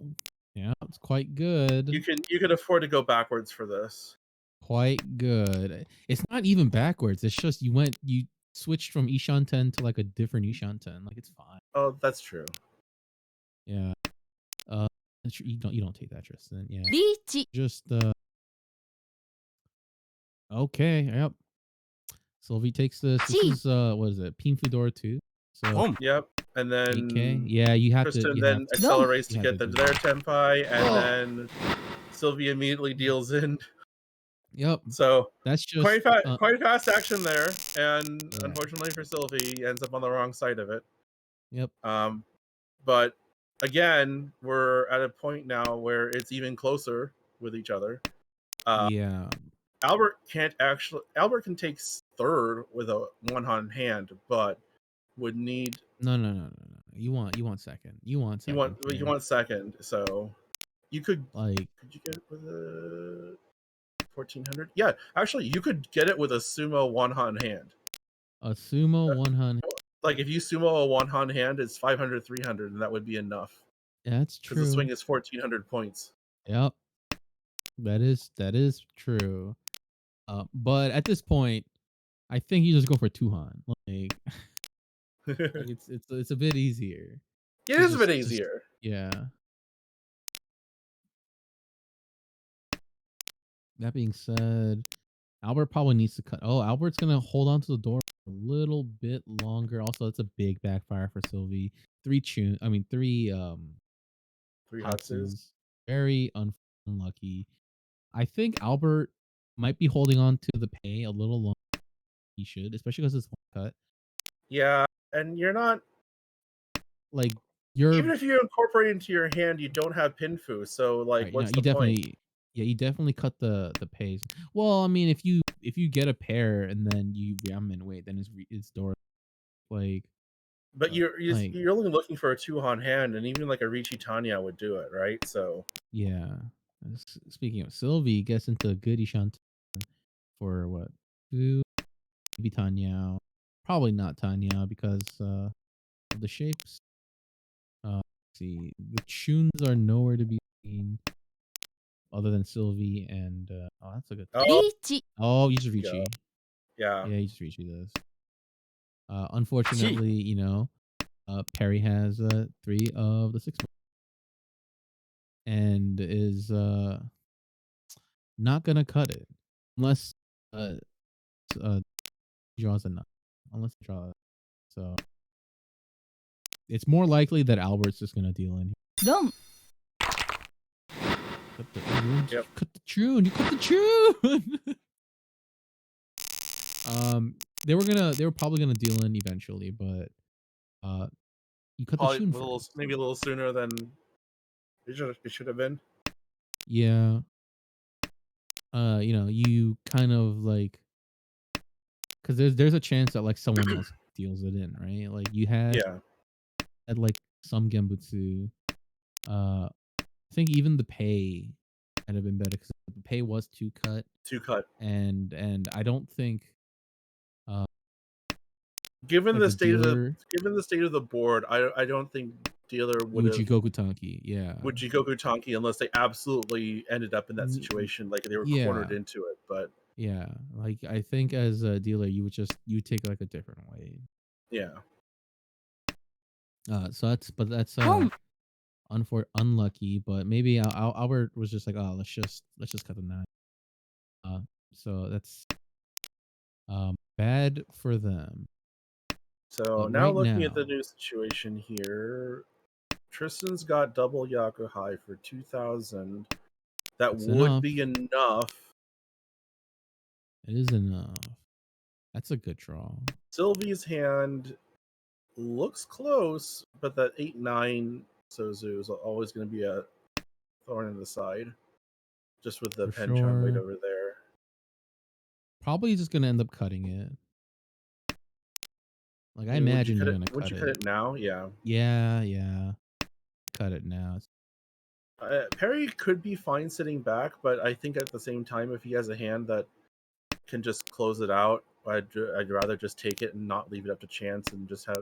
yeah, it's quite good. you can afford to go backwards for this. Quite good. It's not even backwards. It's just you switched from Ishan 10 to like a different Ishan 10. Like it's fine. Oh, that's true. Yeah. Uh you don't take that, Tristan. Yeah. リーチ Just okay. Yep. Sylvie takes this. This チ is what is it? Pinfudor 2. So Yep. And 8K. then Yeah, you have to Tristan you have then to ドン accelerates you to have get to them do their that. tempai, and Oh. then Sylvie immediately deals in. Yep. So That's just quite fast action there, and yeah. unfortunately for Sylvie, he ends up on the wrong side of it. Yep. Um, but again, we're at a point now where it's even closer with each other. Yeah. Albert can take third with a one hand, but would need No. You want second. You want second you here. want second. So you Like could you get it with a 1400? Yeah, actually, you could get it with a sumo one hand. a sumo 100. Like if you sumo a one hand, it's 500, 300, and that would be enough That's because the true. swing is 1400 points. Yep. That is true. But at this point, I think you just go for Tuhan. Like It it's a bit easier to is a bit just easier. yeah. That being said, Albert probably needs to cut. Oh, Albert's gonna hold on to the door a little bit longer. Also, that's a big backfire for Sylvie. Three 3 Hutses. Hatsus. Very unlucky. I think Albert might be holding on to the pay a little longer than he should, especially because it's one cut. Yeah, and you're not Like you're even if you incorporate into your hand, you don't have Pinfu, so like right, what's you the point? definitely you definitely cut the pays. Well, I mean, if you get a pair and then you ram and wait, then it's door like But like you're only looking for a 2 on hand, and even like a Ricci Tanya would do it, right? So yeah. Speaking of Sylvie, gets into Goody Shunt for what? Two, maybe Tanya. Probably not Tanya because of the shapes. Let's see, the tunes are nowhere to be seen other than Sylvie and oh, that's a good. oh, Oh, he's there you go. Ricci. Yeah. Yeah, he's Ricci does. Unfortunately, Perry has three of the six and is not gonna cut it unless uh, uh draws a nut. Unless he draws, so it's more likely that Albert's just gonna deal in. Dum. Yep. Cut the tune. You cut the tune. They were probably gonna deal in eventually, but uh, you cut the Probably tune a little, first. maybe a little sooner than it should have been. Yeah. You kind of like because there's a chance that like someone else deals it in, right? Like you Yeah, had like some Genbutsu. I think even the pay might have been better because the pay was 2 cut, 2 cut. and I don't think uh Given like the the state of dealer the board, I don't think dealer would have Ujigoku Tanki, yeah. would Jikoku Tonki unless they absolutely ended up in that N- situation, like they were cornered yeah, into it. But yeah. Like I think as a dealer, you take like a different way. yeah, So that's Home. unlucky, but maybe Albert was just like, oh, let's just cut the knot. Uh, so that's bad for them. so But now right looking at the now, new situation here, Tristan's got double Yakuhai for 2,000. That it's would enough. be enough. It is enough. That's a good draw. Sylvie's hand looks close, but that 8-9 Sozu is always going to be a thorn in the side, just with the For Penchon weight sure. over there. Probably just gonna end up cutting it. Like I I mean, would you imagine cut you're it? gonna Would cut you cut it. it now? Yeah. Yeah, yeah. Cut it now. Perry could be fine sitting back, but I think at the same time, if he has a hand that can just close it out, I'd rather just take it and not leave it up to chance and just have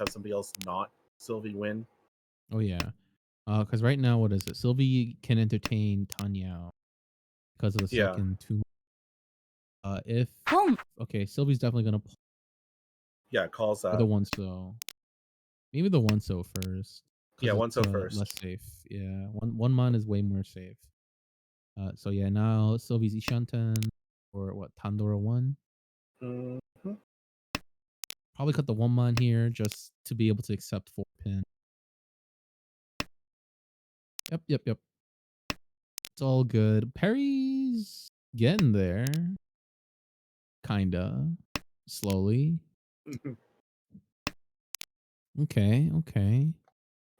somebody else not Sylvie win. Oh yeah. Because right now, what is it? Sylvie can entertain Tanya because of the Yeah, second two. If Home. okay, Sylvie's definitely gonna pull yeah, calls for the that. one so. Maybe the one so first Yeah, because one it's so less first. safe. Yeah, one mon is way more safe. So yeah, now Sylvie's Ishanten or what Tandora one. Hmm. Probably cut the one mon here just to be able to accept 4 pin. Yep. It's all good. Perry's getting there, kinda slowly. Okay.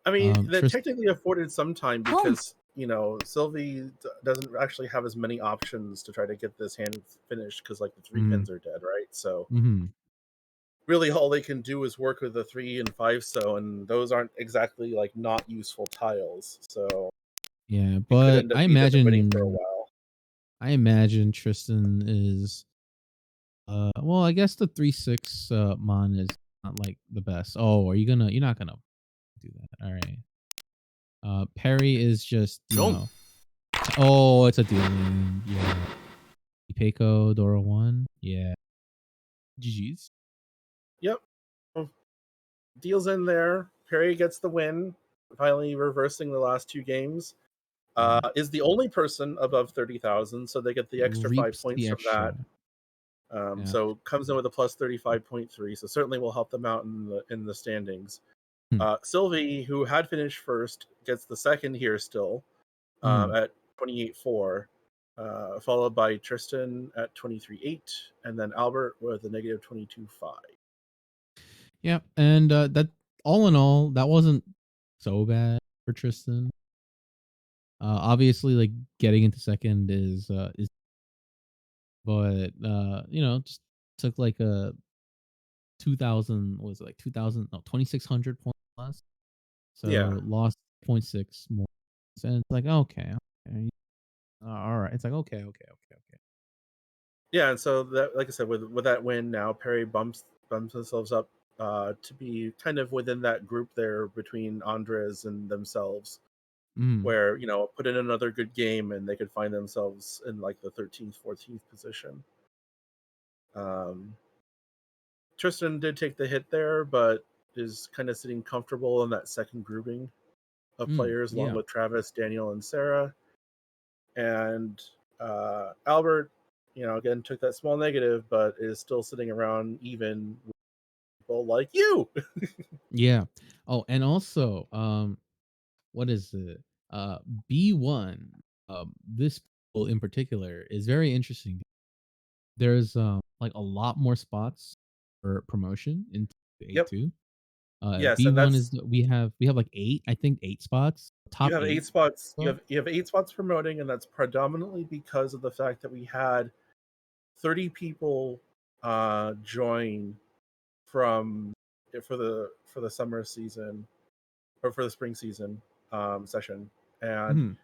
I mean, that Trist. technically afforded some time Home. because Sylvie doesn't actually have as many options to try to get this hand finished because like the 3 pins are dead, right? So Mm-hmm. really all they can do is work with the 3 and 5 so, and those aren't exactly like not useful tiles, so Yeah, it could but end up either winning for a while. I imagine Tristan is well, I guess the 3/6 mon is not like the best. Oh, you're not gonna do that. All right. Perry is just, Boom. oh, it's a dealing. Yeah. Peiko, Dora 1. Yeah. GG's. Yep. Deals in there. Perry gets the win, finally reversing the last 2 games. Mhm. is the only person above 30,000, so they get the extra 5 Reaps points the from that. extra. Yeah. So comes in with a plus 35.3, so certainly will help them out in the standings. Hmm. Sylvie, who had finished first, gets the second here still Mm. at 28.4, followed by Tristan at 23.8, and then Albert with a negative 22.5. Yeah, and that all in all, that wasn't so bad for Tristan. Obviously, like getting into second is, but just took like a 2,000. Was it like 2,000? No, 2,600 points less. Yeah. So lost point 0.6 more, and it's like okay, all right. It's like okay. Yeah, and so that, like I said, with that win now, Perry bumps themselves up to be kind of within that group there between Andres and themselves, Mm, where put in another good game and they could find themselves in like the 13th, 14th position. Um, Tristan did take the hit there, but is kind of sitting comfortable in that second grouping of players, along yeah, with Travis, Daniel, and Sarah. And Albert, again took that small negative, but is still sitting around even with people like you. yeah. Oh, and also, what is it? Uh, B1. This pool in particular is very interesting. There's like a lot more spots for promotion in Yep. A2. Yes, and B1 that's is we have like eight, I think 8 spots, you top have eight eight. spots. You Well, have 8 spots promoting, and that's predominantly because of the fact that we had 30 people join from for the summer season or for the spring season session, and mhm,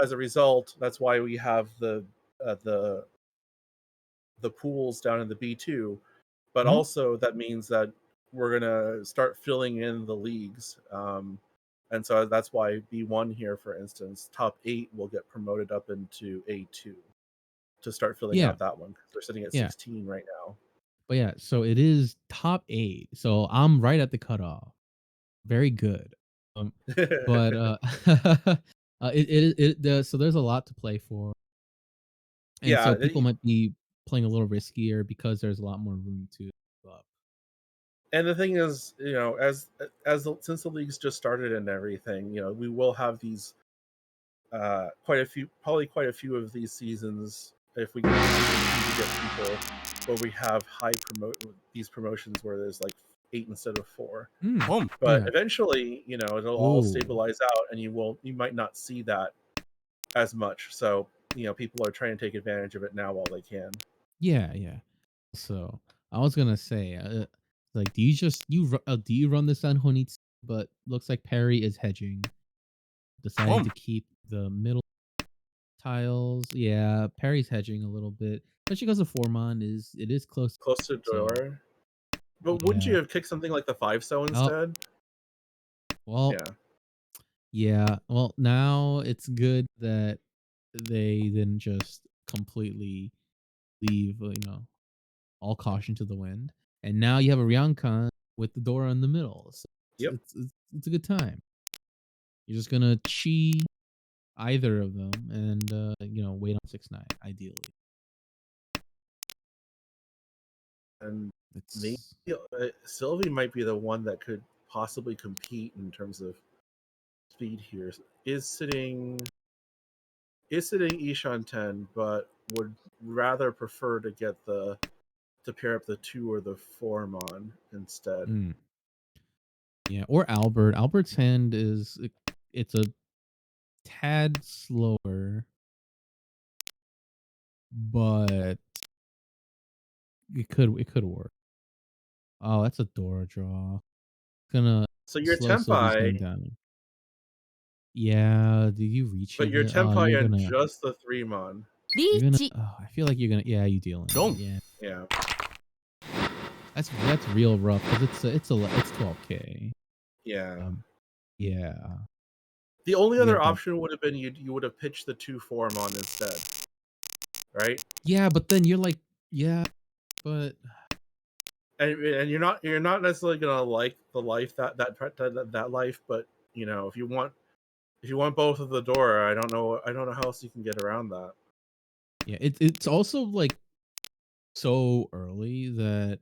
as a result, that's why we have uh, the the pools down in the B2. But mhm. also that means that we're gonna start filling in the leagues, and so that's why B1 here, for instance, top 8 will get promoted up into A2 to start filling Yeah, out that one because they're sitting at yeah. 16 right now. But yeah, so it is top eight. So I'm right at the cutoff. Very good. Um, but so there's a lot to play for, and Yeah, so people might be playing a little riskier because there's a lot more room to go up. and the thing is, since the leagues just started and everything, we will have these quite a few of these seasons if we continue to get people where we have high promote these promotions where there's like 8 instead of 4. Mm, But yeah. eventually, it'll all Oh, stabilize out, and you might not see that as much. So, people are trying to take advantage of it now while they can. yeah. So I was gonna say, like, do you run this on Honey? But looks like Perry is hedging, deciding to keep the middle tiles. Yeah, Perry's hedging a little bit, especially because the Formon is close. Close to the So door. But wouldn't you yeah. have kicked something like the 5 Oh instead? well, Yeah. yeah. Well, now it's good that they didn't just completely leave, all caution to the wind. And now you have a Ryankan with the door in the middle. So Yep. it's a good time. You're just gonna chi either of them and wait on 6-9 ideally. And maybe It's Sylvie might be the one that could possibly compete in terms of speed here. Is sitting Ishan 10, but would rather prefer to get the to pair up the 2 or the 4 mon instead. mm, yeah, or Albert. Albert's hand it's a tad slower, but it could work. Oh, that's a Dora draw. Gonna So your slow Sylvie's Tempai, game down. Yeah, do you reach but it? your Oh, Tempai and just the 3 mon. I feel like you're gonna, yeah, you dealing. Yeah. Yeah. That's real rough because it's 12K. Yeah. Um, yeah. The only You other get that. option would have been you would have pitched the 2 4 mon instead, right? Yeah, but then you're like, yeah, but And you're not necessarily gonna like the life that life, but if you want if you want both of the Dora, I don't know how else you can get around that. Yeah, it's also like so early that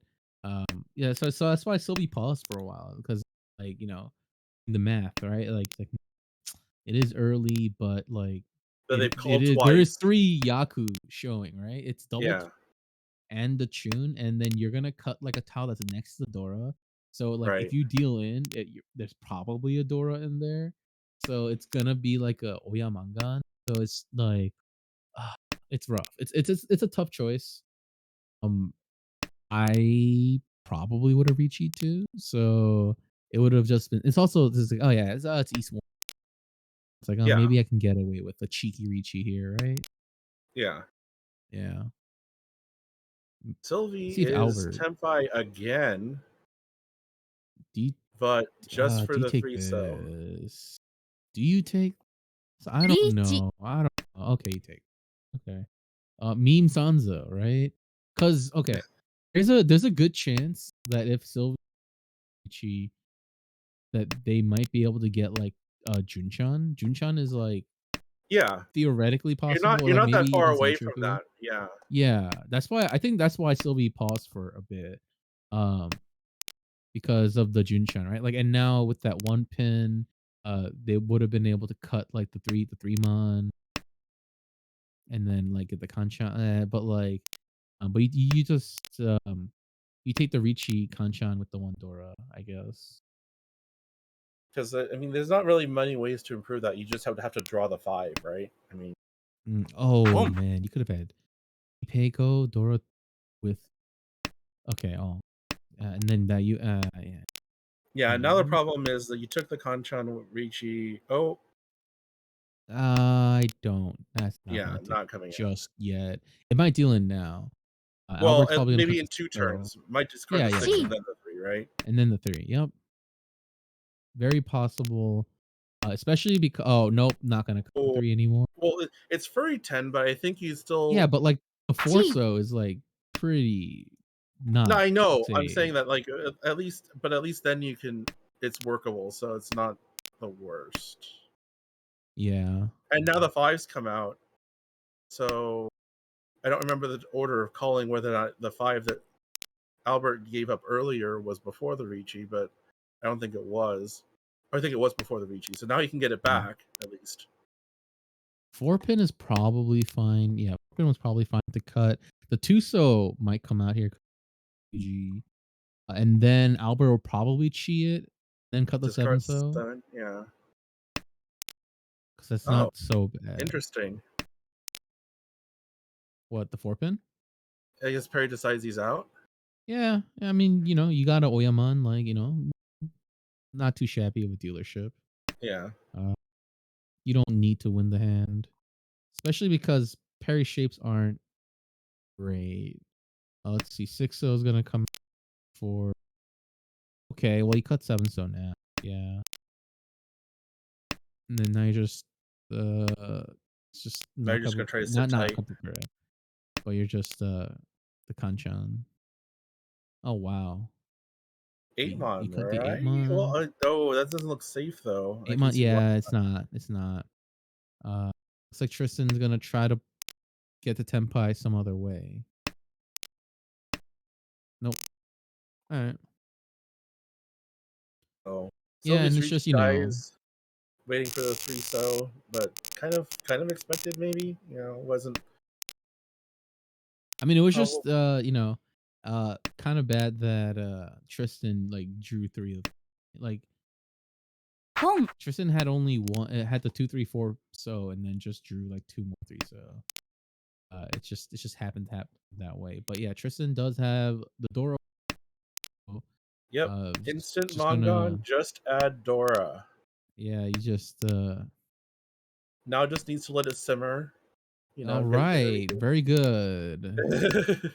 yeah, so that's why Sylvie paused for a while because like the math, right? Like it is early, but like But they've it called is there is twice. 3 Yaku showing, right? It's double Yeah, and the tune, and then you're gonna cut like a tile that's next to the Dora. So like if right. you deal in there's probably a Dora in there. So it's gonna be like a Oyamangan. So it's like ah, it's rough. It's a tough choice. Um I probably would have reached too. So it would have just been it's also this is like, oh yeah, it's East one. It's like, oh Yeah, maybe I can get away with a cheeky Ricci here, right? yeah. Yeah. Let's Sylvie see if is Albert Tempai again, do you but just for do you the take 3 so. this? Do you take so I don't know. I don't know. Okay, you take. Okay. Meme Sansa, right? Cuz okay, there's a good chance that if Sylvie that they might be able to get like Junchan. Junchan is like Yeah, theoretically you're possible not or you're like not maybe that far even away from Saichoku. that. Yeah, Yeah, that's why I think that's why Sylvie paused for a bit. Um because of the Junchan, right? Like and now with that one pin, they would have been able to cut like the three mon and then like get the Kanchan but like but you just you take the Ricci Kanchan with the one Dora, I guess. 'cause, I mean, there's not really many ways to improve that. You just have to draw the 5, right? I mean, Oh boom. man, you could have had Peiko Dora with okay, oh, and then that you yeah. Yeah, now the Mm, problem is that you took the Kanchan Ricci. Oh, I don't. That's not yeah, gonna take not coming in. just yet. It might deal in now. Well, Albert's probably gonna cut maybe the in 2 so turns. Might discard yeah, the yeah, 6 yeah. and then the 3, right? And then the three. Yep, very possible. Especially because oh nope, not gonna cut the Or three anymore. well, it's furry 10, but I think you Yeah, still. but like the four so is like pretty No, not I know. I'm saying safe. that, like, at least then you can it's workable, so it's not the worst. Yeah. And now the 5s come out, so I don't remember the order of calling whether or not the 5 that Albert gave up earlier was before the Ricci, but I don't think it was. I think it was before the Ricci, so now you can get it Mm. back, at least. Four pin is probably fine. Yeah, four pin was probably fine to cut. The two so might come out here, and then Albert will probably cheat it, then cut the seven Discard so 7, yeah. because that's Oh, not so bad. interesting. What the four pin? I guess Perry decides he's out. Yeah, I mean you got a Oyaman like not too shabby of a dealership. Yeah. Uh, you don't need to win the hand, especially because Perry shapes aren't great. Let's see, six so is gonna come for okay. Well, he cut seven so now. Yeah. And then now you just it's just Now not you're just couple gonna try to sit not tight. couple correct, but you're just the kanchan. Oh wow. Eight You mon, cut the eight right? Well, mon. oh, that doesn't look safe though. I Eight can mon see why. yeah, it's not. It's not. Looks like Tristan's gonna try to get the Tenpai some other way. Nope. Alright. Oh, Yeah, and Sylvie's it's Ricci just, dies, waiting for the 3 so, but kind of expected maybe. Wasn't I mean it was probably. just kind of bad that Tristan like drew three of like Tristan had only one. It had the 2, 3, 4 so, and then just drew like two more three so. It just happened to happen that way. But yeah, Tristan does have the door. Yep, Just instant just gonna Mongon. Just add Dora. yeah. You just Now just needs to let it simmer. all Get right. Very good. everything.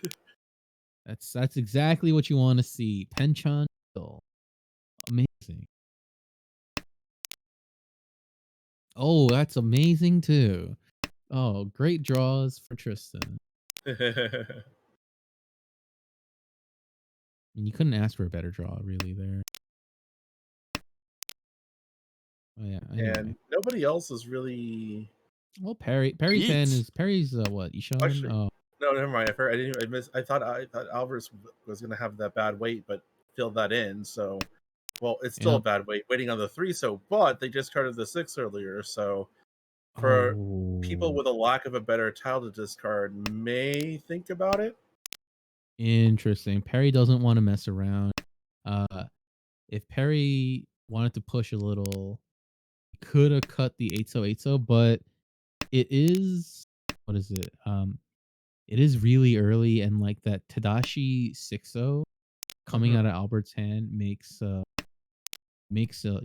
That's exactly what you want to see. Penchan, amazing. Oh, that's amazing too. Oh, great draws for Tristan. And you couldn't ask for a better draw, really. There. Oh yeah. Anyway, and nobody else is really. well, Perry's hand Eat. is Perry's what? Ishan? Actually, Oh, no, never mind. I didn't. I thought Alvarez was going to have that bad weight, but filled that in. So, well, it's still a yep. bad weight waiting on the 3. So, but they discarded the 6 earlier. So, for people Oh, with a lack of a better tile to discard, may think about it. interesting. Perry doesn't want to mess around. Uh, if Perry wanted to push a little, could have cut the 8-so, but it is what is it? It is really early, and like that Tadashi 6-0 coming Mhm. out of Albert's hand makes the 8-so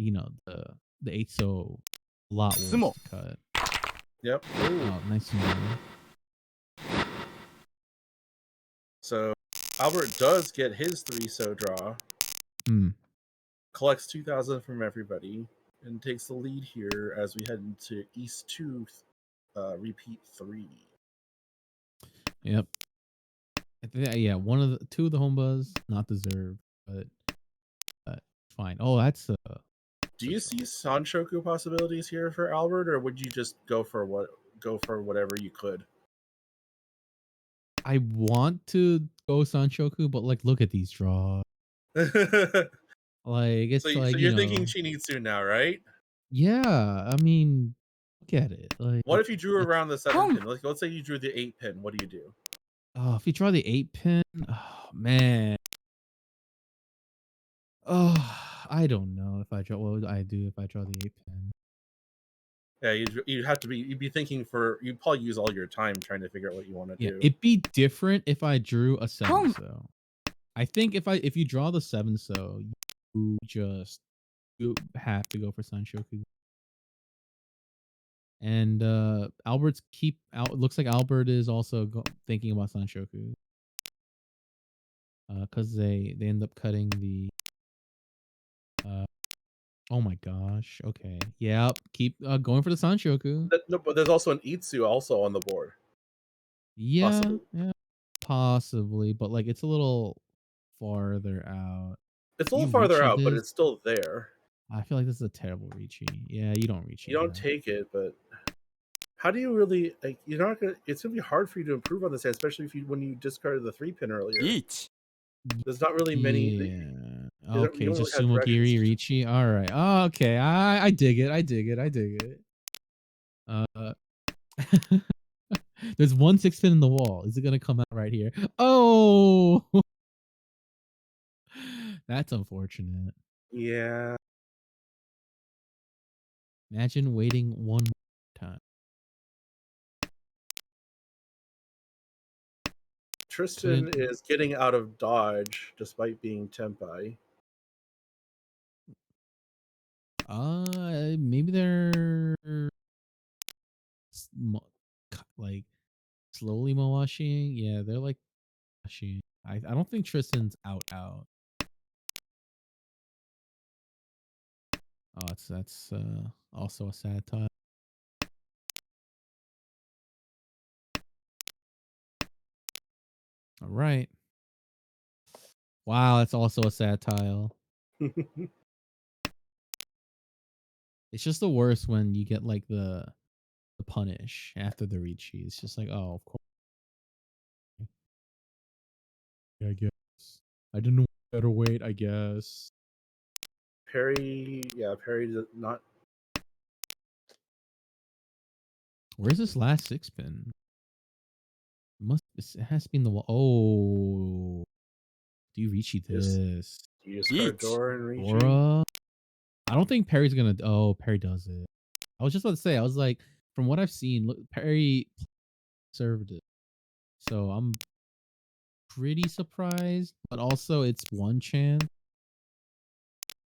a lot worse Sumo. to cut. Yep. Ooh. Oh, nice move. So Albert does get his 3 so draw, Hmm. collects 2,000 from everybody, and takes the lead here as we head into East 2, repeat 3. Yep. Yeah, one of the two of the home buzz not deserved, but fine. Oh, Do that's you see Sanshoku possibilities here for Albert, or would you just go for whatever you could? I want to go Sanshoku, but like, look at these draws. so, Like, it's so like, you're thinking Shinitsu now, right? yeah. I mean, look at it. Like, What if you drew it's around the 7 pin? Let's say you drew the 8 pin. What do you do? oh, if you draw the 8 pin, oh man. Oh, I don't know if I draw. What would I do if I draw the 8 pin? Yeah, you'd have to be. You'd be thinking for. You'd probably use all your time trying to figure out what you want to Yeah, do. it'd be different if I drew a 7-so. I think if you draw the 7-so, you have to go for Sanshoku. And Albert's keep out. Looks like Albert is also thinking about Sanshoku. Because they end up cutting the. Uh, oh my gosh. Okay. Yep. Keep going for the Sanshoku. No, but there's also an Itsu also on the board, Yeah. possibly. Yeah. Possibly, but like it's a little farther out. It's a Do little you farther Ricci out, but this? it's still there. I feel like this is a terrible Ricci. Yeah, you don't Ricci You don't that. take it, but how do you really like? You're not gonna. It's gonna be hard for you to improve on this, especially if you when you discarded the 3 pin earlier. Eat. There's not really many. Yeah. You Okay, don't really just have directions. Sumogiri Ricci. All right. Oh, okay. I dig it. I dig it. I dig it. Uh There's one 6 pin in the wall. Is it gonna come out right here? Oh, that's unfortunate. Yeah, Imagine waiting one more time. Tristan Couldn't. is getting out of dodge despite being Tempai. Maybe they're like slowly mowashing. Yeah, they're like mowashing. I don't think Tristan's out. Oh, that's also a sad time. All right. Wow, that's also a sad tile. It's just the worst when you get like the punish after the Ricci. It's just like, oh, of course. Yeah, I guess. I didn't know better wait, I guess. Perry does not. Where's this last 6 pin? It has to be in the wall. Oh, do you Ricci Just this? you discard Eat. Dora and Ricci. Dora? I don't think Perry's gonna. Oh, Perry does it. I was just about to say. I was like, from what I've seen, look, Perry served it. So I'm pretty surprised, but also it's one chance.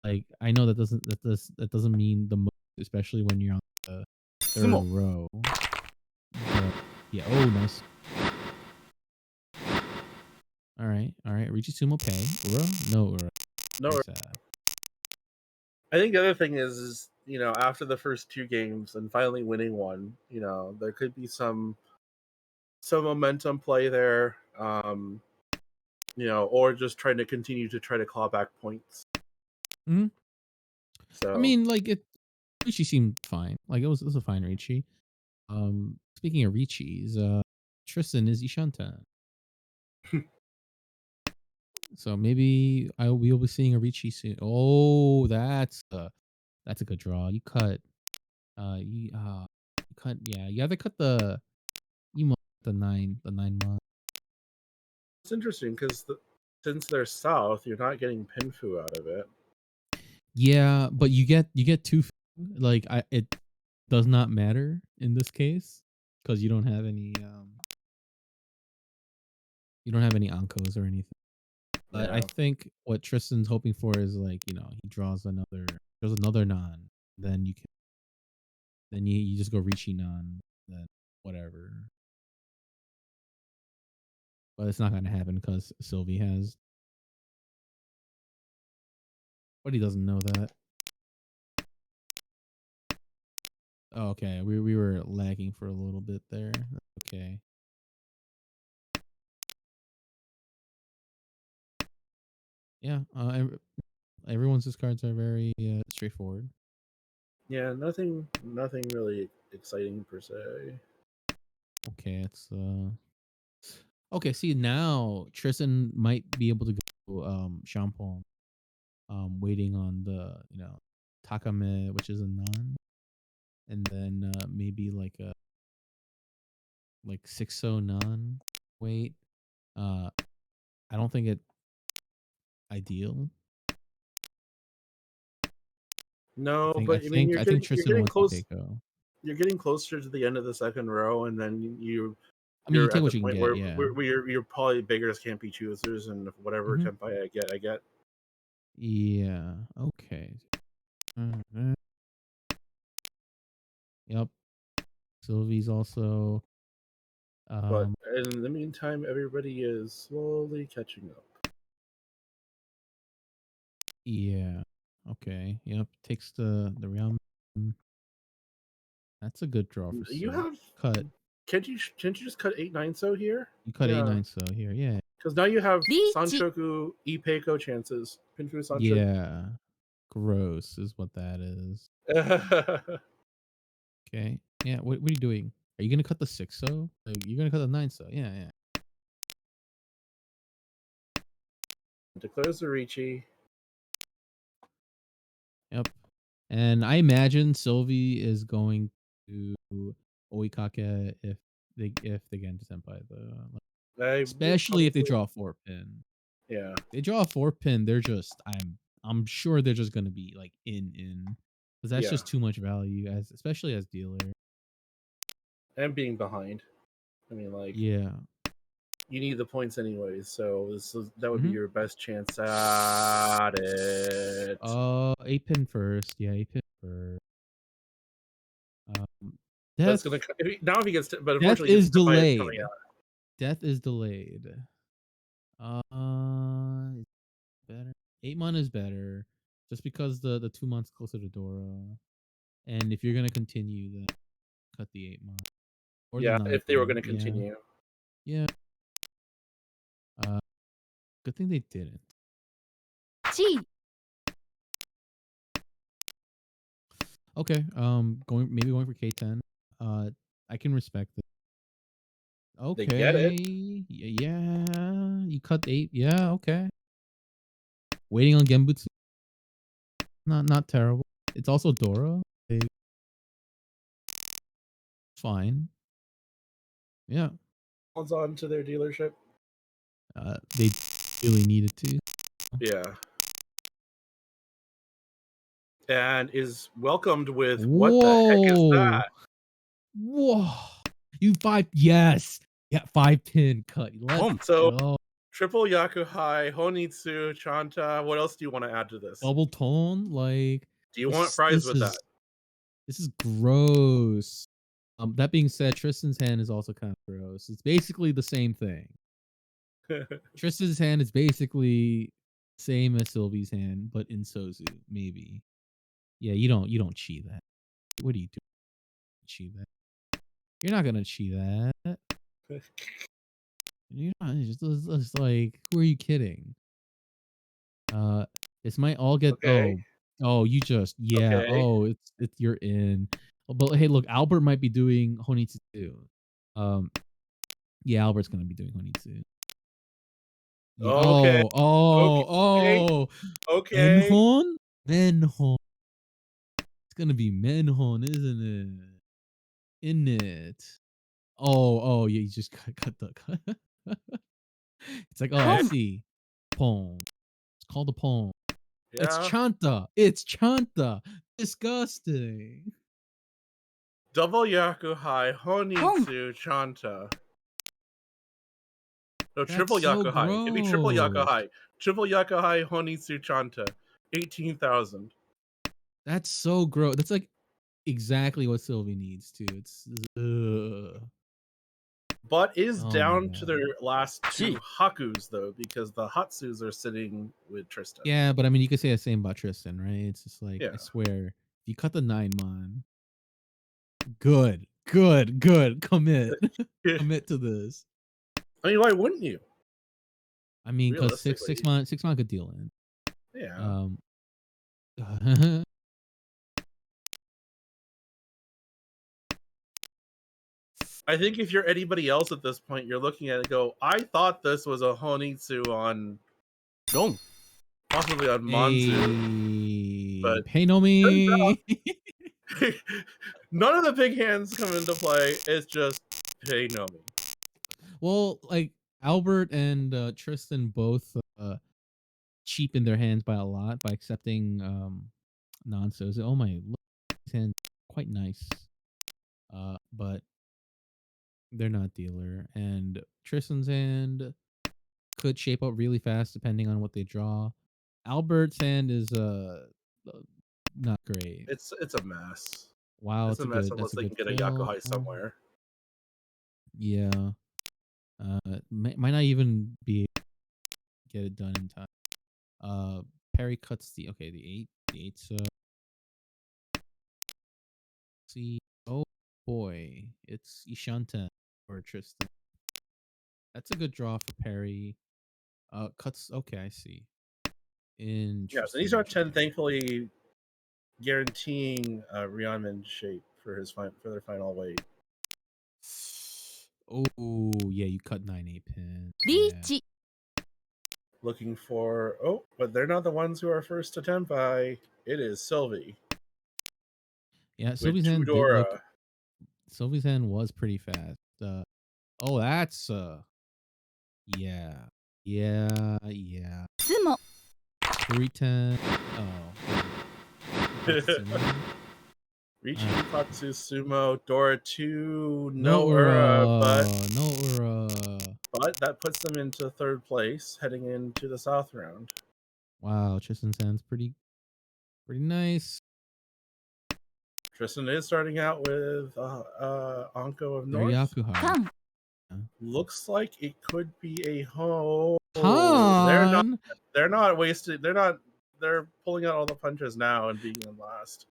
Like I know that doesn't mean the most, especially when you're on the third Sumo. row. But yeah. Oh, nice. All right. Ricci Sumo pay. Uro? No Uro. No, Very sad. I think the other thing is after the first 2 games and finally winning one, there could be some momentum play there. Or just trying to continue to try to claw back points. Mhm. I So mean, like it. Ricci seemed fine. Like it was a fine Ricci. Speaking of Ricci's, Tristan is Ishantan. So maybe we'll be seeing a Ricci soon. Oh, that's a good draw. You cut, yeah, you have to cut the 9 month. It's interesting because since they're south, you're not getting Pinfu out of it. Yeah, but you get two. Like it does not matter in this case because you don't have any Ankos or anything. But I Yeah. think what Tristan's hoping for is like he draws another non, then you just go Ricci non, then whatever. But it's not gonna happen because Sylvie has. But he doesn't know that. Oh, okay, we were lagging for a little bit there. Okay. Yeah. Everyone's discards are very straightforward. Yeah, nothing really exciting per se. Okay, it's okay. See now Tristan might be able to go Shampoo. Waiting on the Takame, which is a non, and then maybe like 6-0 non. Wait, uh, I don't think it ideal. No, I think I but I mean think I think you're Tristan getting wants close. Ipeko. You're getting closer to the end of the second row, and then I mean, you you're take at the what you can point get. where Yeah. you're probably beggars can't be choosers, and whatever Hmm. tempai I get. Yeah. Okay. Mhm. Yep. Sylvie's also. But Um. in the meantime, everybody is slowly catching up. Yeah. Okay. Yep. Takes the realm. That's a good draw for You Sylvie. have Cut. can't you just cut 8-9 so here? You cut eight Yeah, nine. So here. Yeah. because now you have リーチ Sanshoku Ipeiko chances. Pinfu Sanshoku. Yeah. Gross is what that is. Okay. Yeah. What are you doing? Are you gonna cut the 6-0? Like, you're gonna cut the 9-0? Yeah. Yeah. Declares the Ricci. Yep. And I imagine Sylvie is going to Oikake if they get into Senpai though. Like, I would especially if they probably draw a 4 pin. yeah, They draw a 4 pin, they're just I'm sure they're just gonna be like in because that's yeah, just too much value as especially as dealer. and being behind. I mean, like Yeah. you need the points anyways, so that would be Mm-hmm. your best chance at it. 8 pin first. Yeah, 8 pin first. Um, But it's gonna death now if he gets but death unfortunately his is tempai is coming delayed. out. Death is delayed. It's better. 8 month is better, just because the 2 months closer to Dora. And if you're gonna continue, then cut the 8 month or the Yeah, nine if they were month. gonna Yeah, continue. yeah. Uh, good thing they didn't. チ Okay. Going for K10. Uh, I can respect it. They get it. Yeah. You cut 8. Yeah. Okay. Waiting on Genbutsu. Not terrible. It's also Dora. Fine. Yeah. On to their dealership. They really needed to. Yeah. And is welcomed with what the heck is Whoa. that? Whoa. You 5. Yes. Yeah. 5 pin cut. Let's Boom. So go. triple Yakuhai, Honitsu, Chanta. What else do you want to add to this? Double tone. Like Do you want this. fries This with that? is this is gross. That being said, Tristan's hand is also kind of gross. It's basically the same thing. Tristan's hand is basically same as Sylvie's hand, but in Sozu, maybe. Yeah, you don't cheat that. What do you do? Cheat that. You're not gonna cheat that. You're not it's like, who are you kidding? Uh this might all get Okay. Oh, you just yeah. Okay. Oh, it's you're in. Oh, but hey, look, Albert might be doing Honitsu too. Um, yeah, Albert's gonna be doing Honitsu. Yeah. Okay. Oh, oh, Okay. oh. Okay. Menhon? Menhon. It's gonna be Menhon, isn't it? In it. Oh, oh, yeah, you just cut the cut. It's like, oh, I Pong. see. Pong. It's called a pong. It's Yeah. Chanta. It's Chanta. Disgusting. Double Yakuhai Pong. Honitsu Chanta. No, That's triple so Yakuhai. It'd be triple gross. Yakuhai. Triple Yakuhai Honitsu Chanta. 18,000. That's so gross. That's like exactly what Sylvie needs too. It's But is oh my down to their god. last two G. Hakus, though, because the Hatsus are sitting with Tristan. Yeah, but I mean, you could say the same about Tristan, right? It's just like Yeah. I swear, if you cut the 9 mon, good, good, good. Commit, I commit to this. mean, why wouldn't you? I mean, because six Realistically. six month 6 month could deal in. Yeah. Um, I think if you're anybody else at this point, you're looking at it and go, I thought this was a Honitsu on Long. possibly on Manzu, hey, but pay no turns me. out none of the big hands come into play. It's just pay no me. Well, like Albert and Tristan both cheapen their hands by a lot by accepting non-Soza. Oh my, look, his hand's quite nice. But they're not dealer. And Tristan's hand could shape up really fast depending on what they draw. Albert's hand is not great. It's a mess. Wow, It's a mess unless that's a they good can get a fill. Yakuhai somewhere. Yeah. Might not even be able to get it done in time. Perry cuts the the eight. So see, oh boy, it's Ishanta or Tristan. That's a good draw for Perry. Cuts. Okay, I see. Yeah, so Interesting. these are 10 thankfully guaranteeing Rionman shape for for their final weight. Oh yeah, you cut 9/8 pin. Yeah. Reach. Looking for but they're not the ones who are first to Tenpai. It is Sylvie Yeah, with Sylvie's hand did look. Tudora. Sylvie's hand was pretty fast. Oh, that's yeah, yeah. Sumo. 310. Oh, Katsumo. Richi, Katsu, Sumo, Dora 2, No no Ura, Ura, no Ura. but that puts them into third place heading into the South round. Wow, Tristan's hand's pretty nice. Tristan is starting out with Anko of They're North. Yakuhai. Kan. Looks like it could be a hole. Han. They're not wasted. They're pulling out all the punches now and being in last.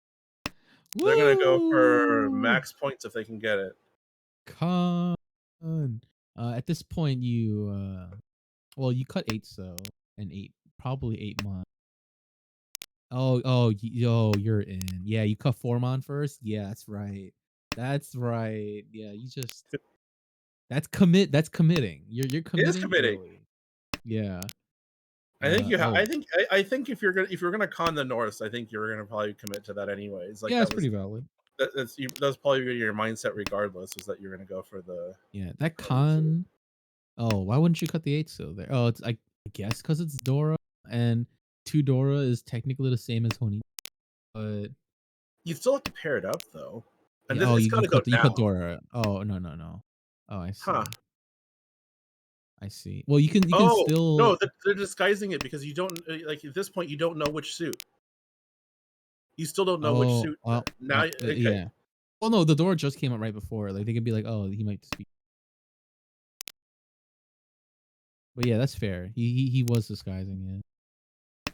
They're gonna go for Woo! max points if they can get it. Con. At this point, you well, you cut 8 so and 8 probably 8 mon. Oh, yo, you're in. Yeah, you cut 4 mon first. Yeah, that's right. That's right. Yeah, you just that's committing. You're It is committing committing. early. Yeah. I think you have. Oh, I think if you're gonna con the Norse, I think you're gonna probably commit to that anyways. Like yeah, that it's was pretty valid. that's probably your mindset regardless. Is that you're gonna go for the Yeah, that con. Oh, why wouldn't you cut the 8 so there? Oh, it's I guess because it's Dora and 2 Dora is technically the same as Honi, but You still have to pair it up though, and yeah. Oh, it's got to go you cut down, Dora. Oh no. Oh, I see. huh? I see. Well, you can Oh still. no, they're disguising it because you don't like at this point you don't know which suit. You still don't know which Oh, suit. well, Now, okay, yeah. Well, no, the door just came out right before. Like they could be like, oh, he might speak. But yeah, that's fair. He was disguising it.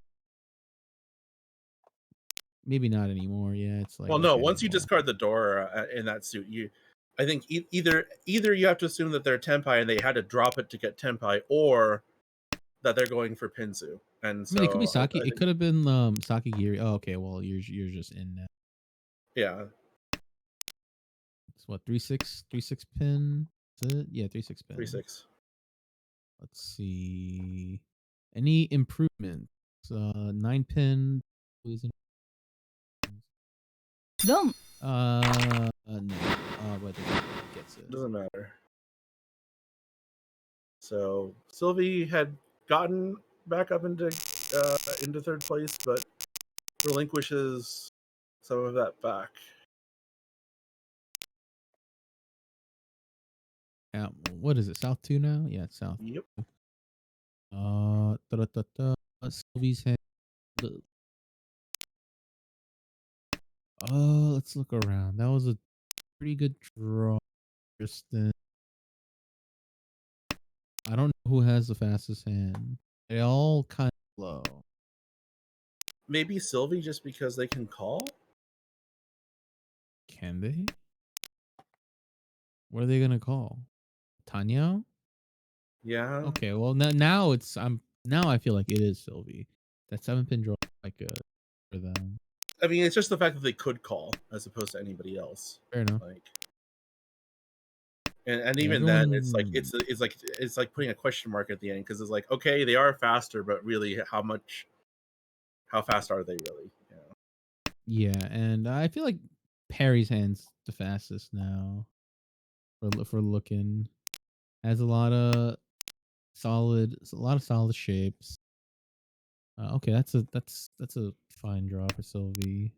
Maybe not anymore. Yeah, it's like well, no. okay. Once you Well, discard the door in that suit, I think either you have to assume that they're Tenpai and they had to drop it to get Tenpai, or that they're going for Pinzu, and I mean, it could be so Saki. I It think could have been Sakigiri. Oh, okay. Well, you're just in now. yeah, It's what 3-6 pin. Is it? Yeah, 3-6 pin. 3-6. Let's see. Any improvements? 9 pin. Please. Dom. No. But it gets it. Doesn't matter. So Sylvie had gotten back up into third place, but relinquishes some of that back. Yeah. What is it? South 2 now? Yeah, it's South. Yep. Sylvie's hand. Let's look around. That was a pretty good draw. Tristan. I don't know who has the fastest hand. They all kind of low. Maybe Sylvie just because they can call? Can they? What are they gonna call? Tanya? Yeah. Okay, well now I feel like it is Sylvie. That 7 pin draw is quite good for them. I mean, it's just the fact that they could call as opposed to anybody else. Fair enough. Like, and Yeah, even then, everyone. it's like putting a question mark at the end because it's like, okay, they are faster, but really, how fast are they really? Yeah, and I feel like Perry's hand's the fastest now for looking. Has a lot of solid shapes. Okay, that's a fine draw for Sylvie.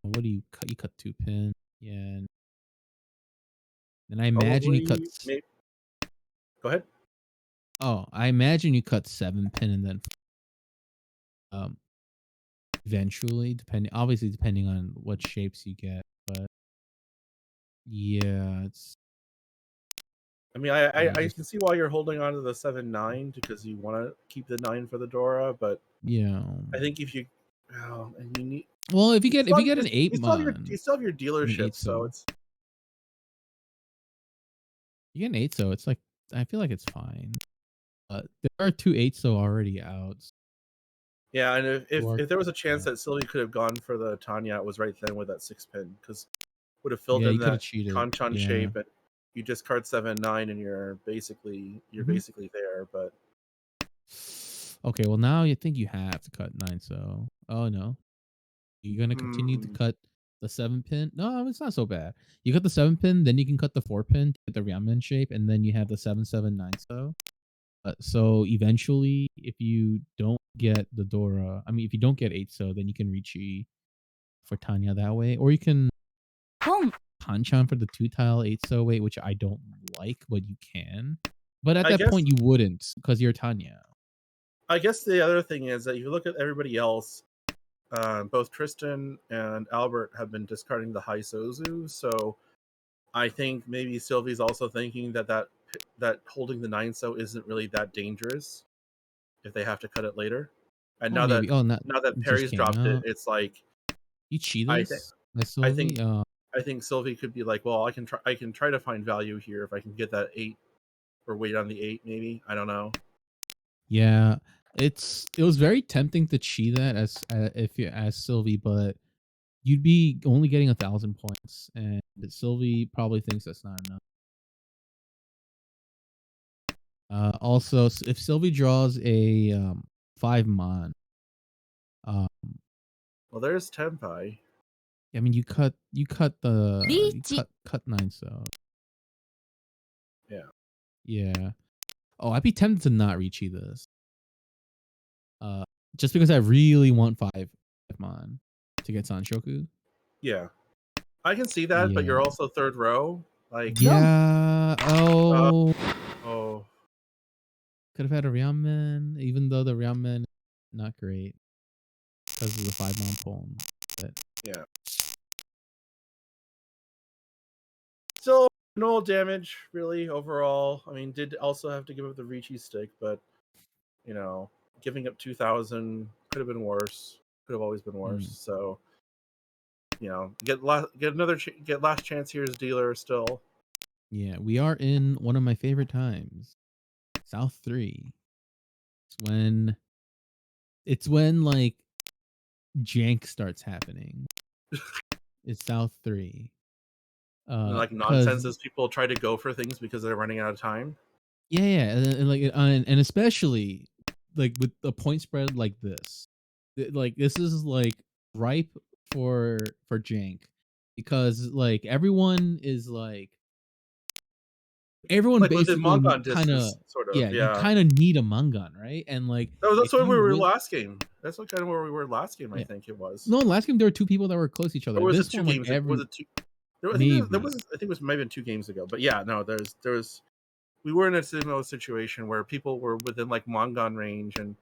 What do you cut? You cut 2 pin. Yeah, and I imagine you cut. Probably. Maybe. Go ahead. Oh, I imagine you cut 7 pin and then um eventually depending on what shapes you get, but yeah, it's I mean, you I just can see why you're holding on to the 7-9 because you want to keep the 9 for the Dora, but yeah. I think if you, and you need, Well, if you get an 8 you mon, still have your I mean dealership, 8 so so it's you get an 8 so it's like I feel like it's fine. There are 2 8 so already out. yeah. And You are if there was a chance yeah. that Sylvie could have gone for the Tanya, it was right then with that 6 pin because would have filled Yeah, in you could have that cheated. Kanchan Yeah. shape, and you discard 7-9, and you're basically Mhm. there. But Okay, well now you think you have to cut 9 so. Oh no. You're gonna continue to hmm, cut the 7 pin? No, it's not so bad. You cut the 7 pin, then you can cut the 4 pin to get the ramen shape, and then you have the 779 so. So eventually, if you don't get the Dora, I mean, if you don't get 8 so, then you can reach E for Tanya that way, or you can Home. Hanchan for the 2 tile 8 so way, which I don't like, but you can. But at I that guess point, you wouldn't because you're Tanya. the other thing is that if you look at everybody else, both Tristan and Albert have been discarding the high Sozu, so I think maybe Sylvie's also thinking that holding the 9 so isn't really that dangerous if they have to cut it later. And Oh, maybe. Oh, not now that it just Perry's came dropped it, out. it's like You cheat I think this by I think Sylvie. I think Sylvie could be like, well, I can try to find value here if I can get that 8 or wait on the 8 maybe. I don't know. Yeah, it was very tempting to cheat that if you as Sylvie, but you'd be only getting 1,000 points, and Sylvie probably thinks that's not enough. Also, if Sylvie draws a 5 mon, um, Well, there's Tenpai. I mean, you Lychee. cut 9 so Yeah. yeah. Oh, I'd be tempted to not reach this. Uh, just because I really want 5 mon to get Sanshoku. Yeah. I can see that, but Yeah. you're also third row. Like, Dom. Yeah. uh, Oh, oh, could have had a Ramen, even though the Ramen not great because of the 5 mon poem. But yeah. Still no damage really overall. I mean, did also have to give up the Ricci stick, but you know, giving up 2,000 could have been worse. Could have always been worse. mm, So get get last chance here as dealer still. yeah, we are in one of my favorite times, South 3. when it's when like jank starts happening. It's South 3. Like Cause nonsense as people try to go for things because they're running out of time. yeah, and especially like with a point spread like this, like this is like ripe for jank because like everyone Like within basically Mongon kind of distance, sort of. yeah, you Yeah. kind of need a Mungun, right? And like That's if where we you were really last game. That's what kind of where we were last game. I yeah think it was. no last game there were two people that were close to each Or other. was it This two one like games? Was every it two? I think there maybe was. I think it was maybe 2 games ago. But yeah, no. There was. We were in a similar situation where people were within like Mongon range, and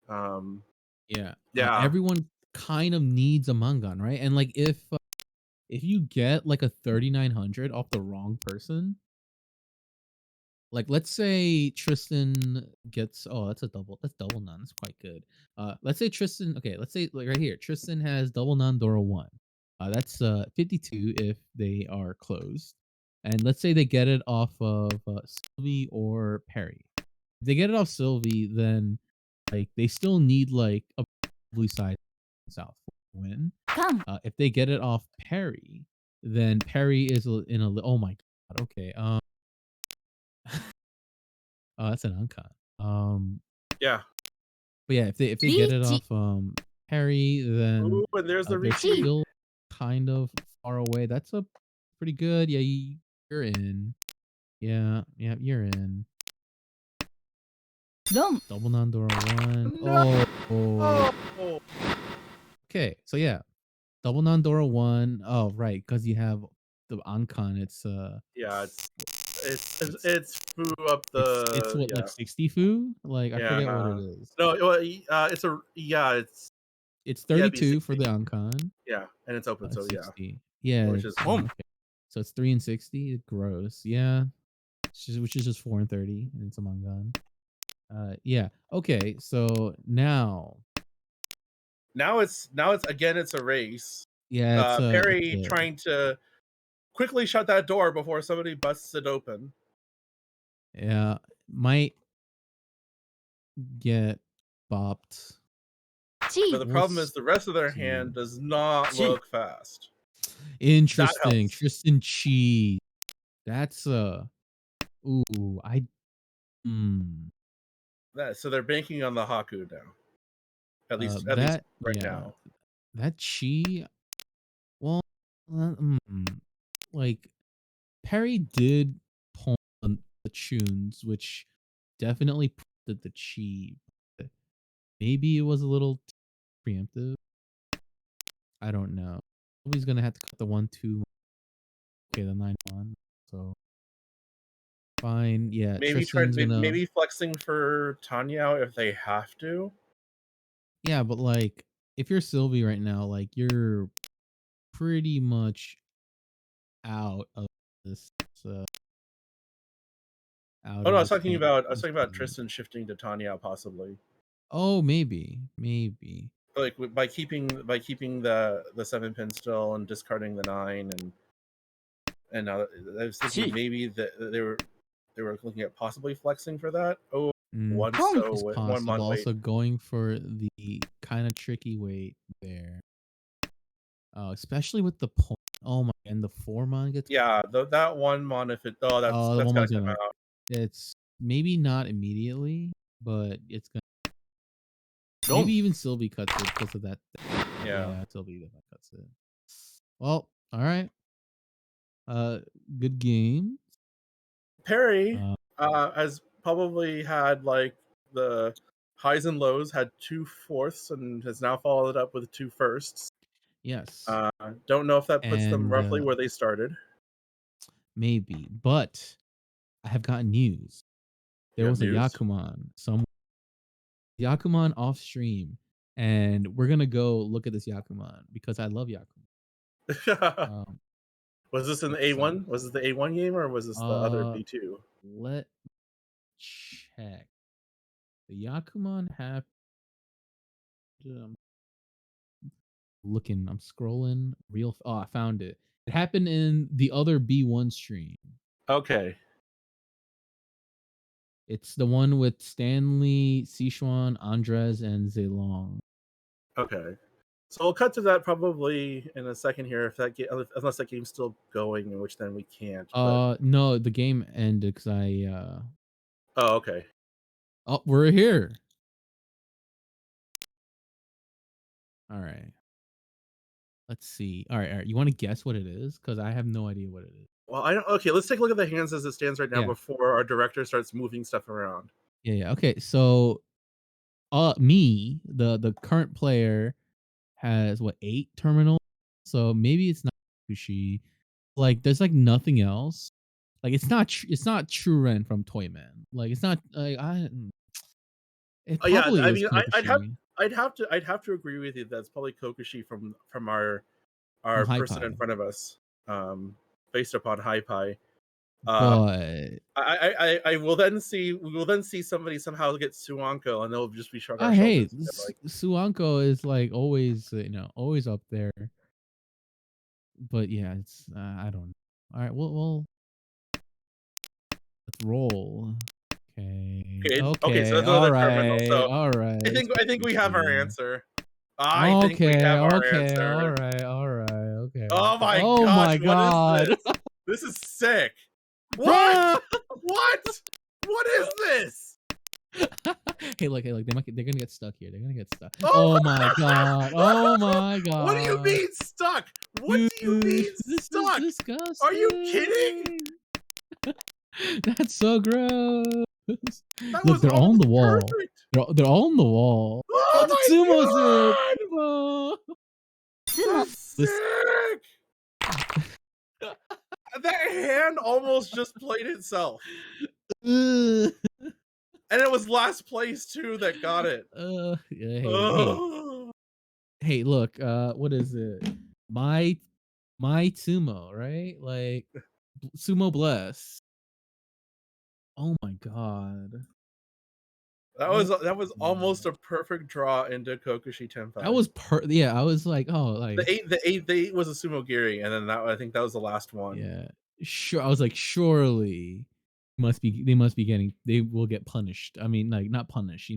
um, yeah yeah. everyone kind of needs a Mungun, right? And like if you get like a 3900 off the wrong person, like let's say Tristan gets that's double none. That's quite good. Let's say Tristan, okay, let's say like right here, Tristan has double none Dora 1. That's 52 if they are closed. And let's say they get it off of Sylvie or Perry. If they get it off Sylvie, then like they still need like a blue side south for a win. Come. If they get it off Perry, then Perry is in a oh my god. Okay. Oh, that's an uncon. Yeah. But yeah, if they get it Reach. off Perry, then Ooh, and there's the they're Ricci. still kind of far away. That's a pretty good. Yeah, you're in. Yeah, you're in. Dom. Double non-Dora 1. No. Oh. Oh. Okay, so yeah, double non-Dora 1. Oh, right, because you have the uncon. Yeah, It's it's foo up it's the what like 60 foo? Like I forget what it yeah. is. No, well, it's a It's it'd be 32 for 60. the uncon. Yeah, and it's open, so yeah, 60. Yeah. which is boom. Okay. So it's 3 and 60. Gross. Yeah. Which is just 4 and 30, and it's among gun. Yeah. Okay. So now. Now it's again it's a race. Yeah, Perry trying to quickly shut that door before somebody busts it open. yeah, might get bopped. But the problem is the rest of their hand does not look fast. Interesting. Helps. Tristan Cheese. That's ooh, So they're banking on the Haku now. At least right now. That Chi, well, like Perry did pull on the tunes, which definitely prompted the Chi. Maybe it was a little preemptive. I don't know. Nobody's gonna have to cut the 1-2. Okay, the 9-1. So fine. Yeah, Tristan's gonna. Maybe flexing for Tanya if they have to. Yeah, but like if you're Sylvie right now, like you're pretty much out of this. Out Oh no, of I was this talking game. about Tristan shifting to Tanya possibly. Oh, maybe. Like by keeping the 7-pin still and discarding the 9 and I was thinking maybe that they were looking at possibly flexing for that. Oh, one It's so 1 possible. month wait. Also going for the kind of tricky weight there. Especially with the point. Oh my, and the 4-mon gets. Yeah, that 1 mon if it The that's one gotta mon's come gonna. out. It's maybe not immediately, but it's gonna. Boom. Maybe even Sylvie cuts it because of that. Yeah, Sylvie cuts it. Well, all right. Good game. Perry has probably had like the highs and lows, had 2 fourths and has now followed it up with 2 firsts. Yes. Don't know if that puts them And roughly where they started. maybe, but I have gotten news. You There got was a news? Yakuman off stream, and we're gonna go look at this Yakuman because I love Yakuman. Was this in the A1? Was it the A1 game or was this the other B2? Let check. The Yakuman have looking. I'm scrolling. Oh, I found it. It happened in the other B1 stream. Okay. It's the one with Stanley, Sichuan, Andres, and Zilong. Okay. So we'll cut to that probably in a second here, if that unless that game's still going, in which then we can't. But No, the game ended because oh, okay. Oh, we're here. All right. Let's see. All right. You want to guess what it is? Because I have no idea what it is. Well, I don't. Okay, let's take a look at the hands as it stands right now Yeah. before our director starts moving stuff around. Yeah. Okay. So, me, the current player, has what 8 terminals. So maybe it's not Kushi. Like, there's like nothing else. Like, it's not True Ren from Toyman. Like, it's not like It Yeah, probably I is mean, Kokushi I'd have to agree with you. That's probably Kokushi from from our High person in Pie, front of us, based upon High Pie. Uh, but I will then see we will then see somebody somehow get Suanko, and they'll just be shrug our hey, shoulders. Like, Suanko is like always, always up there. But yeah, it's I don't know. All right, well, let's roll. okay, so Okay, that's another all terminal. right, So all right. It's I think we have our Kokushi. answer. I think we have our answer. All right, okay. Oh my Oh gosh, my what is god. this? This is sick. What? Bruh! What? What is this? Hey, look, they're gonna get stuck here. They're gonna get stuck. Oh Oh my god. Oh my What do you god. mean stuck? What Dude, do you mean this is stuck? disgusting. Are you kidding? That's so gross. That Look, was they're all on almost the wall. perfect. They're all on the wall. Oh, Oh the Tsumo's in. my god! Tsumo. That's sick. That hand almost just played itself. Ugh. And it was last place too that got it. Yeah, Ugh. hey, look, what is it? My Tsumo, right? Like Sumo Bless. Oh my god. That Oh was my almost god. a perfect draw into Kokushi That Tenpai. was yeah, I was like, oh, like The eight was a sumo giri, and then I think that was the last one. yeah. Sure, I was like, surely they will get punished. I mean, like not punished,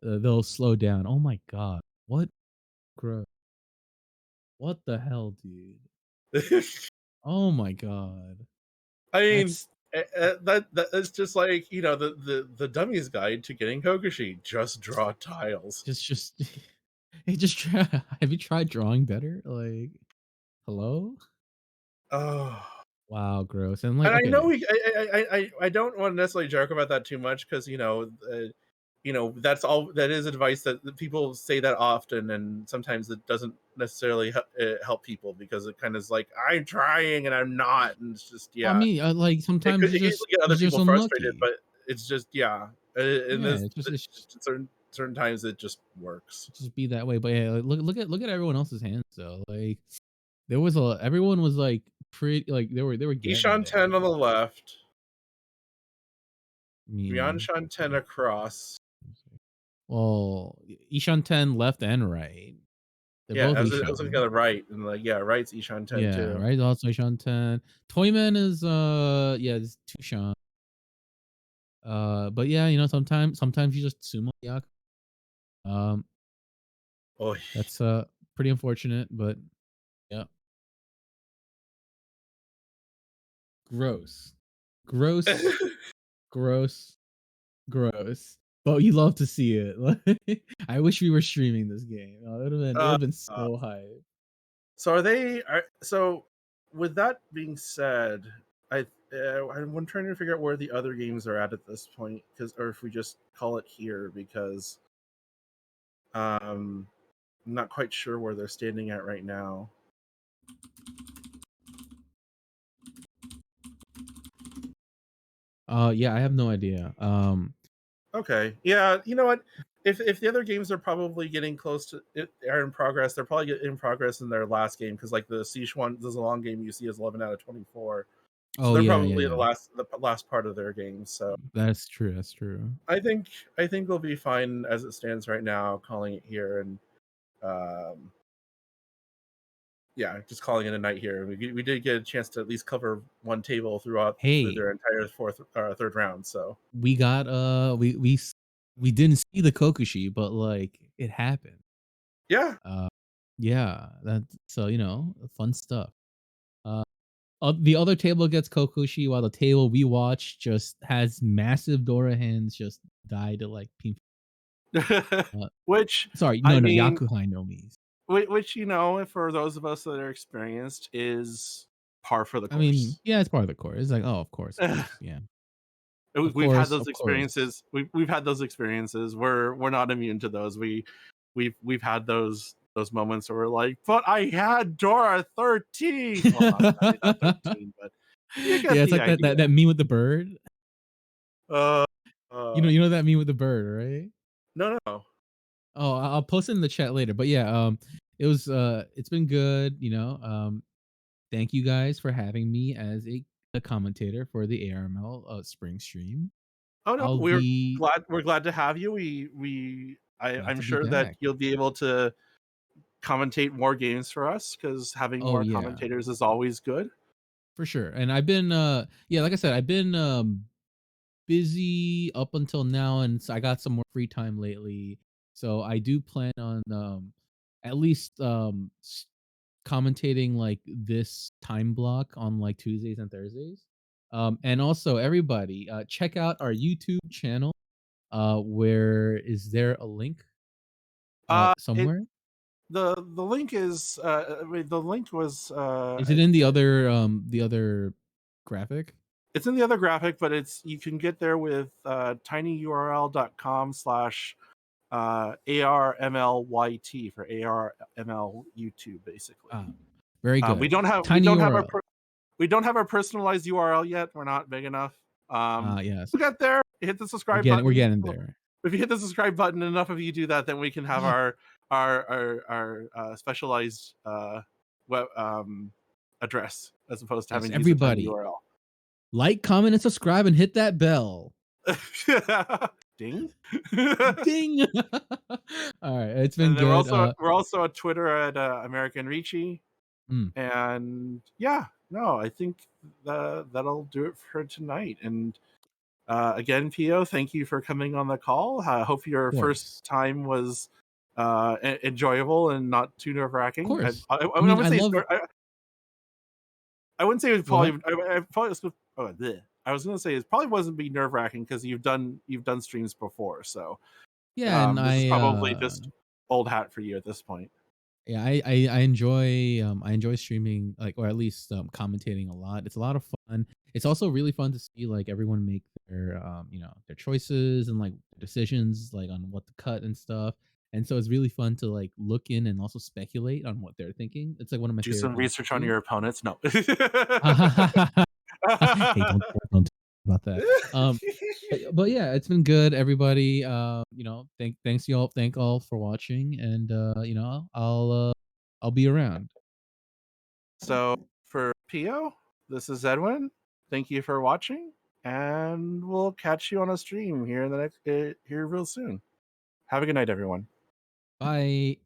they'll slow down. Oh my god. What gross. What the hell, dude? Oh my god. I mean, That's that is just like the dummy's guide to getting Kokushi. Just draw tiles. just hey, just try. Have you tried drawing better? Like, hello? Oh. Wow, gross. And like, And I know okay. I don't want to necessarily joke about that too much because that's all that is advice that people say that often, and sometimes it doesn't necessarily help people because it kind of is like I'm trying and I'm not, and it's just Well, I mean, like sometimes it could easily get other you're just people frustrated, unlucky. but it's just in Yeah, this it's certain times it just works. just be that way. But yeah, like, look at everyone else's hands though. Like everyone was like pretty like they were getting Ishan there. 10 on the left, I mean, Ryanshan 10 across. well, Ishan 10 left and right. They're Yeah, both I was looking at Ishan. the right, and like right's Ishan 10 Yeah, too. right. Also Ishan 10. Toyman is yeah, it's Tushan. But yeah, sometimes you just sumo yak. Um, Oh, that's pretty unfortunate, but yeah. Gross. Gross. Gross. Gross. But you love to see it. I wish we were streaming this game. It would uh, have been uh, so hype. so so with that being said, I'm trying to figure out where the other games are at this point, or if we just call it here, because I'm not quite sure where they're standing at right now. Yeah, I have no idea. Okay. Yeah, you know what? If the other games are probably getting close to it, are in progress, they're probably in progress in their last game, because like the Siege one, there's a long game you see is 11 out of 24. So Oh they're yeah, probably in yeah. the last part of their game. So That's true. That's true. I think we'll be fine as it stands right now, calling it here, and um yeah, just calling it a night here. We did get a chance to at least cover one table through Hey, their entire third round. So we got we didn't see the Kokushi, but like it happened. yeah, Uh, yeah, that so fun stuff. Uh, the other table gets Kokushi, while the table we watch just has massive Dora hands just die to like pink. which Sorry, I no, mean, Yakuhai no Mis. which for those of us that are experienced is par for the I mean, course. yeah, it's part of the core. It's like, oh, of course, yeah, We've had those of course. experiences. We've had those experiences. We're not immune to those. We've had those moments where we're like, but I had Dora 13. Well, not sadly not 13, but you get Yeah, it's the like idea. that meme with the bird. Uh, You know that meme with the bird, right? no, no. Oh, I'll post it in the chat later. But yeah, it was it's been good. Thank you guys for having me as a commentator for the ARML spring stream. Oh no, I'll be we're glad to have you. glad I'm to be sure that back. you'll be able to commentate more games for us because having Oh more yeah, commentators is always good. for sure. And I've been yeah, like I said, I've been busy up until now, and so I got some more free time lately. So I do plan on at least commentating like this time block on like Tuesdays and Thursdays. And also everybody, check out our YouTube channel. Where is there a link It somewhere? the link is the link was Is it in the other graphic? it's in the other graphic, but you can get there with tinyurl.com/armlyt for ARML YouTube basically. Very We good. don't have Tiny URL. we don't have our personalized URL yet. We're not big enough. Yes. We'll get there. Hit the subscribe button. We're getting there. If you hit the subscribe button, enough of you do that, then we can have our specialized web address as opposed to Yes, having to use a tiny everybody. URL. Like, comment, and subscribe, and hit that bell. Ding. Ding. All right, it's been And then good. we're also on Twitter at American Ricci. Mm, And yeah, no, I think that'll do it for tonight. And again, Pio, thank you for coming on the call. I hope your of course. first time was enjoyable and not too nerve Of wracking. course. I I mean, wouldn't I say love I wouldn't say it was what? probably. I probably was. Oh, bleh. I was going to say it probably wasn't be nerve wracking because you've done streams before, so Yeah, and this is probably just old hat for you at this point. yeah, I enjoy streaming, like, or at least commentating a lot. It's a lot of fun. It's also really fun to see like everyone make their their choices and like decisions like on what to cut and stuff. And so it's really fun to like look in and also speculate on what they're thinking. It's like one of my Do favorite some things research to on do. your opponents. No. Hey, don't talk about that. But yeah, it's been good, everybody. Thank all for watching, and I'll be around. So for Pio, this is Edwin. Thank you for watching, and we'll catch you on a stream here in the next here real soon. Have a good night, everyone. Bye.